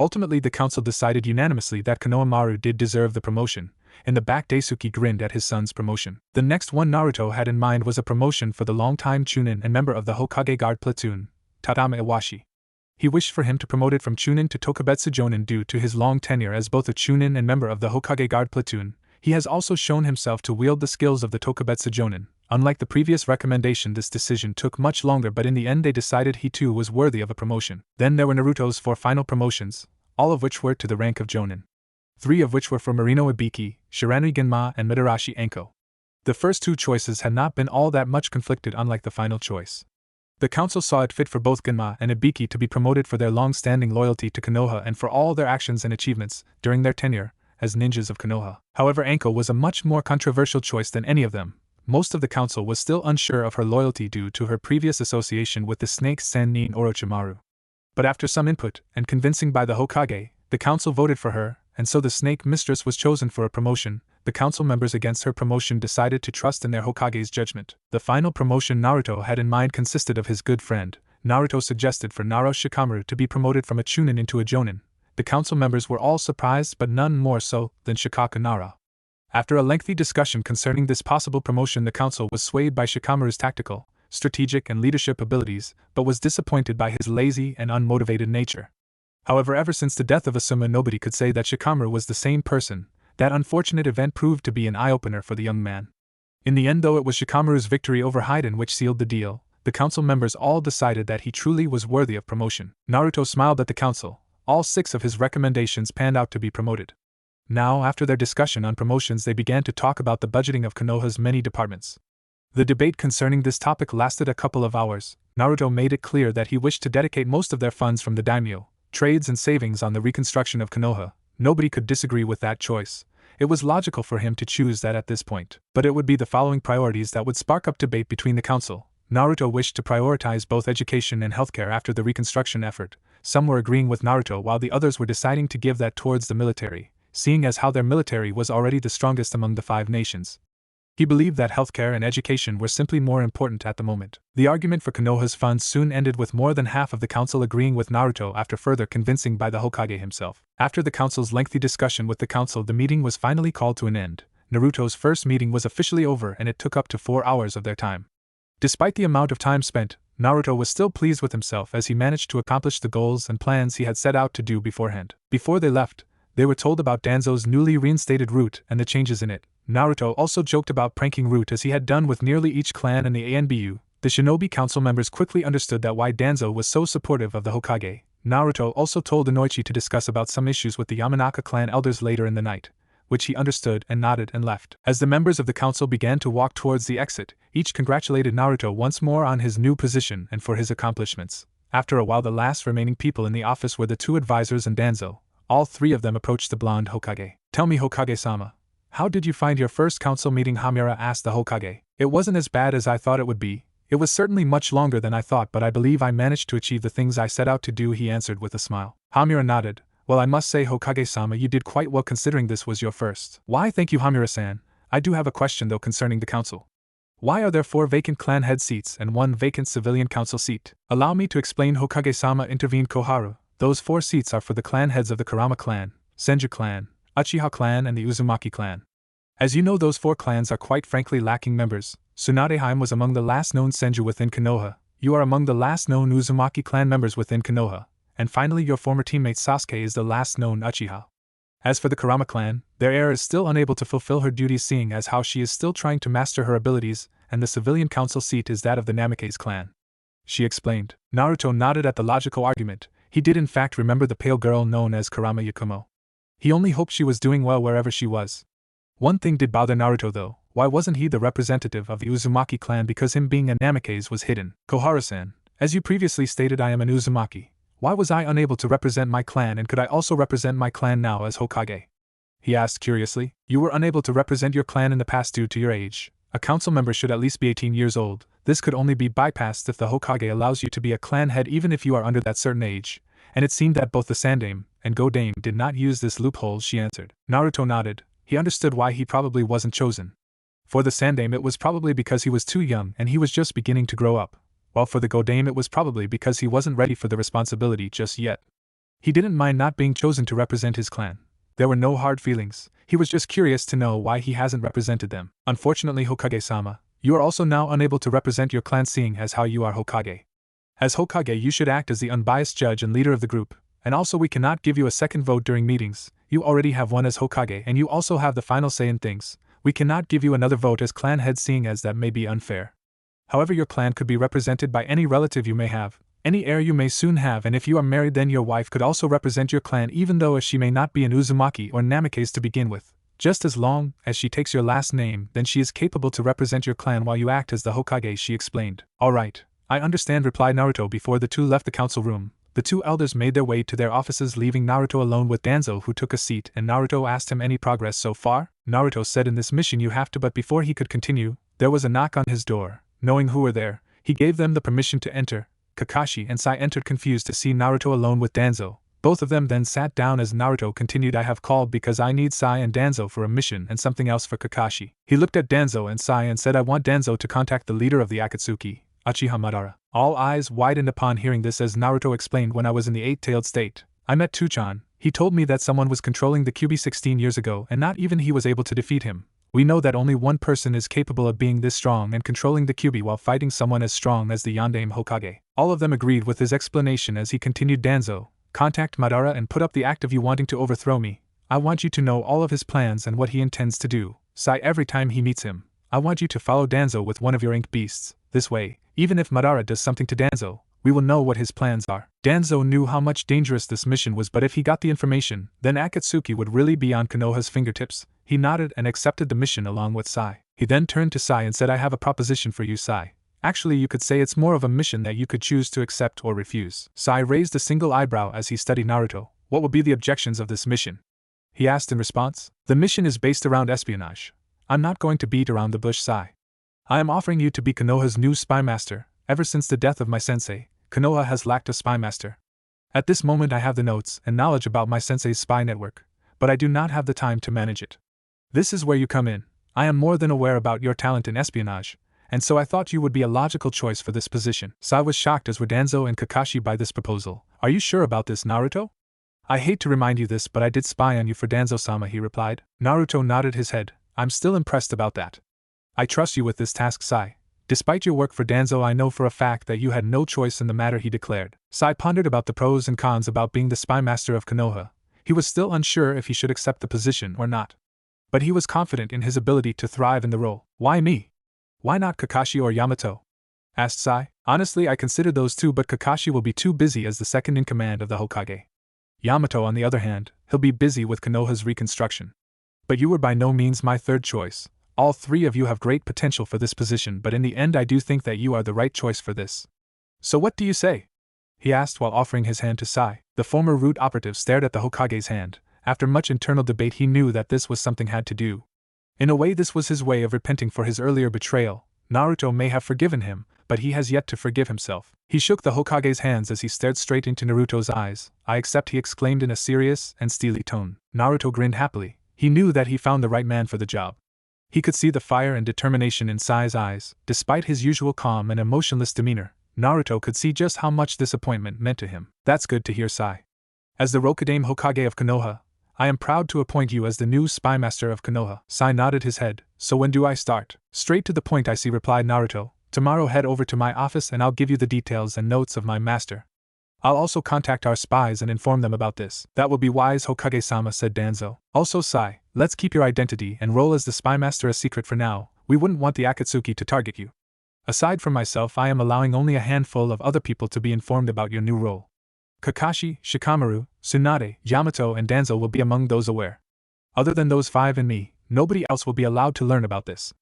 Ultimately, the council decided unanimously that Konoamaru did deserve the promotion. In the back, Daisuke grinned at his son's promotion. The next one Naruto had in mind was a promotion for the longtime Chunin and member of the Hokage Guard platoon, Tadama Iwashi. He wished for him to promote it from Chunin to Tokubetsu Jonin due to his long tenure as both a Chunin and member of the Hokage Guard platoon. He has also shown himself to wield the skills of the Tokubetsu Jonin. Unlike the previous recommendation, this decision took much longer, but in the end they decided he too was worthy of a promotion. Then there were Naruto's 4 final promotions, all of which were to the rank of Jonin. 3 of which were for Marino Ibiki, Shiranui Genma, and Midarashi Anko. The first 2 choices had not been all that much conflicted, unlike the final choice. The council saw it fit for both Genma and Ibiki to be promoted for their long-standing loyalty to Konoha and for all their actions and achievements during their tenure as ninjas of Konoha. However, Anko was a much more controversial choice than any of them. Most of the council was still unsure of her loyalty due to her previous association with the snake Sannin Orochimaru. But after some input and convincing by the Hokage, the council voted for her, and so the snake mistress was chosen for a promotion. The council members against her promotion decided to trust in their Hokage's judgment. The final promotion Naruto had in mind consisted of his good friend. Naruto suggested for Naro Shikamaru to be promoted from a Chunin into a Jonin. The council members were all surprised, but none more so than Shikaku Nara. After a lengthy discussion concerning this possible promotion, the council was swayed by Shikamaru's tactical, strategic, and leadership abilities, but was disappointed by his lazy and unmotivated nature. However, ever since the death of Asuma, nobody could say that Shikamaru was the same person. That unfortunate event proved to be an eye-opener for the young man. In the end, though, it was Shikamaru's victory over Haiden which sealed the deal. The council members all decided that he truly was worthy of promotion. Naruto smiled at the council. All 6 of his recommendations panned out to be promoted. Now, after their discussion on promotions, they began to talk about the budgeting of Konoha's many departments. The debate concerning this topic lasted a couple of hours. Naruto made it clear that he wished to dedicate most of their funds from the daimyo, trades and savings on the reconstruction of Konoha. Nobody could disagree with that choice. It was logical for him to choose that at this point. But it would be the following priorities that would spark up debate between the council. Naruto wished to prioritize both education and healthcare after the reconstruction effort. Some were agreeing with Naruto while the others were deciding to give that towards the military, seeing as how their military was already the strongest among the 5 nations. He believed that healthcare and education were simply more important at the moment. The argument for Konoha's funds soon ended with more than half of the council agreeing with Naruto after further convincing by the Hokage himself. After the council's lengthy discussion with the council, the meeting was finally called to an end. Naruto's first meeting was officially over and it took up to 4 hours of their time. Despite the amount of time spent, Naruto was still pleased with himself as he managed to accomplish the goals and plans he had set out to do beforehand. Before they left, they were told about Danzo's newly reinstated route and the changes in it. Naruto also joked about pranking Root as he had done with nearly each clan in the ANBU. The Shinobi Council members quickly understood that why Danzo was so supportive of the Hokage. Naruto also told Inoichi to discuss about some issues with the Yamanaka clan elders later in the night, which he understood and nodded and left. As the members of the council began to walk towards the exit, each congratulated Naruto once more on his new position and for his accomplishments. After a while, the last remaining people in the office were the 2 advisors and Danzo. All 3 of them approached the blonde Hokage. "Tell me, Hokage-sama, how did you find your first council meeting?" Hamura asked the Hokage. "It wasn't as bad as I thought it would be. It was certainly much longer than I thought, but I believe I managed to achieve the things I set out to do," he answered with a smile. Hamura nodded. "Well, I must say, Hokage-sama, you did quite well considering this was your first." "Why, thank you, Hamura-san. I do have a question though concerning the council. Why are there 4 vacant clan head seats and 1 vacant civilian council seat?" "Allow me to explain, Hokage-sama," intervened Koharu. "Those 4 seats are for the clan heads of the Kurama clan, Senju clan, Uchiha clan and the Uzumaki clan. As you know, those 4 clans are quite frankly lacking members. Tsunadeheim was among the last known Senju within Konoha, you are among the last known Uzumaki clan members within Konoha, and finally your former teammate Sasuke is the last known Uchiha. As for the Kurama clan, their heir is still unable to fulfill her duties, seeing as how she is still trying to master her abilities, and the civilian council seat is that of the Namikaze clan," she explained. Naruto nodded at the logical argument. He did in fact remember the pale girl known as Kurama Yakumo. He only hoped she was doing well wherever she was. One thing did bother Naruto though. Why wasn't he the representative of the Uzumaki clan? Because him being a Namikaze was hidden. "Koharu-san, as you previously stated, I am an Uzumaki. Why was I unable to represent my clan, and could I also represent my clan now as Hokage?" he asked curiously. You were unable to represent your clan in the past due to your age. A council member should at least be 18 years old. This could only be bypassed if the Hokage allows you to be a clan head even if you are under that certain age. And it seemed that both the Sandaime and Godaime did not use this loophole, she answered. Naruto nodded. He understood why he probably wasn't chosen. For the Sandaime it was probably because he was too young and he was just beginning to grow up, while for the Godaime it was probably because he wasn't ready for the responsibility just yet. He didn't mind not being chosen to represent his clan. There were no hard feelings, he was just curious to know why he hasn't represented them. Unfortunately, Hokage-sama, you are also now unable to represent your clan seeing as how you are Hokage. As Hokage you should act as the unbiased judge and leader of the group, and also we cannot give you a second vote during meetings. You already have one as Hokage and you also have the final say in things. We cannot give you another vote as clan head seeing as that may be unfair. However, your clan could be represented by any relative you may have, any heir you may soon have, and if you are married then your wife could also represent your clan even though she may not be an Uzumaki or Namikaze to begin with. Just as long as she takes your last name, then she is capable to represent your clan while you act as the Hokage, she explained. Alright, I understand, replied Naruto before the two left the council room. The two elders made their way to their offices, leaving Naruto alone with Danzo, who took a seat, and Naruto asked him any progress so far. Naruto said in this mission you have to, but before he could continue, there was a knock on his door. Knowing who were there, he gave them the permission to enter. Kakashi and Sai entered confused to see Naruto alone with Danzo. Both of them then sat down as Naruto continued, I have called because I need Sai and Danzo for a mission and something else for Kakashi. He looked at Danzo and Sai and said I want Danzo to contact the leader of the Akatsuki, Uchiha Madara. All eyes widened upon hearing this as Naruto explained, when I was in the eight-tailed state, I met Tuchan. He told me that someone was controlling the Kyuubi 16 years ago and not even he was able to defeat him. We know that only one person is capable of being this strong and controlling the Kyuubi while fighting someone as strong as the Yondaime Hokage. All of them agreed with his explanation as he continued, Danzo, contact Madara and put up the act of you wanting to overthrow me. I want you to know all of his plans and what he intends to do. Sai, every time he meets him, I want you to follow Danzo with one of your ink beasts. This way, even if Madara does something to Danzo, we will know what his plans are. Danzo knew how much dangerous this mission was, but if he got the information, then Akatsuki would really be on Konoha's fingertips. He nodded and accepted the mission along with Sai. He then turned to Sai and said, I have a proposition for you, Sai. Actually, you could say it's more of a mission that you could choose to accept or refuse. Sai raised a single eyebrow as he studied Naruto. What will be the objections of this mission? He asked in response. The mission is based around espionage. I'm not going to beat around the bush, Sai. I am offering you to be Konoha's new spy master. Ever since the death of my sensei, Konoha has lacked a spy master. At this moment I have the notes and knowledge about my sensei's spy network, but I do not have the time to manage it. This is where you come in. I am more than aware about your talent in espionage, and so I thought you would be a logical choice for this position. Sai was shocked as were Danzo and Kakashi by this proposal. Are you sure about this, Naruto? I hate to remind you this, but I did spy on you for Danzo-sama, he replied. Naruto nodded his head. I'm still impressed about that. I trust you with this task, Sai. Despite your work for Danzo, I know for a fact that you had no choice in the matter, he declared. Sai pondered about the pros and cons about being the spy master of Konoha. He was still unsure if he should accept the position or not. But he was confident in his ability to thrive in the role. Why me? Why not Kakashi or Yamato? Asked Sai. Honestly, I considered those two, but Kakashi will be too busy as the second in command of the Hokage. Yamato, on the other hand, he'll be busy with Konoha's reconstruction. But you were by no means my third choice. All three of you have great potential for this position, but in the end I do think that you are the right choice for this. So what do you say? He asked while offering his hand to Sai. The former root operative stared at the Hokage's hand. After much internal debate he knew that this was something had to do. In a way this was his way of repenting for his earlier betrayal. Naruto may have forgiven him, but he has yet to forgive himself. He shook the Hokage's hands as he stared straight into Naruto's eyes. I accept, he exclaimed in a serious and steely tone. Naruto grinned happily. He knew that he found the right man for the job. He could see the fire and determination in Sai's eyes. Despite his usual calm and emotionless demeanor, Naruto could see just how much this appointment meant to him. That's good to hear, Sai. As the Rokudaime Hokage of Konoha, I am proud to appoint you as the new spy master of Konoha. Sai nodded his head. So when do I start? Straight to the point, I see, replied Naruto. Tomorrow head over to my office and I'll give you the details and notes of my master. I'll also contact our spies and inform them about this. That will be wise, Hokage-sama, said Danzo. Also, Sai, let's keep your identity and role as the spy master a secret for now. We wouldn't want the Akatsuki to target you. Aside from myself, I am allowing only a handful of other people to be informed about your new role. Kakashi, Shikamaru, Tsunade, Yamato and Danzo will be among those aware. Other than those 5 and me, nobody else will be allowed to learn about this.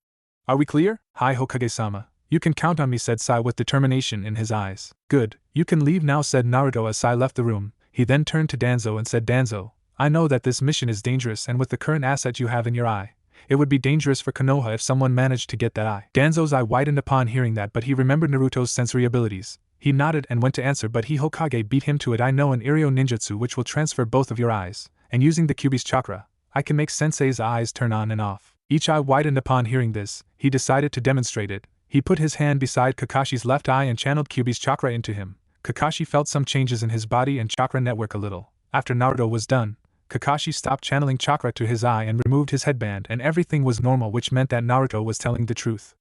Are we clear? Hi, Hokage-sama. You can count on me, said Sai with determination in his eyes. Good, you can leave now, said Naruto as Sai left the room. He then turned to Danzo and said, Danzo, I know that this mission is dangerous, and with the current asset you have in your eye, it would be dangerous for Konoha if someone managed to get that eye. Danzo's eye widened upon hearing that, but he remembered Naruto's sensory abilities. He nodded and went to answer, but Hokage beat him to it. I know an Iryo ninjutsu which will transfer both of your eyes, and using the Kyuubi's chakra, I can make Sensei's eyes turn on and off. Each eye widened upon hearing this. He decided to demonstrate it. He put his hand beside Kakashi's left eye and channeled Kyuubi's chakra into him. Kakashi felt some changes in his body and chakra network a little. After Naruto was done, Kakashi stopped channeling chakra to his eye and removed his headband, and everything was normal, which meant that Naruto was telling the truth.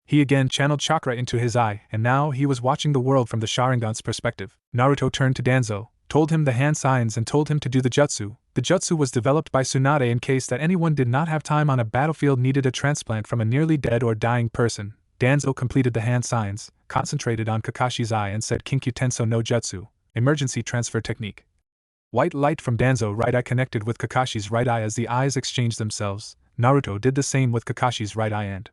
He again channeled chakra into his eye, and now he was watching the world from the Sharingan's perspective. Naruto turned to Danzo, told him the hand signs and told him to do the jutsu. The jutsu was developed by Tsunade in case that anyone did not have time on a battlefield, needed a transplant from a nearly dead or dying person. Danzo completed the hand signs, concentrated on Kakashi's eye and said Kinkyu Tenso no Jutsu, emergency transfer technique. White light from Danzo's right eye connected with Kakashi's right eye as the eyes exchanged themselves. Naruto did the same with Kakashi's right eye, and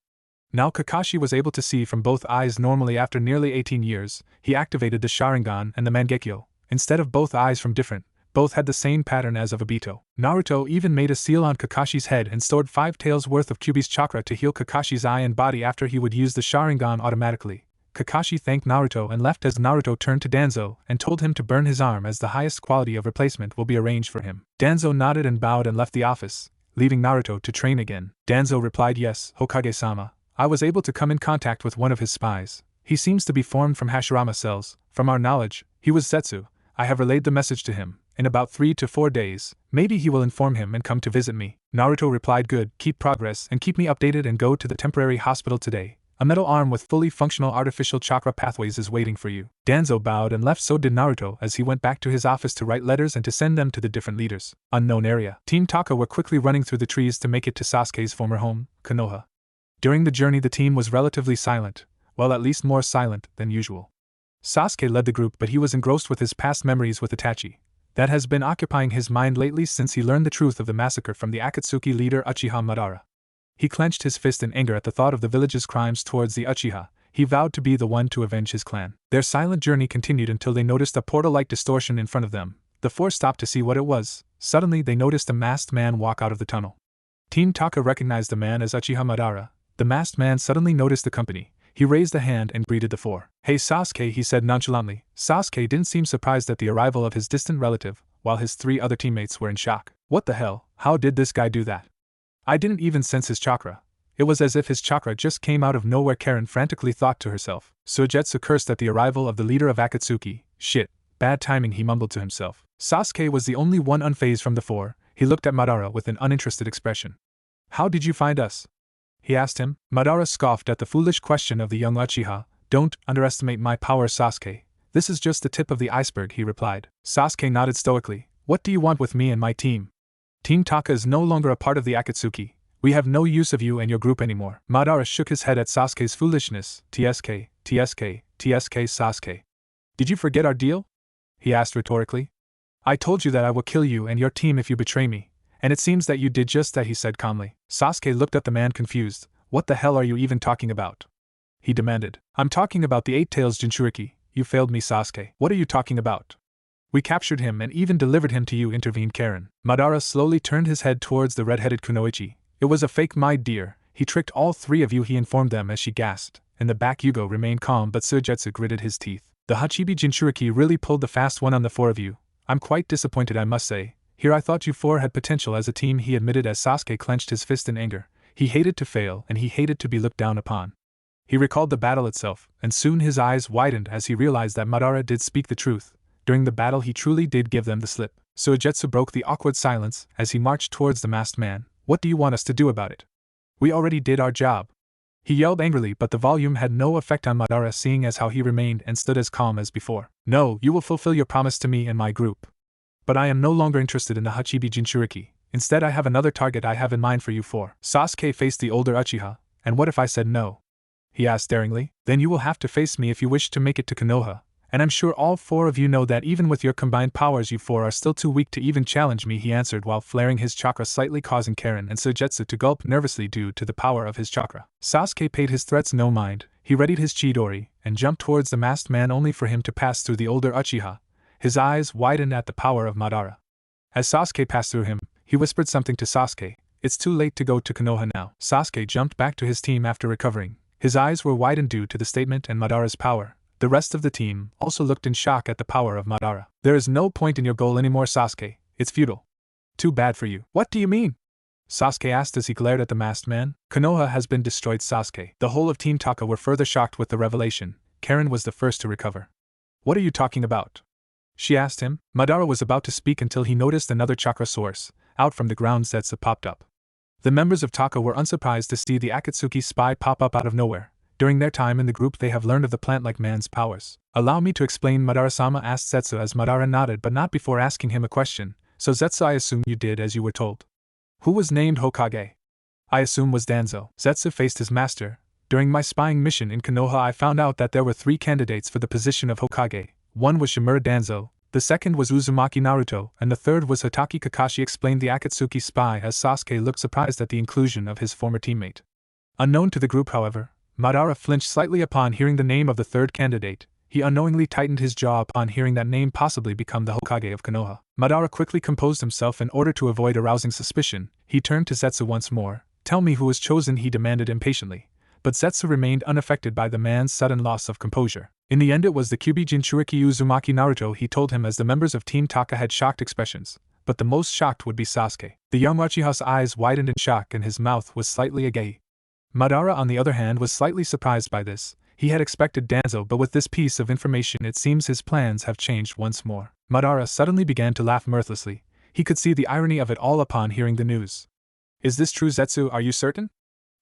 now Kakashi was able to see from both eyes normally after nearly 18 years. He activated the Sharingan and the Mangekyo. Instead of both eyes from different, both had the same pattern as of Obito. Naruto even made a seal on Kakashi's head and stored 5 taels worth of Kyuubi's chakra to heal Kakashi's eye and body after he would use the Sharingan automatically. Kakashi thanked Naruto and left as Naruto turned to Danzo and told him to burn his arm as the highest quality of replacement will be arranged for him. Danzo nodded and bowed and left the office, leaving Naruto to train again. Danzo replied, "Yes, Hokage-sama. I was able to come in contact with one of his spies. He seems to be formed from Hashirama cells. From our knowledge, he was Zetsu. I have relayed the message to him. In about 3 to 4 days, maybe he will inform him and come to visit me." Naruto replied, "Good, keep progress and keep me updated and go to the temporary hospital today. A metal arm with fully functional artificial chakra pathways is waiting for you." Danzo bowed and left, so did Naruto as he went back to his office to write letters and to send them to the different leaders. Unknown area. Team Taka were quickly running through the trees to make it to Sasuke's former home, Konoha. During the journey the team was relatively silent, well, at least more silent than usual. Sasuke led the group, but he was engrossed with his past memories with Itachi. That has been occupying his mind lately since he learned the truth of the massacre from the Akatsuki leader Uchiha Madara. He clenched his fist in anger at the thought of the village's crimes towards the Uchiha. He vowed to be the one to avenge his clan. Their silent journey continued until they noticed a portal-like distortion in front of them. The four stopped to see what it was. Suddenly they noticed a masked man walk out of the tunnel. Team Taka recognized the man as Uchiha Madara. The masked man suddenly noticed the company. He raised a hand and greeted the four. "Hey Sasuke," he said nonchalantly. Sasuke didn't seem surprised at the arrival of his distant relative, while his 3 other teammates were in shock. "What the hell? How did this guy do that? I didn't even sense his chakra. It was as if his chakra just came out of nowhere," Karen frantically thought to herself. Suigetsu cursed at the arrival of the leader of Akatsuki. "Shit, bad timing," he mumbled to himself. Sasuke was the only one unfazed from the four. He looked at Madara with an uninterested expression. "How did you find us?" he asked him. Madara scoffed at the foolish question of the young Uchiha. "Don't underestimate my power, Sasuke. This is just the tip of the iceberg," he replied. Sasuke nodded stoically. "What do you want with me and my team? Team Taka is no longer a part of the Akatsuki. We have no use of you and your group anymore." Madara shook his head at Sasuke's foolishness. TSK, Sasuke. "Did you forget our deal?" he asked rhetorically. "I told you that I will kill you and your team if you betray me. And it seems that you did just that," he said calmly. Sasuke looked at the man confused. "What the hell are you even talking about?" he demanded. "I'm talking about the 8 Tails Jinchuriki. You failed me, Sasuke." "What are you talking about?" "We captured him and even delivered him to you," intervened Karen. Madara slowly turned his head towards the red-headed Kunoichi. "It was a fake, my dear. He tricked all 3 of you," he informed them as she gasped. In the back Yugo remained calm, but Suigetsu gritted his teeth. "The Hachibi Jinchuriki really pulled the fast one on the 4 of you. I'm quite disappointed, I must say. Here I thought you 4 had potential as a team," he admitted as Sasuke clenched his fist in anger. He hated to fail and he hated to be looked down upon. He recalled the battle itself, and soon his eyes widened as he realized that Madara did speak the truth. During the battle he truly did give them the slip. Suigetsu broke the awkward silence as he marched towards the masked man. "What do you want us to do about it? We already did our job," he yelled angrily, but the volume had no effect on Madara, seeing as how he remained and stood as calm as before. "No, you will fulfill your promise to me and my group. But I am no longer interested in the Hachibi Jinchuriki. Instead I have another target I have in mind for you 4. Sasuke faced the older Uchiha. "And what if I said no?" he asked daringly. "Then you will have to face me if you wish to make it to Konoha. And I'm sure all 4 of you know that even with your combined powers you 4 are still too weak to even challenge me," he answered while flaring his chakra slightly, causing Karen and Suigetsu to gulp nervously due to the power of his chakra. Sasuke paid his threats no mind. He readied his Chidori and jumped towards the masked man only for him to pass through the older Uchiha. His eyes widened at the power of Madara. As Sasuke passed through him, he whispered something to Sasuke. It's too late to go to Konoha now. Sasuke jumped back to his team after recovering. His eyes were widened due to the statement and Madara's power. The rest of the team also looked in shock at the power of Madara. There is no point in your goal anymore, Sasuke. It's futile. Too bad for you. What do you mean? Sasuke asked as he glared at the masked man. Konoha has been destroyed, Sasuke. The whole of Team Taka were further shocked with the revelation. Karen was the first to recover. What are you talking about? She asked him. Madara was about to speak until he noticed another chakra source. Out from the ground, Zetsu popped up. The members of Taka were unsurprised to see the Akatsuki spy pop up out of nowhere. During their time in the group they have learned of the plant-like man's powers. Allow me to explain, Madara-sama asked Zetsu as Madara nodded, but not before asking him a question. So Zetsu, I assume you did as you were told. Who was named Hokage? I assume was Danzo. Zetsu faced his master. During my spying mission in Konoha I found out that there were 3 candidates for the position of Hokage. One was Shimura Danzo, the second was Uzumaki Naruto, and the third was Hatake Kakashi, explained the Akatsuki spy as Sasuke looked surprised at the inclusion of his former teammate. Unknown to the group, however, Madara flinched slightly upon hearing the name of the third candidate. He unknowingly tightened his jaw upon hearing that name possibly become the Hokage of Konoha. Madara quickly composed himself in order to avoid arousing suspicion. He turned to Zetsu once more. Tell me who was chosen, he demanded impatiently. But Zetsu remained unaffected by the man's sudden loss of composure. In the end it was the Kyuubi Jinchuriki Uzumaki Naruto, he told him, as the members of Team Taka had shocked expressions. But the most shocked would be Sasuke. The young Uchiha's eyes widened in shock and his mouth was slightly agape. Madara, on the other hand, was slightly surprised by this. He had expected Danzo, but with this piece of information it seems his plans have changed once more. Madara suddenly began to laugh mirthlessly. He could see the irony of it all upon hearing the news. Is this true, Zetsu? Are you certain?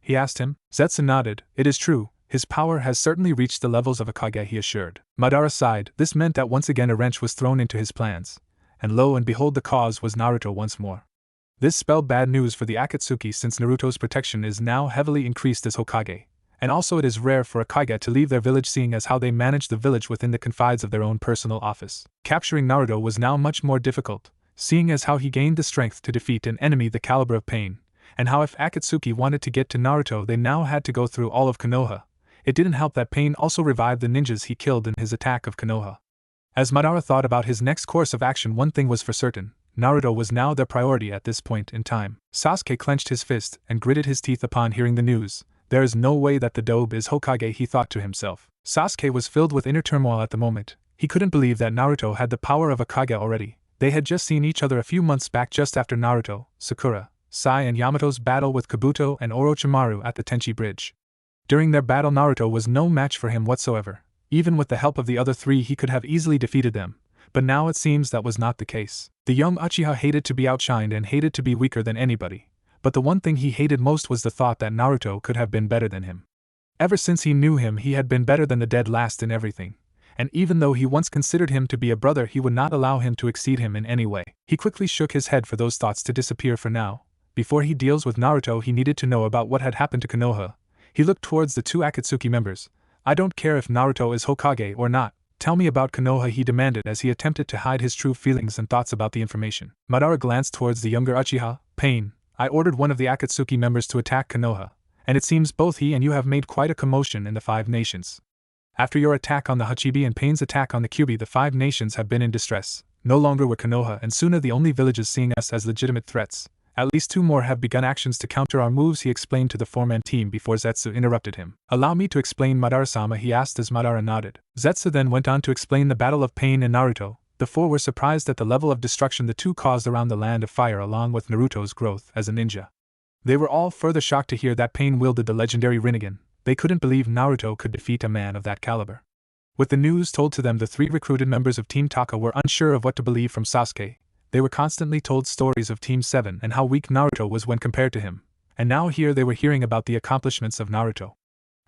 He asked him. Zetsu nodded. It is true. His power has certainly reached the levels of a Kage, he assured. Madara sighed. This meant that once again a wrench was thrown into his plans. And lo and behold, the cause was Naruto once more. This spelled bad news for the Akatsuki, since Naruto's protection is now heavily increased as Hokage. And also it is rare for a Kage to leave their village, seeing as how they manage the village within the confines of their own personal office. Capturing Naruto was now much more difficult, seeing as how he gained the strength to defeat an enemy the caliber of Pain, and how if Akatsuki wanted to get to Naruto they now had to go through all of Konoha. It didn't help that Pain also revived the ninjas he killed in his attack of Konoha. As Madara thought about his next course of action, one thing was for certain. Naruto was now their priority at this point in time. Sasuke clenched his fist and gritted his teeth upon hearing the news. There is no way that the dobe is Hokage, he thought to himself. Sasuke was filled with inner turmoil at the moment. He couldn't believe that Naruto had the power of a Kage already. They had just seen each other a few months back, just after Naruto, Sakura, Sai and Yamato's battle with Kabuto and Orochimaru at the Tenchi Bridge. During their battle Naruto was no match for him whatsoever. Even with the help of the other 3 he could have easily defeated them. But now it seems that was not the case. The young Uchiha hated to be outshined and hated to be weaker than anybody. But the one thing he hated most was the thought that Naruto could have been better than him. Ever since he knew him he had been better than the dead last in everything. And even though he once considered him to be a brother, he would not allow him to exceed him in any way. He quickly shook his head for those thoughts to disappear for now. Before he deals with Naruto he needed to know about what had happened to Konoha. He looked towards the 2 Akatsuki members. I don't care if Naruto is Hokage or not. Tell me about Konoha, he demanded as he attempted to hide his true feelings and thoughts about the information. Madara glanced towards the younger Uchiha. Pain, I ordered one of the Akatsuki members to attack Konoha, and it seems both he and you have made quite a commotion in the 5 nations. After your attack on the Hachibi and Pain's attack on the Kyuubi, the 5 nations have been in distress. No longer were Konoha and Tsunade the only villages seeing us as legitimate threats. At least 2 more have begun actions to counter our moves, he explained to the 4-man team before Zetsu interrupted him. Allow me to explain, Madara-sama, he asked as Madara nodded. Zetsu then went on to explain the battle of Pain and Naruto. The 4 were surprised at the level of destruction the 2 caused around the Land of Fire along with Naruto's growth as a ninja. They were all further shocked to hear that Pain wielded the legendary Rinnegan. They couldn't believe Naruto could defeat a man of that caliber. With the news told to them, the 3 recruited members of Team Taka were unsure of what to believe from Sasuke. They were constantly told stories of Team 7 and how weak Naruto was when compared to him, and now here they were hearing about the accomplishments of Naruto.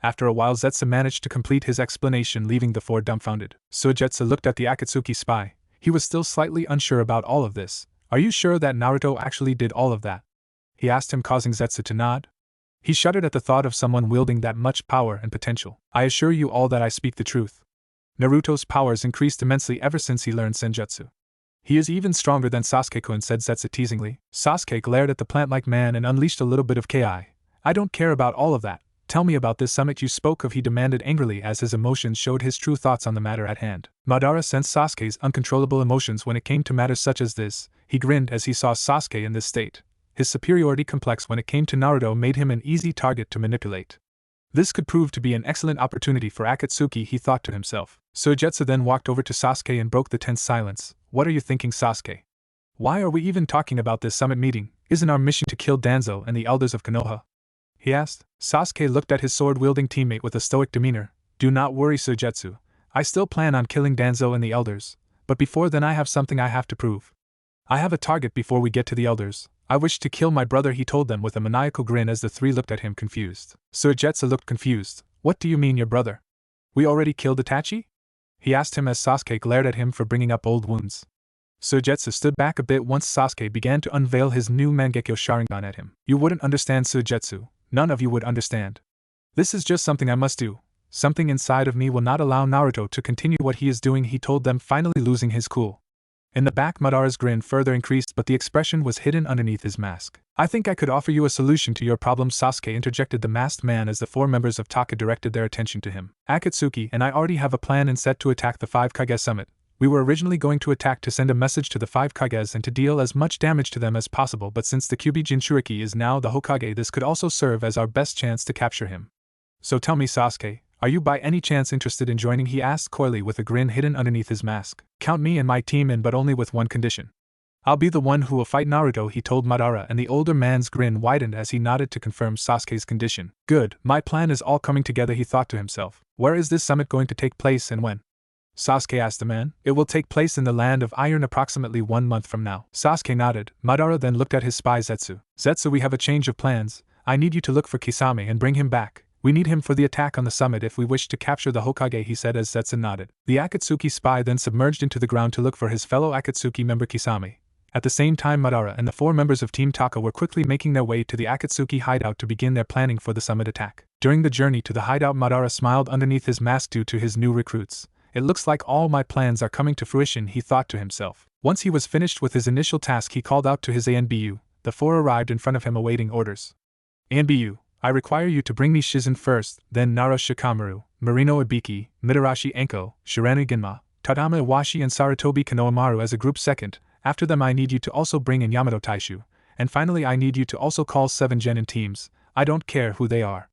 After a while Zetsu managed to complete his explanation, leaving the 4 dumbfounded. Suigetsu looked at the Akatsuki spy. He was still slightly unsure about all of this. Are you sure that Naruto actually did all of that? He asked him, causing Zetsu to nod. He shuddered at the thought of someone wielding that much power and potential. I assure you all that I speak the truth. Naruto's powers increased immensely ever since he learned Senjutsu. He is even stronger than Sasuke-kun, said Zetsu teasingly. Sasuke glared at the plant-like man and unleashed a little bit of ki. I don't care about all of that. Tell me about this summit you spoke of, he demanded angrily as his emotions showed his true thoughts on the matter at hand. Madara sensed Sasuke's uncontrollable emotions when it came to matters such as this. He grinned as he saw Sasuke in this state. His superiority complex when it came to Naruto made him an easy target to manipulate. This could prove to be an excellent opportunity for Akatsuki, he thought to himself. Suigetsu then walked over to Sasuke and broke the tense silence. What are you thinking, Sasuke? Why are we even talking about this summit meeting? Isn't our mission to kill Danzo and the elders of Konoha? He asked. Sasuke looked at his sword-wielding teammate with a stoic demeanor. Do not worry, Suigetsu. I still plan on killing Danzo and the elders, but before then I have something I have to prove. I have a target before we get to the elders. I wish to kill my brother, he told them with a maniacal grin as the three looked at him confused. Suigetsu looked confused. What do you mean, your brother? We already killed Itachi? He asked him as Sasuke glared at him for bringing up old wounds. Suigetsu stood back a bit once Sasuke began to unveil his new Mangekyo Sharingan at him. You wouldn't understand, Suigetsu. None of you would understand. This is just something I must do. Something inside of me will not allow Naruto to continue what he is doing, he told them, finally losing his cool. In the back, Madara's grin further increased, but the expression was hidden underneath his mask. I think I could offer you a solution to your problem, Sasuke interjected the masked man as the four members of Taka directed their attention to him. Akatsuki and I already have a plan and set to attack the 5 Kage summit. We were originally going to attack to send a message to the 5 Kages and to deal as much damage to them as possible, but since the Kyuubi Jinchuriki is now the Hokage, this could also serve as our best chance to capture him. So tell me, Sasuke, are you by any chance interested in joining? He asked coyly with a grin hidden underneath his mask. Count me and my team in, but only with one condition. I'll be the one who will fight Naruto, he told Madara, and the older man's grin widened as he nodded to confirm Sasuke's condition. Good, my plan is all coming together, he thought to himself. Where is this summit going to take place and when? Sasuke asked the man. It will take place in the Land of Iron approximately 1 month from now. Sasuke nodded. Madara then looked at his spy Zetsu. Zetsu, we have a change of plans. I need you to look for Kisame and bring him back. We need him for the attack on the summit if we wish to capture the Hokage, he said as Zetsu nodded. The Akatsuki spy then submerged into the ground to look for his fellow Akatsuki member Kisame. At the same time, Madara and the 4 members of Team Taka were quickly making their way to the Akatsuki hideout to begin their planning for the summit attack. During the journey to the hideout, Madara smiled underneath his mask due to his new recruits. It looks like all my plans are coming to fruition, he thought to himself. Once he was finished with his initial task, he called out to his ANBU. The 4 arrived in front of him awaiting orders. ANBU, I require you to bring me Shizen first, then Nara Shikamaru, Marino Ibiki, Mitarashi Enko, Shirano Ginma, Tadama Iwashi and Sarutobi Konoamaru as a group second. After them I need you to also bring in Yamato Taishu. And finally I need you to also call 7 Gen in teams. I don't care who they are.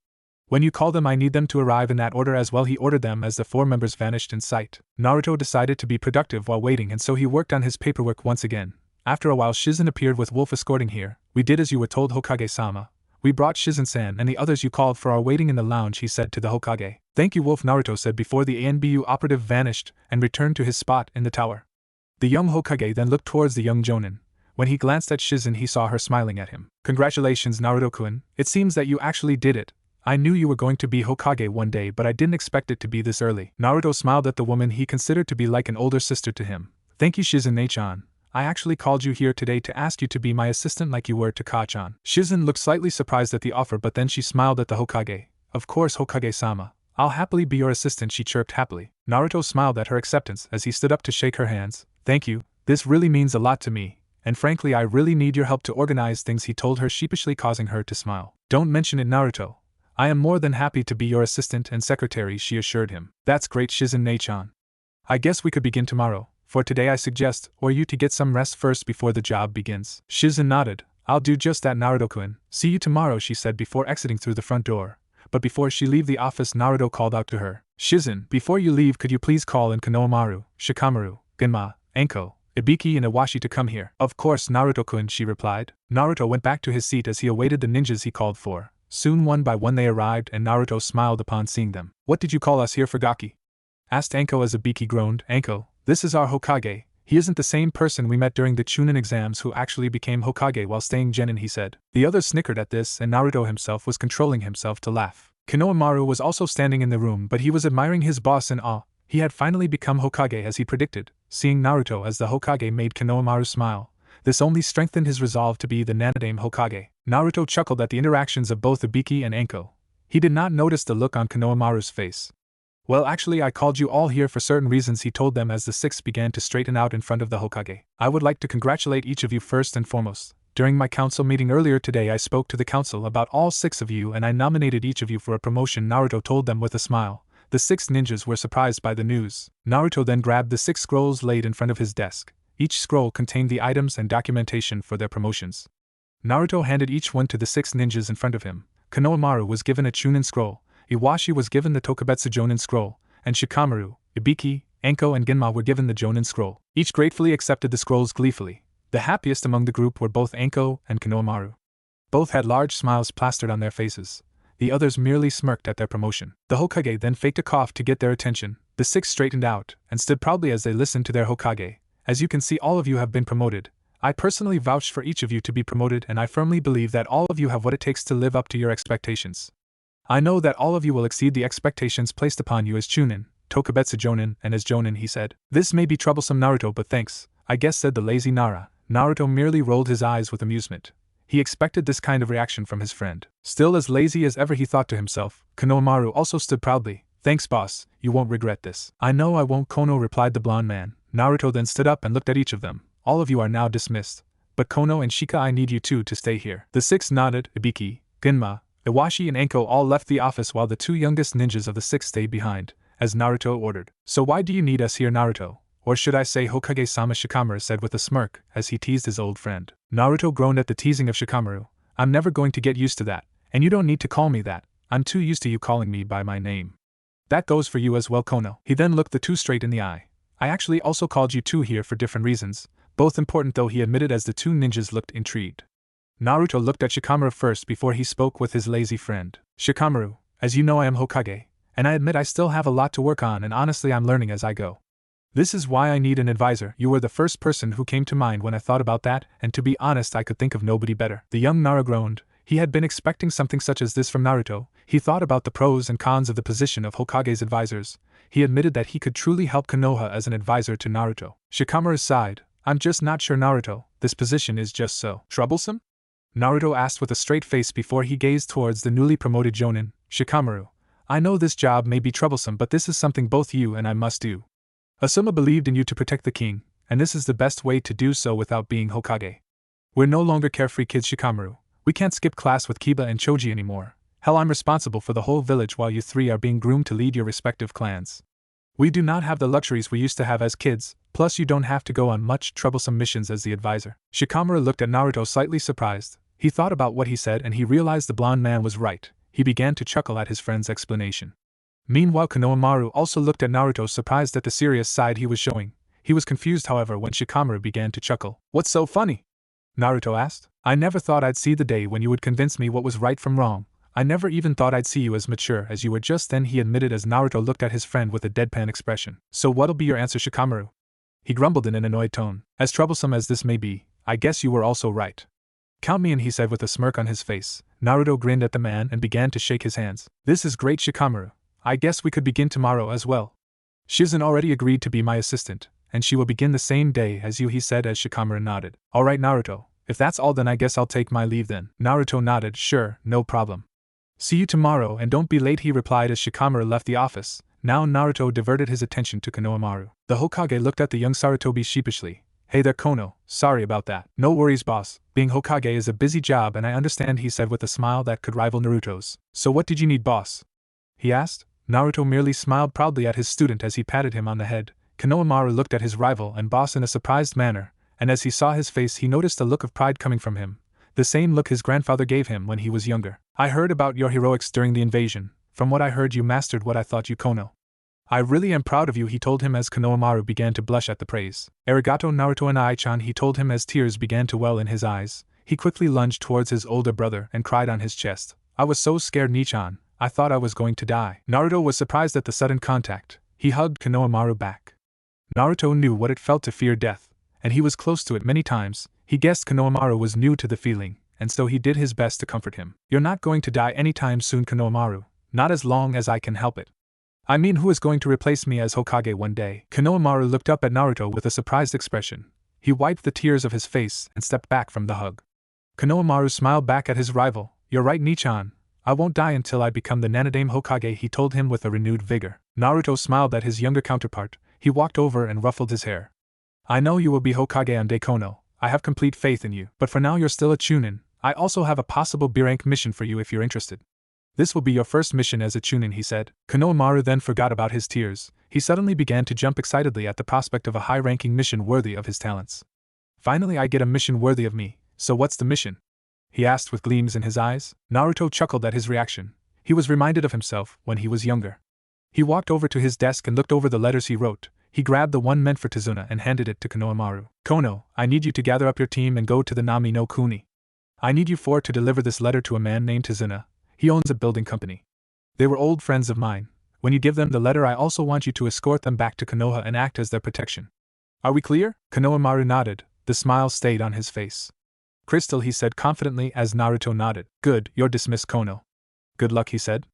When you call them I need them to arrive in that order as well, he ordered them as the 4 members vanished in sight. Naruto decided to be productive while waiting, and so he worked on his paperwork once again. After a while Shizen appeared with Wolf escorting here. We did as you were told, Hokage-sama. We brought Shizen-san and the others you called for are waiting in the lounge, he said to the Hokage. Thank you, Wolf, Naruto said before the ANBU operative vanished and returned to his spot in the tower. The young Hokage then looked towards the young Jonin. When he glanced at Shizen he saw her smiling at him. Congratulations, Naruto-kun, it seems that you actually did it. I knew you were going to be Hokage one day, but I didn't expect it to be this early. Naruto smiled at the woman he considered to be like an older sister to him. Thank you, Shizen-chan. I actually called you here today to ask you to be my assistant like you were to Ka-chan. Shizen looked slightly surprised at the offer, but then she smiled at the Hokage. Of course, Hokage-sama. I'll happily be your assistant, she chirped happily. Naruto smiled at her acceptance as he stood up to shake her hands. Thank you, this really means a lot to me, and frankly I really need your help to organize things, he told her sheepishly, causing her to smile. Don't mention it, Naruto. I am more than happy to be your assistant and secretary, she assured him. That's great, Shizen-chan. I guess we could begin tomorrow. For today I suggest, or you to get some rest first before the job begins. Shizen nodded. I'll do just that, Naruto-kun. See you tomorrow, she said before exiting through the front door. But before she leave the office, Naruto called out to her. Shizen, before you leave could you please call in Konoamaru, Shikamaru, Ginma, Enko, Ibiki and Iwashi to come here? Of course, Naruto-kun, she replied. Naruto went back to his seat as he awaited the ninjas he called for. Soon one by one they arrived and Naruto smiled upon seeing them. What did you call us here for, Gaki? Asked Enko as Ibiki groaned. Enko, this is our Hokage. He isn't the same person we met during the Chunin exams who actually became Hokage while staying genin, he said. The others snickered at this and Naruto himself was controlling himself to laugh. Konoamaru was also standing in the room, but he was admiring his boss in awe. He had finally become Hokage as he predicted. Seeing Naruto as the Hokage made Konoamaru smile. This only strengthened his resolve to be the Nanadame Hokage. Naruto chuckled at the interactions of both Ibiki and Enko. He did not notice the look on Konoamaru's face. Well, actually I called you all here for certain reasons, he told them as the 6 began to straighten out in front of the Hokage. I would like to congratulate each of you first and foremost. During my council meeting earlier today I spoke to the council about all 6 of you and I nominated each of you for a promotion, Naruto told them with a smile. The 6 ninjas were surprised by the news. Naruto then grabbed the 6 scrolls laid in front of his desk. Each scroll contained the items and documentation for their promotions. Naruto handed each one to the 6 ninjas in front of him. Konoamaru was given a Chunin scroll, Iwashi was given the Tokubetsu Jonin scroll, and Shikamaru, Ibiki, Enko and Genma were given the Jonin scroll. Each gratefully accepted the scrolls gleefully. The happiest among the group were both Enko and Konoamaru. Both had large smiles plastered on their faces. The others merely smirked at their promotion. The Hokage then faked a cough to get their attention. The 6 straightened out and stood proudly as they listened to their Hokage. As you can see, all of you have been promoted. I personally vouched for each of you to be promoted, and I firmly believe that all of you have what it takes to live up to your expectations. I know that all of you will exceed the expectations placed upon you as Chunin, Tokubetsu Jonin, and as Jonin, he said. This may be troublesome, Naruto, but thanks, I guess, said the lazy Nara. Naruto merely rolled his eyes with amusement. He expected this kind of reaction from his friend. Still as lazy as ever, he thought to himself. Konoamaru also stood proudly. Thanks, boss, you won't regret this. I know I won't, Kono, replied the blonde man. Naruto then stood up and looked at each of them. All of you are now dismissed. But Kono and Shika, I need you two to stay here. The 6 nodded. Ibiki, Genma, Iwashi and Enko all left the office while the 2 youngest ninjas of the 6 stayed behind, as Naruto ordered. So why do you need us here, Naruto? Or should I say Hokage-sama, Shikamaru said with a smirk, as he teased his old friend. Naruto groaned at the teasing of Shikamaru. I'm never going to get used to that, and you don't need to call me that. I'm too used to you calling me by my name. That goes for you as well, Kono. He then looked the 2 straight in the eye. I actually also called you 2 here for different reasons, both important though, he admitted as the 2 ninjas looked intrigued. Naruto looked at Shikamaru first before he spoke with his lazy friend. Shikamaru, as you know, I am Hokage, and I admit I still have a lot to work on, and honestly I'm learning as I go. This is why I need an advisor. You were the first person who came to mind when I thought about that, and to be honest I could think of nobody better. The young Nara groaned. He had been expecting something such as this from Naruto. He thought about the pros and cons of the position of Hokage's advisors. He admitted that he could truly help Konoha as an advisor to Naruto. Shikamaru sighed. I'm just not sure, Naruto, this position is just so troublesome? Naruto asked with a straight face before he gazed towards the newly promoted Jonin. Shikamaru, I know this job may be troublesome, but this is something both you and I must do. Asuma believed in you to protect the king, and this is the best way to do so without being Hokage. We're no longer carefree kids, Shikamaru. We can't skip class with Kiba and Choji anymore. Hell, I'm responsible for the whole village while you 3 are being groomed to lead your respective clans. We do not have the luxuries we used to have as kids, plus you don't have to go on much troublesome missions as the advisor. Shikamaru looked at Naruto slightly surprised. He thought about what he said and he realized the blonde man was right. He began to chuckle at his friend's explanation. Meanwhile, Konoamaru also looked at Naruto, surprised at the serious side he was showing. He was confused, however, when Shikamaru began to chuckle. What's so funny? Naruto asked. I never thought I'd see the day when you would convince me what was right from wrong. I never even thought I'd see you as mature as you were just then, he admitted as Naruto looked at his friend with a deadpan expression. So what'll be your answer, Shikamaru? He grumbled in an annoyed tone. As troublesome as this may be, I guess you were also right. Count me in, he said with a smirk on his face. Naruto grinned at the man and began to shake his hands. This is great, Shikamaru. I guess we could begin tomorrow as well. Shizen already agreed to be my assistant, and she will begin the same day as you, he said as Shikamaru nodded. Alright, Naruto. If that's all, then I guess I'll take my leave then. Naruto nodded. Sure, no problem. See you tomorrow and don't be late, he replied as Shikamaru left the office. Now Naruto diverted his attention to Konoamaru. The Hokage looked at the young Sarutobi sheepishly. Hey there, Kono, sorry about that. No worries, boss. Being Hokage is a busy job and I understand, he said with a smile that could rival Naruto's. So what did you need, boss? He asked. Naruto merely smiled proudly at his student as he patted him on the head. Konoamaru looked at his rival and boss in a surprised manner, and as he saw his face he noticed a look of pride coming from him. The same look his grandfather gave him when he was younger. I heard about your heroics during the invasion. From what I heard, you mastered what I thought you, Kono. I really am proud of you, he told him as Konoamaru began to blush at the praise. Arigato, Naruto and Ai-chan, he told him as tears began to well in his eyes. He quickly lunged towards his older brother and cried on his chest. I was so scared, Nichan. I thought I was going to die. Naruto was surprised at the sudden contact. He hugged Konoamaru back. Naruto knew what it felt to fear death, and he was close to it many times. He guessed Konoamaru was new to the feeling, and so he did his best to comfort him. You're not going to die anytime soon, Konoamaru. Not as long as I can help it. I mean, who is going to replace me as Hokage one day? Konoamaru looked up at Naruto with a surprised expression. He wiped the tears of his face and stepped back from the hug. Konoamaru smiled back at his rival. You're right, Nichan. I won't die until I become the Nanadame Hokage, he told him with a renewed vigor. Naruto smiled at his younger counterpart. He walked over and ruffled his hair. I know you will be Hokage one day, Kono. I have complete faith in you. But for now you're still a Chunin. I also have a possible B-rank mission for you if you're interested. This will be your first mission as a Chunin, he said. Konoamaru then forgot about his tears. He suddenly began to jump excitedly at the prospect of a high-ranking mission worthy of his talents. Finally I get a mission worthy of me, so what's the mission? He asked with gleams in his eyes. Naruto chuckled at his reaction. He was reminded of himself when he was younger. He walked over to his desk and looked over the letters he wrote. He grabbed the one meant for Tsunade and handed it to Konoamaru. Kono, I need you to gather up your team and go to the Nami no Kuni. I need you four to deliver this letter to a man named Tsunade. He owns a building company. They were old friends of mine. When you give them the letter, I also want you to escort them back to Konoha and act as their protection. Are we clear? Konoamaru nodded. The smile stayed on his face. Crystal, he said confidently as Naruto nodded. Good, you're dismissed, Kono. Good luck, he said.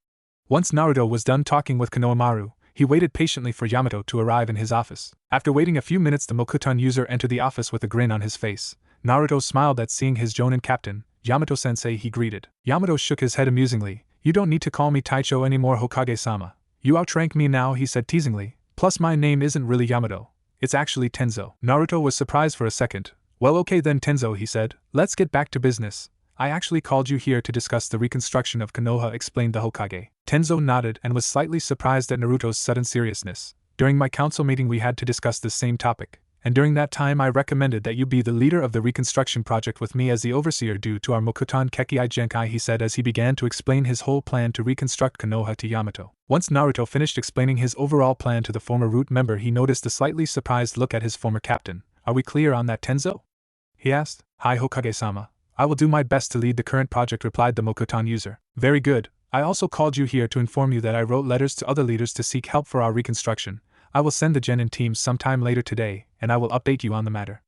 Once Naruto was done talking with Konoamaru, he waited patiently for Yamato to arrive in his office. After waiting a few minutes, the Mokutan user entered the office with a grin on his face. Naruto smiled at seeing his Jonin captain, Yamato-sensei, he greeted. Yamato shook his head amusingly. You don't need to call me Taicho anymore, Hokage-sama. You outrank me now, he said teasingly. Plus my name isn't really Yamato. It's actually Tenzo. Naruto was surprised for a second. Well, okay then, Tenzo, he said. Let's get back to business. I actually called you here to discuss the reconstruction of Konoha, explained the Hokage. Tenzo nodded and was slightly surprised at Naruto's sudden seriousness. During my council meeting we had to discuss this same topic, and during that time I recommended that you be the leader of the reconstruction project with me as the overseer due to our Mokutan Kekkei Genkai, he said as he began to explain his whole plan to reconstruct Konoha to Yamato. Once Naruto finished explaining his overall plan to the former root member, he noticed a slightly surprised look at his former captain. Are we clear on that, Tenzo? He asked. Hi, Hokage-sama. I will do my best to lead the current project, replied the Mokutan user. Very good. I also called you here to inform you that I wrote letters to other leaders to seek help for our reconstruction. I will send the genin teams sometime later today, and I will update you on the matter.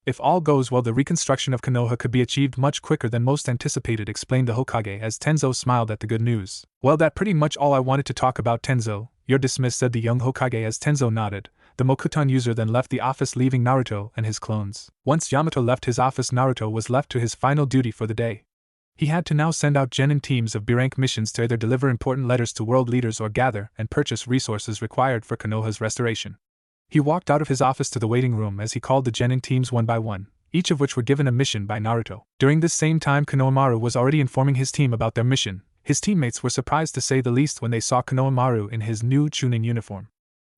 If all goes well, the reconstruction of Konoha could be achieved much quicker than most anticipated, explained the Hokage as Tenzo smiled at the good news. Well, that's pretty much all I wanted to talk about, Tenzo. You're dismissed, said the young Hokage as Tenzo nodded. The Mokutan user then left the office, leaving Naruto and his clones. Once Yamato left his office, Naruto was left to his final duty for the day. He had to now send out genin teams of B-rank missions to either deliver important letters to world leaders or gather and purchase resources required for Konoha's restoration. He walked out of his office to the waiting room as he called the genin teams one by one, each of which were given a mission by Naruto. During this same time, Konoamaru was already informing his team about their mission. His teammates were surprised to say the least when they saw Konoamaru in his new Chunin uniform.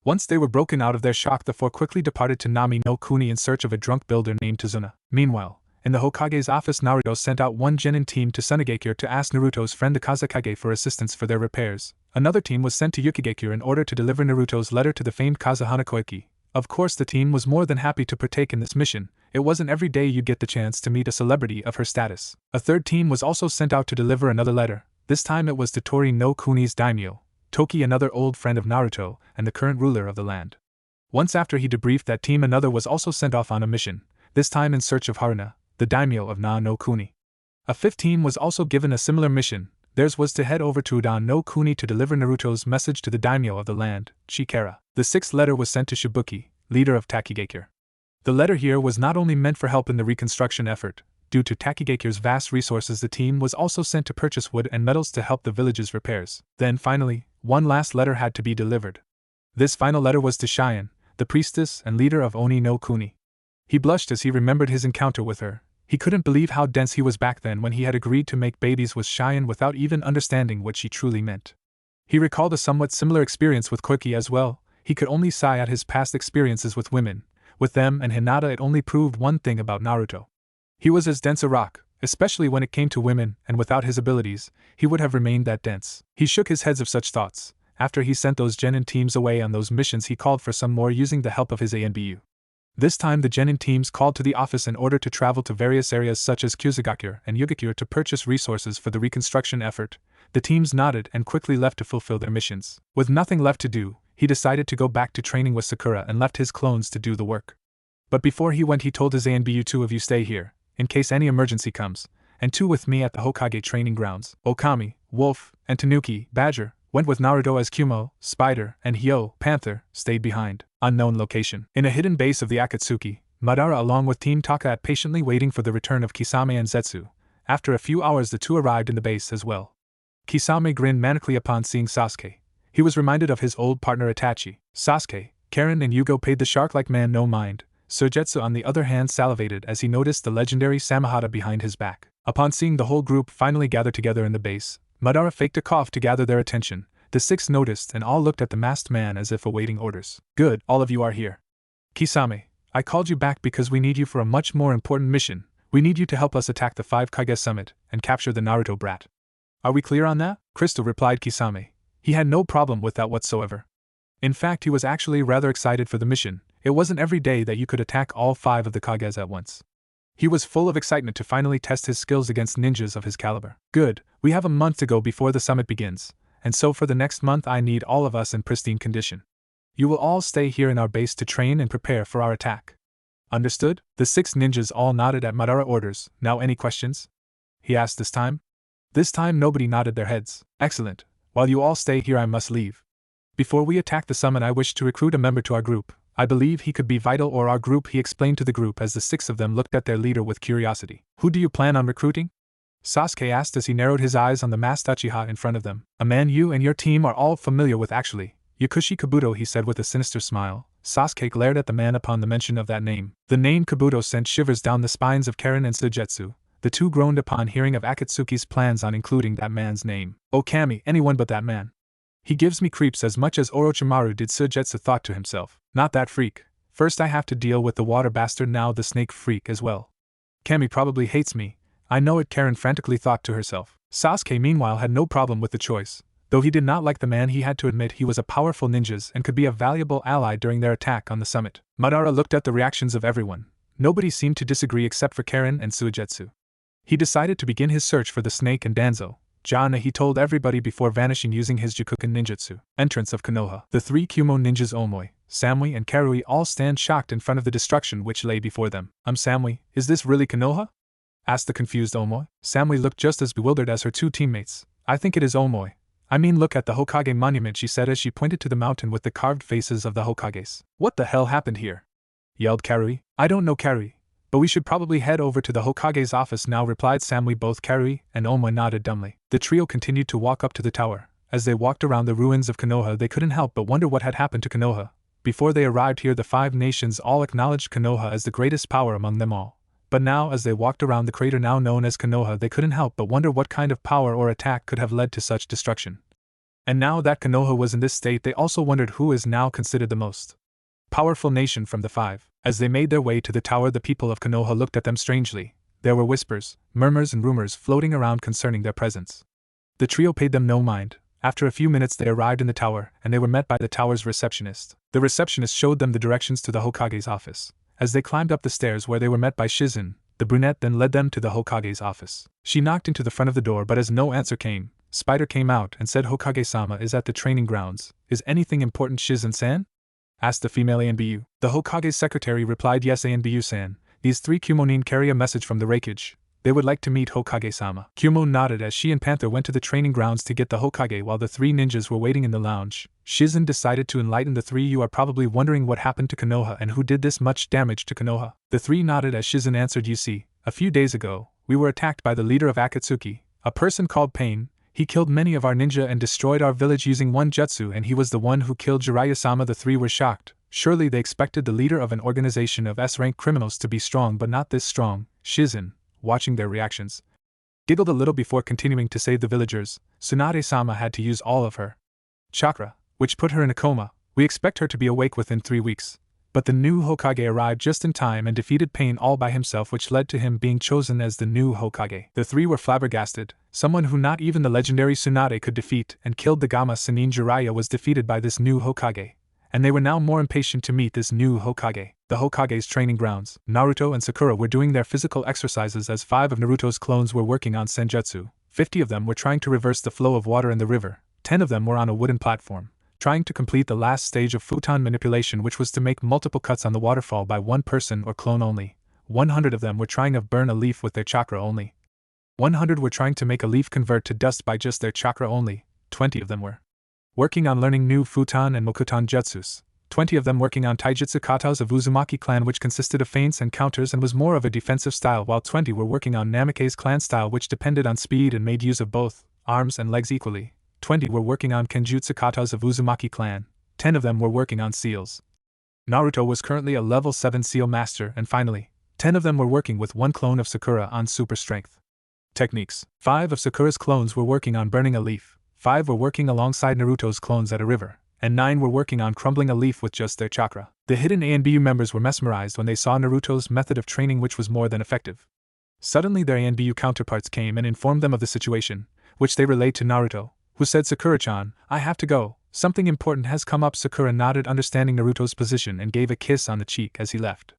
Once they were broken out of their shock, the four quickly departed to Nami no Kuni in search of a drunk builder named Tsunade. Meanwhile, in the Hokage's office, Naruto sent out one genin team to Tsunagekure to ask Naruto's friend the Kazekage for assistance for their repairs. Another team was sent to Yukigekure in order to deliver Naruto's letter to the famed Kazahana Koiki. Of course, the team was more than happy to partake in this mission. It wasn't every day you'd get the chance to meet a celebrity of her status. A third team was also sent out to deliver another letter. This time it was to Tori no Kuni's daimyo, Toki, another old friend of Naruto and the current ruler of the land. Once after he debriefed that team, another was also sent off on a mission, this time in search of Haruna, the daimyo of Na no Kuni. A fifth team was also given a similar mission. Theirs was to head over to Udan no Kuni to deliver Naruto's message to the daimyo of the land, Chikara. The sixth letter was sent to Shibuki, leader of Takigakure. The letter here was not only meant for help in the reconstruction effort. Due to Takigakure's vast resources, the team was also sent to purchase wood and metals to help the village's repairs. Then finally, one last letter had to be delivered. This final letter was to Cheyenne, the priestess and leader of Oni no Kuni. He blushed as he remembered his encounter with her. He couldn't believe how dense he was back then when he had agreed to make babies with Cheyenne without even understanding what she truly meant. He recalled a somewhat similar experience with Koiki as well. He could only sigh at his past experiences with women. With them and Hinata, it only proved one thing about Naruto. He was as dense a rock, especially when it came to women, and without his abilities, he would have remained that dense. He shook his head of such thoughts. After he sent those genin teams away on those missions, he called for some more using the help of his ANBU. This time the genin teams called to the office in order to travel to various areas such as Kyusugakure and Yugakure to purchase resources for the reconstruction effort. The teams nodded and quickly left to fulfill their missions. With nothing left to do, he decided to go back to training with Sakura and left his clones to do the work. But before he went, he told his ANBU, two of you stay here, in case any emergency comes, and two with me at the Hokage training grounds. Okami, Wolf, and Tanuki, Badger, went with Naruto as Kumo, Spider, and Hyo, Panther, stayed behind. Unknown location. In a hidden base of the Akatsuki, Madara along with Team Taka patiently waiting for the return of Kisame and Zetsu. After a few hours the two arrived in the base as well. Kisame grinned manically upon seeing Sasuke. He was reminded of his old partner Itachi. Sasuke, Karen and Yugo paid the shark-like man no mind. Sojetsu on the other hand salivated as he noticed the legendary Samahata behind his back. Upon seeing the whole group finally gather together in the base, Madara faked a cough to gather their attention. The 6 noticed and all looked at the masked man as if awaiting orders. Good, all of you are here. Kisame, I called you back because we need you for a much more important mission. We need you to help us attack the 5 Kage summit and capture the Naruto brat. Are we clear on that? Crystal replied Kisame. He had no problem with that whatsoever. In fact, he was actually rather excited for the mission. It wasn't every day that you could attack all 5 of the Kages at once. He was full of excitement to finally test his skills against ninjas of his caliber. Good, we have a month to go before the summit begins, and so for the next month I need all of us in pristine condition. You will all stay here in our base to train and prepare for our attack. Understood? The 6 ninjas all nodded at Madara's orders. Now any questions? He asked this time. This time nobody nodded their heads. Excellent. While you all stay here I must leave. Before we attack the summit I wish to recruit a member to our group. I believe he could be vital or our group, he explained to the group as the 6 of them looked at their leader with curiosity. Who do you plan on recruiting? Sasuke asked as he narrowed his eyes on the masked Uchiha in front of them. A man you and your team are all familiar with actually. Yakushi Kabuto, he said with a sinister smile. Sasuke glared at the man upon the mention of that name. The name Kabuto sent shivers down the spines of Karen and Sujetsu. The two groaned upon hearing of Akatsuki's plans on including that man's name. Oh Kami, anyone but that man. He gives me creeps as much as Orochimaru did, Sujetsu thought to himself. Not that freak. First I have to deal with the water bastard, now the snake freak as well. Kami probably hates me. I know it, Karen frantically thought to herself. Sasuke meanwhile had no problem with the choice. Though he did not like the man, he had to admit he was a powerful ninja and could be a valuable ally during their attack on the summit. Madara looked at the reactions of everyone. Nobody seemed to disagree except for Karen and Sujetsu. He decided to begin his search for the snake and Danzo. Jana, he told everybody before vanishing using his Jukuken ninjutsu. Entrance of Konoha. The 3 Kumo ninjas Omoi, Samui and Karui all stand shocked in front of the destruction which lay before them. Samui, is this really Konoha? Asked the confused Omoi. Samui looked just as bewildered as her 2 teammates. I think it is Omoi. I mean, look at the Hokage monument, she said as she pointed to the mountain with the carved faces of the Hokages. What the hell happened here? Yelled Karui. I don't know, Karui. But we should probably head over to the Hokage's office now, replied Samui. Both Karui and Omoi nodded dumbly. The trio continued to walk up to the tower. As they walked around the ruins of Konoha they couldn't help but wonder what had happened to Konoha. Before they arrived here the 5 nations all acknowledged Konoha as the greatest power among them all. But now as they walked around the crater now known as Konoha they couldn't help but wonder what kind of power or attack could have led to such destruction. And now that Konoha was in this state they also wondered who is now considered the most powerful nation from the 5. As they made their way to the tower the people of Konoha looked at them strangely. There were whispers, murmurs and rumors floating around concerning their presence. The trio paid them no mind. After a few minutes they arrived in the tower, and they were met by the tower's receptionist. The receptionist showed them the directions to the Hokage's office. As they climbed up the stairs where they were met by Shizen, the brunette then led them to the Hokage's office. She knocked into the front of the door but as no answer came, Spider came out and said Hokage-sama is at the training grounds. Is anything important, Shizen-san? Asked the female ANBU. The Hokage's secretary replied, yes ANBU-san. These 3 Kumonin carry a message from the Reikage. They would like to meet Hokage-sama. Kumo nodded as she and Panther went to the training grounds to get the Hokage while the 3 ninjas were waiting in the lounge. Shizen decided to enlighten the 3. You are probably wondering what happened to Konoha and who did this much damage to Konoha. The 3 nodded as Shizen answered, you see, a few days ago, we were attacked by the leader of Akatsuki, a person called Pain. He killed many of our ninja and destroyed our village using one jutsu, and he was the one who killed Jiraiya-sama. The 3 were shocked. Surely they expected the leader of an organization of S-rank criminals to be strong, but not this strong. Shizen, watching their reactions, giggled a little before continuing to save the villagers. Tsunade-sama had to use all of her chakra, which put her in a coma. We expect her to be awake within 3 weeks. But the new Hokage arrived just in time and defeated Pain all by himself, which led to him being chosen as the new Hokage. The 3 were flabbergasted. Someone who not even the legendary Tsunade could defeat and killed the Gamma Sennin Jiraiya was defeated by this new Hokage. And they were now more impatient to meet this new Hokage. The Hokage's training grounds. Naruto and Sakura were doing their physical exercises as 5 of Naruto's clones were working on senjutsu. 50 of them were trying to reverse the flow of water in the river. 10 of them were on a wooden platform, trying to complete the last stage of futon manipulation, which was to make multiple cuts on the waterfall by one person or clone only. 100 of them were trying to burn a leaf with their chakra only. 100 were trying to make a leaf convert to dust by just their chakra only. 20 of them were working on learning new futon and Mokutan jutsus. 20 of them working on taijutsu katas of Uzumaki clan, which consisted of feints and counters and was more of a defensive style, while 20 were working on Namikaze's clan style, which depended on speed and made use of both arms and legs equally. 20 were working on Kenjutsu katas of Uzumaki clan. 10 of them were working on seals. Naruto was currently a level 7 seal master, and finally, 10 of them were working with one clone of Sakura on super strength. Techniques. 5 of Sakura's clones were working on burning a leaf, 5 were working alongside Naruto's clones at a river, and 9 were working on crumbling a leaf with just their chakra. The hidden ANBU members were mesmerized when they saw Naruto's method of training, which was more than effective. Suddenly their ANBU counterparts came and informed them of the situation, which they relayed to Naruto, who said, "Sakura-chan, I have to go. Something important has come up." Sakura nodded, understanding Naruto's position, and gave a kiss on the cheek as he left.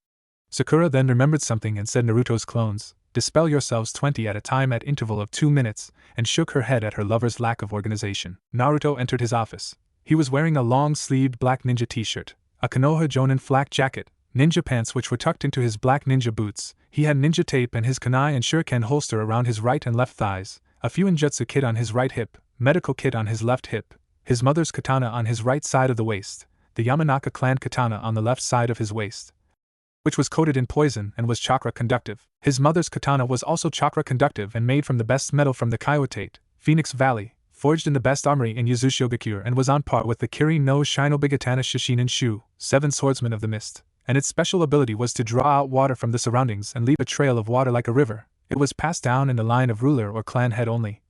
Sakura then remembered something and said, "Naruto's clones, dispel yourselves 20 at a time at interval of 2 minutes, and shook her head at her lover's lack of organization. Naruto entered his office. He was wearing a long-sleeved black ninja t-shirt, a Konoha Jonin flak jacket, ninja pants which were tucked into his black ninja boots. He had ninja tape and his kunai and shuriken holster around his right and left thighs, a Fuinjutsu kit on his right hip, medical kit on his left hip, his mother's katana on his right side of the waist, the Yamanaka clan katana on the left side of his waist, which was coated in poison and was chakra conductive. His mother's katana was also chakra conductive and made from the best metal from the Kyotate, Phoenix Valley, forged in the best armory in Yuzushiogakure, and was on par with the Kiri no Shinobigatana Shishinin Shu, 7 Swordsmen of the Mist, and its special ability was to draw out water from the surroundings and leave a trail of water like a river. It was passed down in the line of ruler or clan head only.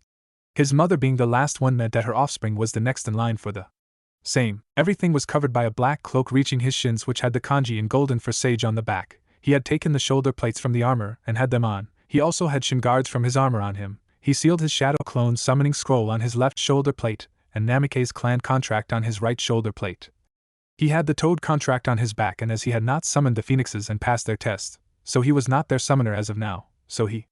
His mother being the last one meant that her offspring was the next in line for the same. Everything was covered by a black cloak reaching his shins, which had the kanji in golden for sage on the back. He had taken the shoulder plates from the armor and had them on. He also had shin guards from his armor on him. He sealed his shadow clone summoning scroll on his left shoulder plate, and Namikaze's clan contract on his right shoulder plate. He had the toad contract on his back, and as he had not summoned the phoenixes and passed their test, so he was not their summoner as of now, so he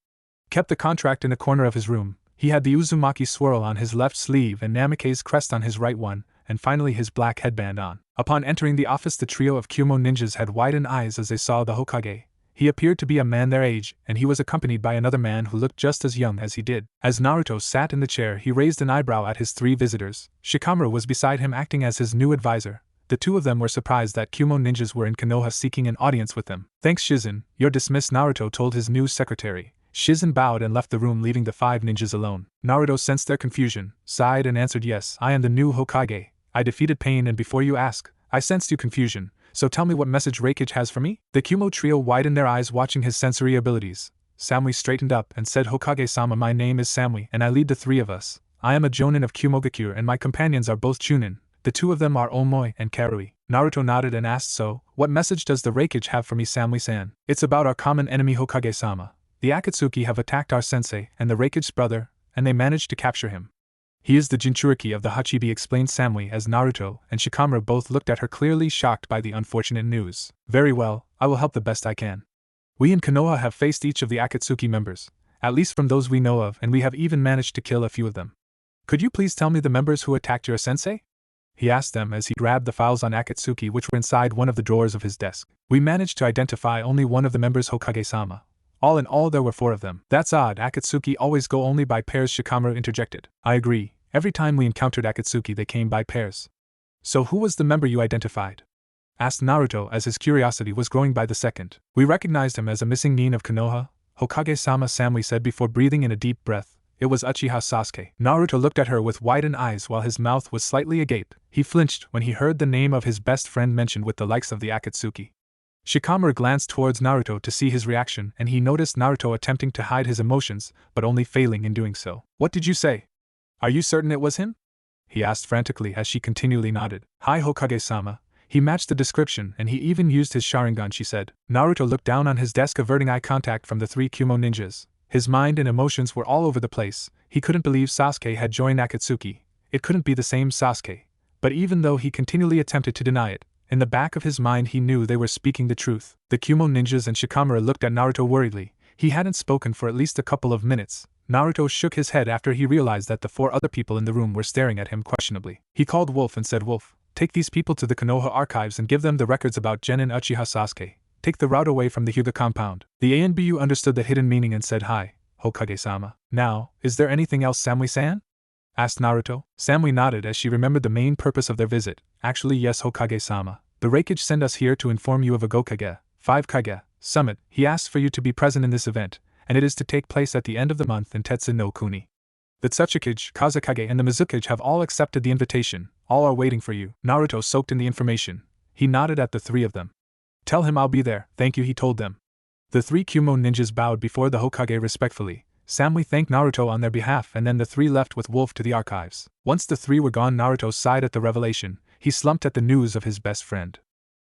kept the contract in a corner of his room. He had the Uzumaki swirl on his left sleeve and Namikaze's crest on his right one, and finally his black headband on. Upon entering the office, the trio of Kumo ninjas had widened eyes as they saw the Hokage. He appeared to be a man their age, and he was accompanied by another man who looked just as young as he did. As Naruto sat in the chair, he raised an eyebrow at his 3 visitors. Shikamaru was beside him acting as his new advisor. The 2 of them were surprised that Kumo ninjas were in Konoha seeking an audience with them. "Thanks, Shizen, you're dismissed," Naruto told his new secretary. Shizen bowed and left the room, leaving the 5 ninjas alone. Naruto sensed their confusion, sighed and answered, "Yes, I am the new Hokage. I defeated pain, and before you ask, I sensed your confusion, so tell me what message Reikage has for me?" The Kumo trio widened their eyes watching his sensory abilities. Samui straightened up and said, "Hokage-sama, my name is Samui, and I lead the 3 of us. I am a Jonin of Kumogakure, and my companions are both Chunin. The 2 of them are Omoi and Karui." Naruto nodded and asked, "So, what message does the Reikage have for me, Samui-san?" "It's about our common enemy Hokage-sama. The Akatsuki have attacked our sensei and the Reikage's brother, and they managed to capture him. He is the Jinchuriki of the Hachibi," explained Samui as Naruto and Shikamaru both looked at her, clearly shocked by the unfortunate news. "Very well, I will help the best I can. We in Konoha have faced each of the Akatsuki members, at least from those we know of, and we have even managed to kill a few of them. Could you please tell me the members who attacked your sensei?" he asked them as he grabbed the files on Akatsuki which were inside one of the drawers of his desk. "We managed to identify only one of the members, Hokage-sama. All in all, there were 4 of them." "That's odd, Akatsuki always go only by pairs," Shikamaru interjected. "I agree, every time we encountered Akatsuki they came by pairs." "So who was the member you identified?" asked Naruto as his curiosity was growing by the second. "We recognized him as a missing nin of Konoha, Hokage-sama," Samui said before breathing in a deep breath. "It was Uchiha Sasuke." Naruto looked at her with widened eyes while his mouth was slightly agape. He flinched when he heard the name of his best friend mentioned with the likes of the Akatsuki. Shikamaru glanced towards Naruto to see his reaction, and he noticed Naruto attempting to hide his emotions, but only failing in doing so. "What did you say? Are you certain it was him?" he asked frantically as she continually nodded. "Hi, Hokage-sama. He matched the description, and he even used his Sharingan," she said. Naruto looked down on his desk, averting eye contact from the 3 Kumo ninjas. His mind and emotions were all over the place. He couldn't believe Sasuke had joined Akatsuki. It couldn't be the same Sasuke. But even though he continually attempted to deny it, in the back of his mind he knew they were speaking the truth. The Kumo ninjas and Shikamaru looked at Naruto worriedly. He hadn't spoken for at least a couple of minutes. Naruto shook his head after he realized that the 4 other people in the room were staring at him questionably. He called Wolf and said, "Wolf, take these people to the Konoha archives and give them the records about Gen and Uchiha Sasuke. Take the route away from the Hyuga compound." The ANBU understood the hidden meaning and said, "Hi, Hokage-sama. Now, is there anything else, Samui-san?" asked Naruto. Samui nodded as she remembered the main purpose of their visit. "Actually, yes, Hokage-sama. The Reikage sent us here to inform you of a Gokage, 5 Kage, summit. He asks for you to be present in this event, and it is to take place at the end of the month in Tetsu no Kuni. The Tsuchikage, Kazekage, and the Mizukage have all accepted the invitation. All are waiting for you." Naruto soaked in the information. He nodded at the 3 of them. "Tell him I'll be there." "Thank you," he told them. The 3 Kumo ninjas bowed before the Hokage respectfully. Samui thanked Naruto on their behalf, and then the three left with Wolf to the archives. Once the three were gone, Naruto sighed at the revelation. He slumped at the news of his best friend.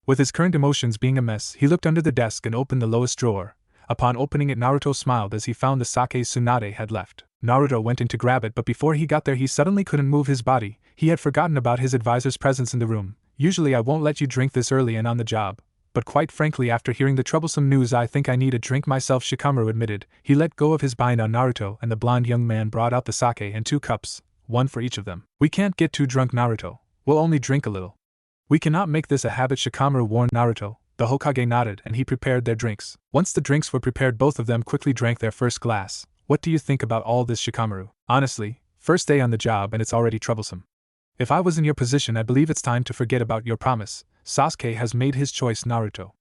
With his current emotions being a mess, he looked under the desk and opened the lowest drawer. Upon opening it, Naruto smiled as he found the sake Tsunade had left. Naruto went in to grab it, but before he got there he suddenly couldn't move his body. He had forgotten about his advisor's presence in the room. Usually I won't let you drink this early and on the job, but quite frankly after hearing the troublesome news I think I need a drink myself, Shikamaru admitted. He let go of his bind on Naruto and the blonde young man brought out the sake and 2 cups, one for each of them. We can't get too drunk, Naruto. We'll only drink a little. We cannot make this a habit, Shikamaru warned Naruto. The Hokage nodded and he prepared their drinks. Once the drinks were prepared, both of them quickly drank their first glass. What do you think about all this, Shikamaru? Honestly, first day on the job and it's already troublesome. If I was in your position, I believe it's time to forget about your promise. Sasuke has made his choice, Naruto.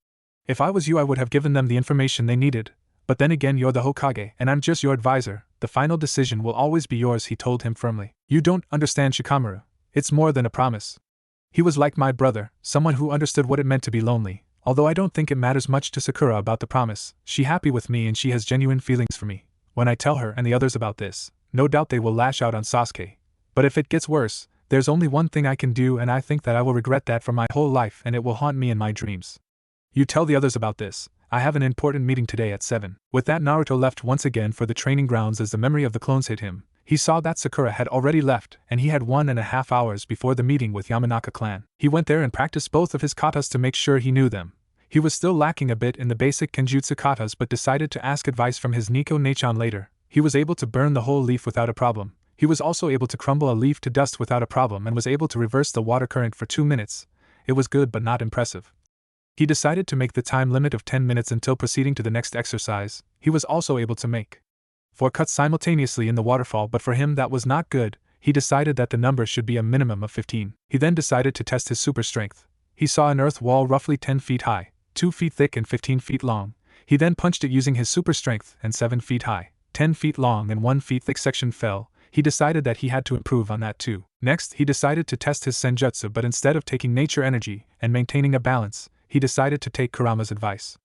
If I was you, I would have given them the information they needed. But then again, you're the Hokage, and I'm just your advisor. The final decision will always be yours, he told him firmly. You don't understand, Shikamaru. It's more than a promise. He was like my brother, someone who understood what it meant to be lonely. Although I don't think it matters much to Sakura about the promise, she's happy with me and she has genuine feelings for me. When I tell her and the others about this, no doubt they will lash out on Sasuke. But if it gets worse, there's only one thing I can do, and I think that I will regret that for my whole life and it will haunt me in my dreams. You tell the others about this. I have an important meeting today at 7. With that, Naruto left once again for the training grounds as the memory of the clones hit him. He saw that Sakura had already left, and he had 1.5 hours before the meeting with Yamanaka clan. He went there and practiced both of his katas to make sure he knew them. He was still lacking a bit in the basic kenjutsu katas but decided to ask advice from his Nico Nachan later. He was able to burn the whole leaf without a problem. He was also able to crumble a leaf to dust without a problem and was able to reverse the water current for 2 minutes. It was good but not impressive. He decided to make the time limit of 10 minutes until proceeding to the next exercise. He was also able to make 4 cuts simultaneously in the waterfall, but for him that was not good. He decided that the number should be a minimum of 15. He then decided to test his super strength. He saw an earth wall roughly 10 feet high, 2 feet thick and 15 feet long. He then punched it using his super strength, and 7 feet high, 10 feet long and 1 feet thick section fell. He decided that he had to improve on that too. Next, he decided to test his senjutsu, but instead of taking nature energy and maintaining a balance, he decided to take Kurama's advice.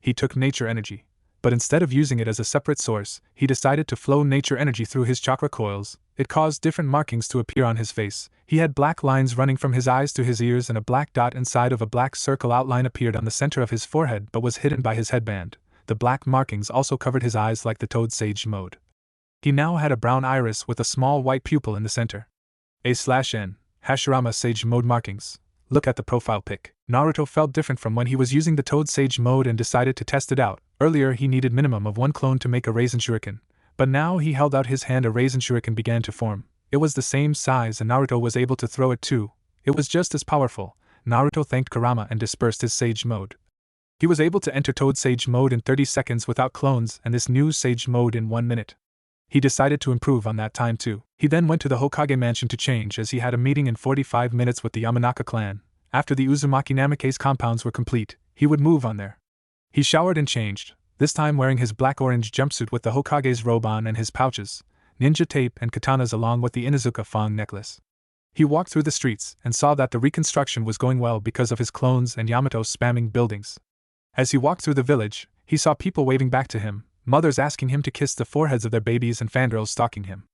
He took nature energy, but instead of using it as a separate source, he decided to flow nature energy through his chakra coils. It caused different markings to appear on his face. He had black lines running from his eyes to his ears, and a black dot inside of a black circle outline appeared on the center of his forehead but was hidden by his headband. The black markings also covered his eyes like the Toad Sage mode. He now had a brown iris with a small white pupil in the center. A/N, Hashirama Sage mode markings. Look at the profile pic. Naruto felt different from when he was using the Toad Sage mode and decided to test it out. Earlier he needed minimum of 1 clone to make a Raisin Shuriken, but now he held out his hand, a Raisin Shuriken began to form. It was the same size and Naruto was able to throw it too. It was just as powerful. Naruto thanked Kurama and dispersed his Sage mode. He was able to enter Toad Sage mode in 30 seconds without clones and this new Sage mode in 1 minute. He decided to improve on that time too. He then went to the Hokage mansion to change as he had a meeting in 45 minutes with the Yamanaka clan. After the Uzumaki Namake's compounds were complete, he would move on there. He showered and changed, this time wearing his black-orange jumpsuit with the Hokage's robe on and his pouches, ninja tape and katanas along with the Inuzuka Fang necklace. He walked through the streets and saw that the reconstruction was going well because of his clones and Yamato spamming buildings. As he walked through the village, he saw people waving back to him, mothers asking him to kiss the foreheads of their babies and fangirls stalking him.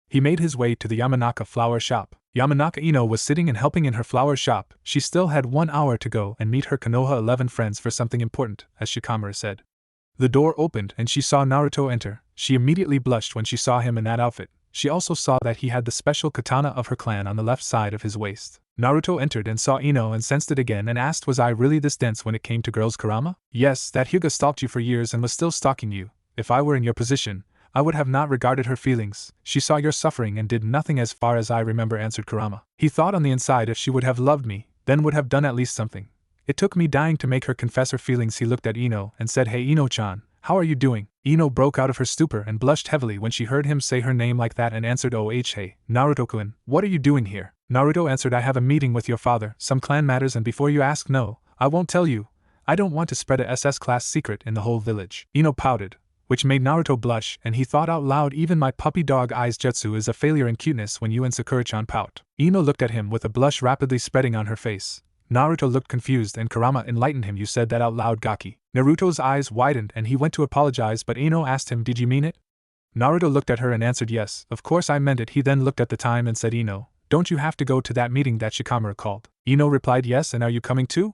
He made his way to the Yamanaka flower shop. Yamanaka Ino was sitting and helping in her flower shop. She still had 1 hour to go and meet her Konoha 11 friends for something important, as Shikamaru said. The door opened and she saw Naruto enter. She immediately blushed when she saw him in that outfit. She also saw that he had the special katana of her clan on the left side of his waist. Naruto entered and saw Ino and sensed it again and asked, was I really this dense when it came to girls, Kurama? Yes, that Hyuga stalked you for years and was still stalking you. If I were in your position, I would have not regarded her feelings. She saw your suffering and did nothing as far as I remember, answered Kurama. He thought on the inside if she would have loved me, then would have done at least something. It took me dying to make her confess her feelings. He looked at Ino and said, hey Ino-chan, how are you doing? Ino broke out of her stupor and blushed heavily when she heard him say her name like that and answered, oh hey, Naruto-kun, what are you doing here? Naruto answered, I have a meeting with your father, some clan matters, and before you ask, no, I won't tell you. I don't want to spread a SS class secret in the whole village. Ino pouted, which made Naruto blush, and he thought out loud, even my puppy dog eyes jutsu is a failure in cuteness when you and Sakura-chan pout. Ino looked at him with a blush rapidly spreading on her face. Naruto looked confused and Kurama enlightened him. You said that out loud, Gaki. Naruto's eyes widened and he went to apologize, but Ino asked him, did you mean it? Naruto looked at her and answered yes, of course I meant it. He then looked at the time and said, Ino, don't you have to go to that meeting that Shikamaru called? Ino replied yes, and are you coming too?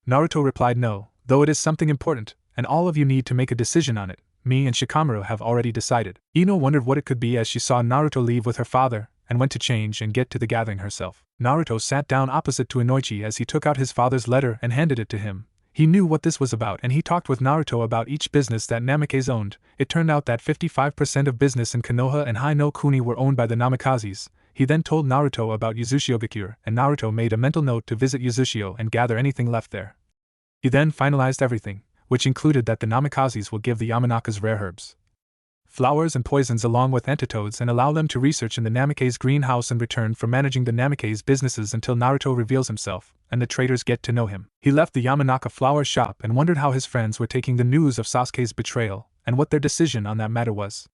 Naruto replied no, though it is something important, and all of you need to make a decision on it. Me and Shikamaru have already decided. Ino wondered what it could be as she saw Naruto leave with her father, and went to change and get to the gathering herself. Naruto sat down opposite to Inoichi as he took out his father's letter and handed it to him. He knew what this was about and he talked with Naruto about each business that Namikaze owned. It turned out that 55% of business in Konoha and Hai no Kuni were owned by the Namikazes. He then told Naruto about Uzushio-gakure, and Naruto made a mental note to visit Uzushio and gather anything left there. He then finalized everything, which included that the Namikazes will give the Yamanakas rare herbs, flowers and poisons along with antidotes and allow them to research in the Namikaze greenhouse in return for managing the Namikaze businesses until Naruto reveals himself, and the traders get to know him. He left the Yamanaka flower shop and wondered how his friends were taking the news of Sasuke's betrayal, and what their decision on that matter was.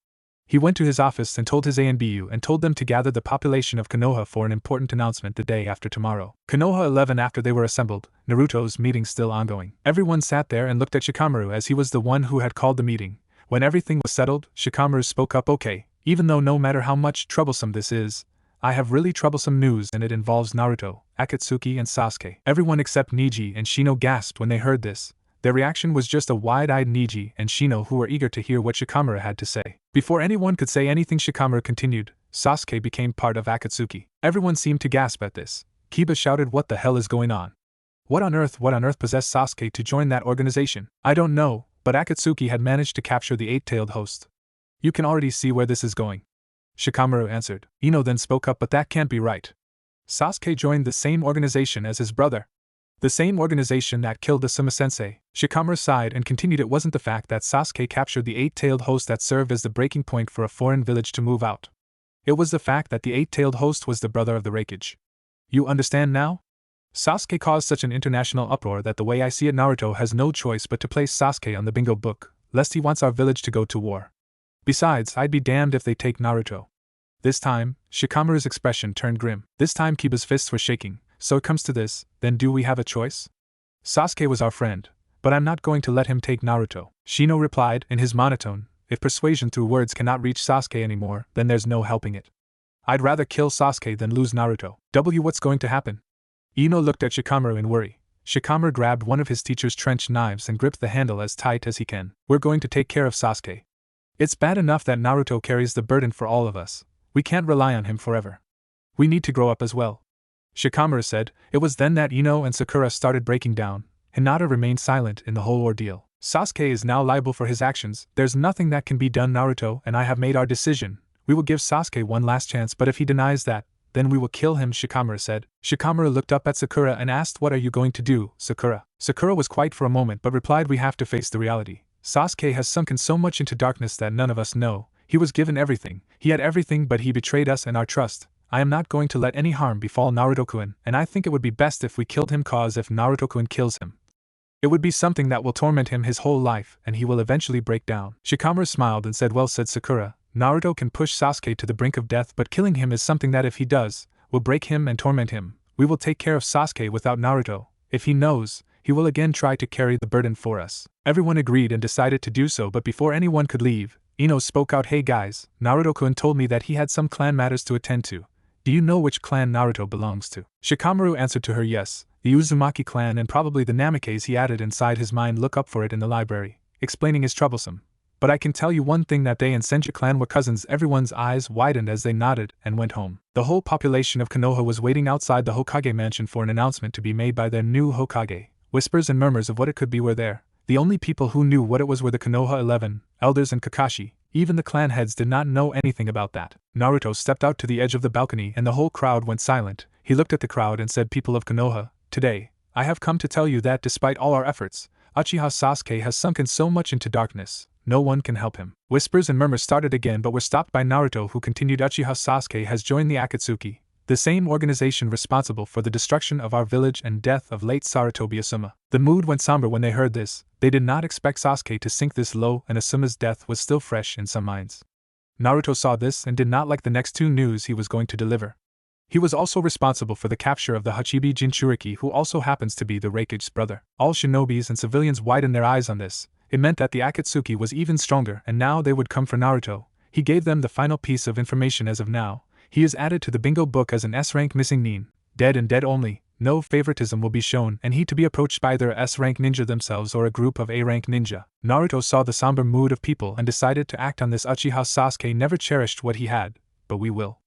He went to his office and told his ANBU and told them to gather the population of Konoha for an important announcement the day after tomorrow. Konoha 11. After they were assembled, Naruto's meeting still ongoing. Everyone sat there and looked at Shikamaru as he was the one who had called the meeting. When everything was settled, Shikamaru spoke up. Okay, even though no matter how much troublesome this is, I have really troublesome news and it involves Naruto, Akatsuki and Sasuke. Everyone except Neji and Shino gasped when they heard this. Their reaction was just a wide-eyed Neji and Shino who were eager to hear what Shikamaru had to say. Before anyone could say anything, Shikamaru continued, Sasuke became part of Akatsuki. Everyone seemed to gasp at this. Kiba shouted, what the hell is going on? What on earth possessed Sasuke to join that organization? I don't know, but Akatsuki had managed to capture the eight-tailed host. You can already see where this is going. Shikamaru answered. Ino then spoke up, but that can't be right. Sasuke joined the same organization as his brother. The same organization that killed the Asuma-sensei. Shikamaru sighed and continued, it wasn't the fact that Sasuke captured the eight-tailed host that served as the breaking point for a foreign village to move out. It was the fact that the eight-tailed host was the brother of the Reikage. You understand now? Sasuke caused such an international uproar that the way I see it, Naruto has no choice but to place Sasuke on the bingo book, lest he wants our village to go to war. Besides, I'd be damned if they take Naruto. This time, Shikamaru's expression turned grim. This time Kiba's fists were shaking. So it comes to this, then do we have a choice? Sasuke was our friend, but I'm not going to let him take Naruto. Shino replied in his monotone, if persuasion through words cannot reach Sasuke anymore, then there's no helping it. I'd rather kill Sasuke than lose Naruto. What's going to happen? Ino looked at Shikamaru in worry. Shikamaru grabbed one of his teacher's trench knives and gripped the handle as tight as he can. We're going to take care of Sasuke. It's bad enough that Naruto carries the burden for all of us. We can't rely on him forever. We need to grow up as well. Shikamaru said. It was then that Ino and Sakura started breaking down. Hinata remained silent in the whole ordeal. Sasuke is now liable for his actions. There's nothing that can be done. Naruto and I have made our decision. We will give Sasuke one last chance, but if he denies that, then we will kill him, Shikamaru said. Shikamaru looked up at Sakura and asked, what are you going to do, Sakura? Sakura was quiet for a moment but replied, we have to face the reality. Sasuke has sunken so much into darkness that none of us know. He was given everything. He had everything, but he betrayed us and our trust. I am not going to let any harm befall Naruto-kun, and I think it would be best if we killed him, cause if Naruto-kun kills him, it would be something that will torment him his whole life, and he will eventually break down. Shikamaru smiled and said, well said, Sakura. Naruto can push Sasuke to the brink of death, but killing him is something that if he does, will break him and torment him. We will take care of Sasuke without Naruto. If he knows, he will again try to carry the burden for us. Everyone agreed and decided to do so, but before anyone could leave, Ino spoke out, hey guys, Naruto-kun told me that he had some clan matters to attend to. Do you know which clan Naruto belongs to? Shikamaru answered to her, yes, the Uzumaki clan and probably the Namikaze. He added inside his mind, look up for it in the library, explaining his troublesome. But I can tell you one thing, that they and Senju clan were cousins. Everyone's eyes widened as they nodded and went home. The whole population of Konoha was waiting outside the Hokage mansion for an announcement to be made by their new Hokage. Whispers and murmurs of what it could be were there. The only people who knew what it was were the Konoha 11, elders and Kakashi. Even the clan heads did not know anything about that. Naruto stepped out to the edge of the balcony and the whole crowd went silent. He looked at the crowd and said, people of Konoha, today, I have come to tell you that despite all our efforts, Uchiha Sasuke has sunken so much into darkness, no one can help him. Whispers and murmurs started again but were stopped by Naruto, who continued, Uchiha Sasuke has joined the Akatsuki, the same organization responsible for the destruction of our village and death of late Sarutobi Asuma. The mood went somber when they heard this. They did not expect Sasuke to sink this low, and Asuma's death was still fresh in some minds. Naruto saw this and did not like the next two news he was going to deliver. He was also responsible for the capture of the Hachibi Jinchuriki, who also happens to be the Reikage's brother. All shinobis and civilians widened their eyes on this. It meant that the Akatsuki was even stronger, and now they would come for Naruto. He gave them the final piece of information as of now. He is added to the bingo book as an S-rank missing nin, dead and dead only. No favoritism will be shown, and he to be approached by either a S-rank ninja themselves or a group of A-rank ninja. Naruto saw the somber mood of people and decided to act on this. Uchiha Sasuke never cherished what he had, but we will.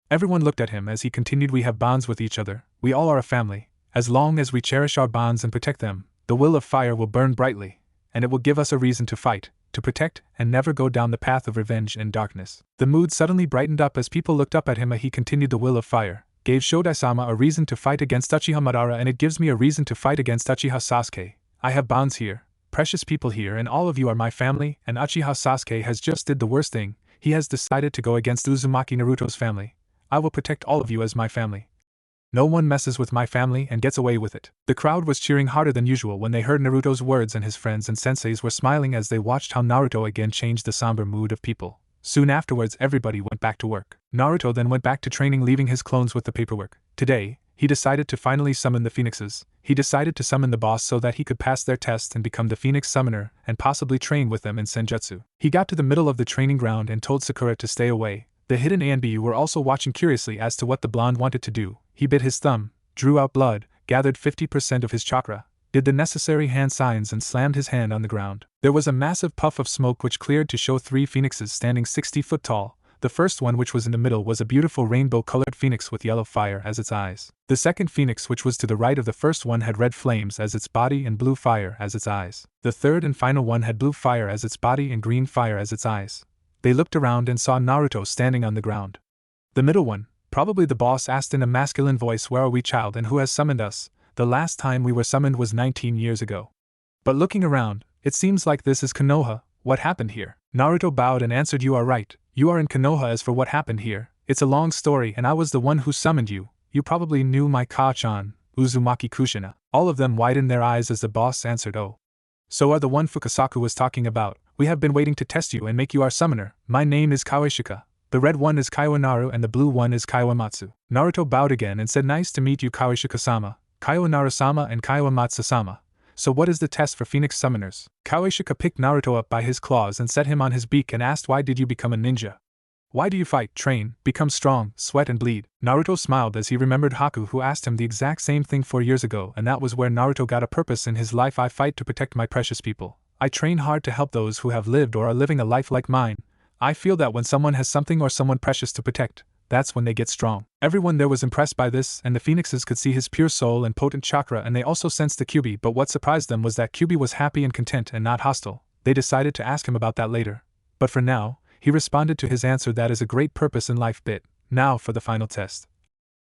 Everyone looked at him as he continued. We have bonds with each other, we all are a family. As long as we cherish our bonds and protect them, the will of fire will burn brightly, and it will give us a reason to fight, to protect, and never go down the path of revenge and darkness. The mood suddenly brightened up as people looked up at him. He continued. The will of fire gave Shodai-sama a reason to fight against Uchiha Madara, and it gives me a reason to fight against Uchiha Sasuke. I have bonds here, precious people here, and all of you are my family, and Uchiha Sasuke has just did the worst thing. He has decided to go against Uzumaki Naruto's family. I will protect all of you as my family. No one messes with my family and gets away with it. The crowd was cheering harder than usual when they heard Naruto's words, and his friends and senseis were smiling as they watched how Naruto again changed the somber mood of people. Soon afterwards, everybody went back to work. Naruto then went back to training, leaving his clones with the paperwork. Today, he decided to finally summon the phoenixes. He decided to summon the boss so that he could pass their test and become the phoenix summoner and possibly train with them in senjutsu. He got to the middle of the training ground and told Sakura to stay away. The hidden ANBU were also watching curiously as to what the blonde wanted to do. He bit his thumb, drew out blood, gathered 50% of his chakra, did the necessary hand signs and slammed his hand on the ground. There was a massive puff of smoke which cleared to show 3 phoenixes standing 60 foot tall. The first one, which was in the middle, was a beautiful rainbow-colored phoenix with yellow fire as its eyes. The second phoenix, which was to the right of the first one, had red flames as its body and blue fire as its eyes. The third and final one had blue fire as its body and green fire as its eyes. They looked around and saw Naruto standing on the ground. The middle one, probably the boss, asked in a masculine voice, "Where are we, child, and who has summoned us? The last time we were summoned was 19 years ago. But looking around, it seems like this is Konoha. What happened here?" Naruto bowed and answered, "You are right. You are in Konoha. As for what happened here, it's a long story, and I was the one who summoned you. You probably knew my Ka-chan, Uzumaki Kushina." All of them widened their eyes as the boss answered, "Oh. So are the one Fukasaku was talking about. We have been waiting to test you and make you our summoner. My name is Kawashika. The red one is Kaiwanaru and the blue one is Kaiwamatsu." Naruto bowed again and said, "Nice to meet you, Kawashika-sama, Kaiwanaru-sama and Kaiwamatsu-sama. So what is the test for Phoenix Summoners?" Kawashika picked Naruto up by his claws and set him on his beak and asked, "Why did you become a ninja? Why do you fight, train, become strong, sweat and bleed?" Naruto smiled as he remembered Haku, who asked him the exact same thing 4 years ago, and that was where Naruto got a purpose in his life. "I fight to protect my precious people. I train hard to help those who have lived or are living a life like mine. I feel that when someone has something or someone precious to protect, that's when they get strong." Everyone there was impressed by this, and the phoenixes could see his pure soul and potent chakra, and they also sensed the Kyuubi, but what surprised them was that Kyuubi was happy and content and not hostile. They decided to ask him about that later. But for now, he responded to his answer, "That is a great purpose in life. Bit. Now for the final test.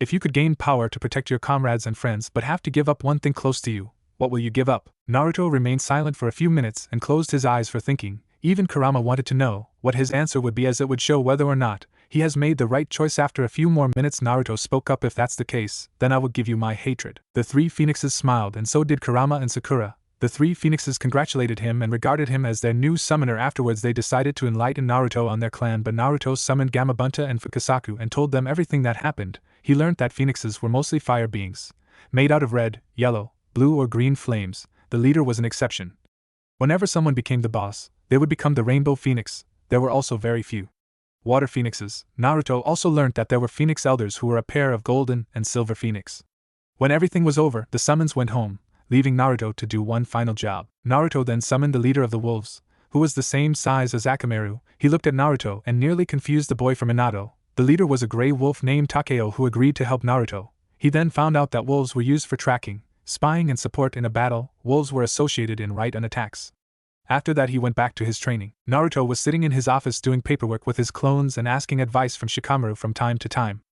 If you could gain power to protect your comrades and friends but have to give up one thing close to you, what will you give up?" Naruto remained silent for a few minutes and closed his eyes for thinking. Even Kurama wanted to know what his answer would be, as it would show whether or not he has made the right choice. After a few more minutes, Naruto spoke up, "If that's the case, then I will give you my hatred." The 3 phoenixes smiled, and so did Kurama and Sakura. The 3 phoenixes congratulated him and regarded him as their new summoner. Afterwards they decided to enlighten Naruto on their clan, but Naruto summoned Gamabunta and Fukasaku and told them everything that happened. He learned that phoenixes were mostly fire beings, made out of red, yellow, blue or green flames. The leader was an exception. Whenever someone became the boss, they would become the rainbow phoenix. There were also very few water phoenixes. Naruto also learnt that there were phoenix elders who were a pair of golden and silver phoenix. When everything was over, the summons went home, leaving Naruto to do one final job. Naruto then summoned the leader of the wolves, who was the same size as Akamaru. He looked at Naruto and nearly confused the boy from Minato. The leader was a gray wolf named Takeo who agreed to help Naruto. He then found out that wolves were used for tracking, spying and support in a battle. Wolves were associated in right-on attacks. After that he went back to his training. Naruto was sitting in his office doing paperwork with his clones and asking advice from Shikamaru from time to time.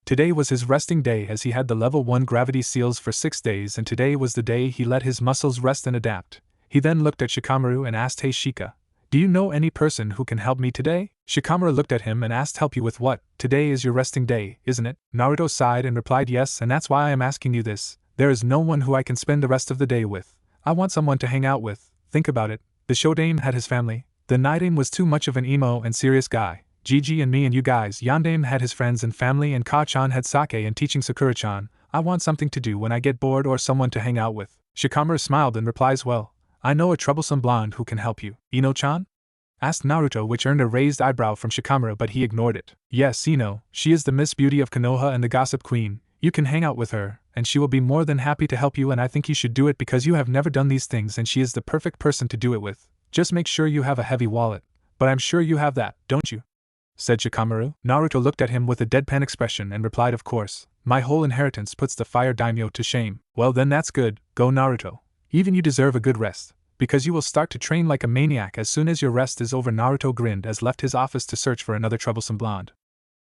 Today was his resting day, as he had the level 1 gravity seals for 6 days, and today was the day he let his muscles rest and adapt. He then looked at Shikamaru and asked, "Hey Shika, do you know any person who can help me today?" Shikamaru looked at him and asked, "Help you with what? Today is your resting day, isn't it?" Naruto sighed and replied, "Yes, and that's why I am asking you this. There is no one who I can spend the rest of the day with. I want someone to hang out with. Think about it. The Shodaime had his family. The Nidaime was too much of an emo and serious guy. Gigi and me and you guys. Yondaime had his friends and family, and Ka-chan had sake and teaching Sakura-chan. I want something to do when I get bored or someone to hang out with." Shikamaru smiled and replies, "Well, I know a troublesome blonde who can help you. Ino-chan?" asked Naruto, which earned a raised eyebrow from Shikamaru, but he ignored it. Yes, Ino, she is the Miss Beauty of Konoha and the Gossip Queen. You can hang out with her, and she will be more than happy to help you, and I think you should do it because you have never done these things and she is the perfect person to do it with. Just make sure you have a heavy wallet. But I'm sure you have that, don't you? Said Shikamaru. Naruto looked at him with a deadpan expression and replied, of course. My whole inheritance puts the fire daimyo to shame. Well then that's good, go Naruto. Even you deserve a good rest, because you will start to train like a maniac as soon as your rest is over. Naruto grinned as left his office to search for another troublesome blonde.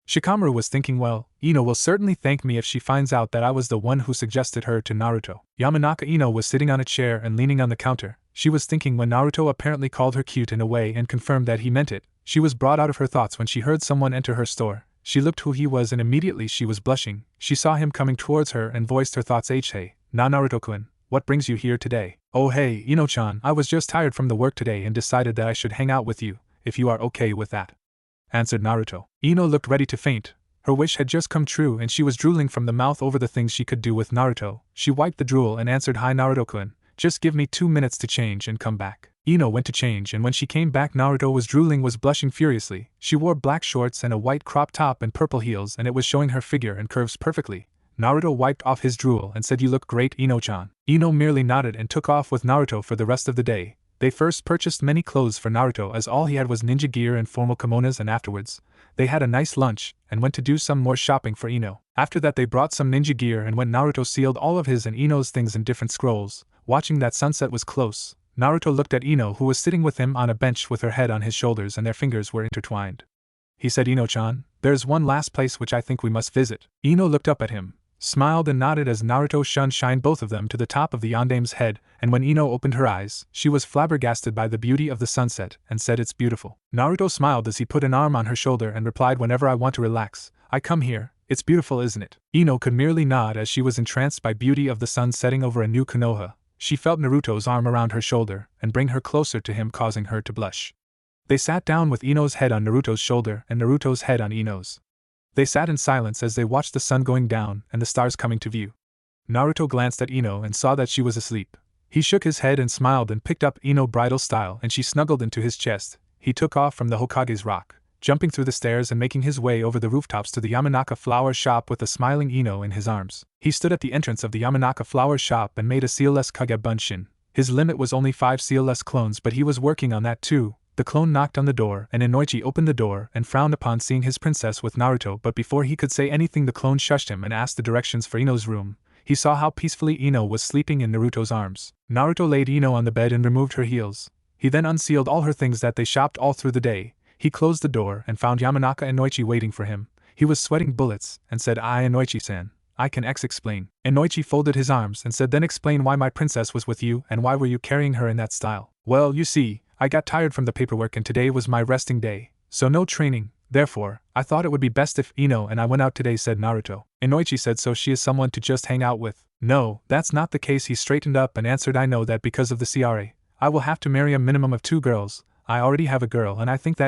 Shikamaru was thinking, well, Ino will certainly thank me if she finds out that I was the one who suggested her to Naruto. Yamanaka Ino was sitting on a chair and leaning on the counter. She was thinking when Naruto apparently called her cute in a way and confirmed that he meant it. She was brought out of her thoughts when she heard someone enter her store. She looked who he was and immediately she was blushing. She saw him coming towards her and voiced her thoughts. Hey, na Naruto-kun, what brings you here today? Oh hey, Ino-chan, I was just tired from the work today and decided that I should hang out with you, if you are okay with that, answered Naruto. Ino looked ready to faint. Her wish had just come true and she was drooling from the mouth over the things she could do with Naruto. She wiped the drool and answered, hi Naruto-kun, just give me 2 minutes to change and come back. Ino went to change and when she came back Naruto was drooling, was blushing furiously. She wore black shorts and a white crop top and purple heels and it was showing her figure and curves perfectly. Naruto wiped off his drool and said, you look great Ino-chan. Ino merely nodded and took off with Naruto for the rest of the day. They first purchased many clothes for Naruto as all he had was ninja gear and formal kimonos, and afterwards, they had a nice lunch and went to do some more shopping for Ino. After that they brought some ninja gear and when Naruto sealed all of his and Ino's things in different scrolls, watching that sunset was close, Naruto looked at Ino who was sitting with him on a bench with her head on his shoulders and their fingers were intertwined. He said, Ino-chan, there's one last place which I think we must visit. Ino looked up at him, smiled and nodded as Naruto shined both of them to the top of the yandame's head, and when Ino opened her eyes, she was flabbergasted by the beauty of the sunset and said, it's beautiful. Naruto smiled as he put an arm on her shoulder and replied, whenever I want to relax, I come here. It's beautiful, isn't it? Ino could merely nod as she was entranced by beauty of the sun setting over a new Konoha. She felt Naruto's arm around her shoulder and bring her closer to him, causing her to blush. They sat down with Ino's head on Naruto's shoulder and Naruto's head on Ino's. They sat in silence as they watched the sun going down and the stars coming to view. Naruto glanced at Ino and saw that she was asleep. He shook his head and smiled and picked up Ino bridal style and she snuggled into his chest. He took off from the Hokage's rock, jumping through the stairs and making his way over the rooftops to the Yamanaka flower shop with a smiling Ino in his arms. He stood at the entrance of the Yamanaka flower shop and made a sealless Kage Bunshin. His limit was only 5 sealless clones, but he was working on that too. The clone knocked on the door and Inoichi opened the door and frowned upon seeing his princess with Naruto, but before he could say anything the clone shushed him and asked the directions for Ino's room. He saw how peacefully Ino was sleeping in Naruto's arms. Naruto laid Ino on the bed and removed her heels. He then unsealed all her things that they shopped all through the day. He closed the door and found Yamanaka Inoichi waiting for him. He was sweating bullets and said, Inoichi-san, I can explain. Inoichi folded his arms and said, then explain why my princess was with you and why were you carrying her in that style. Well, you see, I got tired from the paperwork and today was my resting day, so no training, therefore, I thought it would be best if Ino and I went out today, said Naruto. Inoichi said, so she is someone to just hang out with? No, that's not the case. He straightened up and answered, I know that because of the CRA, I will have to marry a minimum of 2 girls. I already have a girl and I think that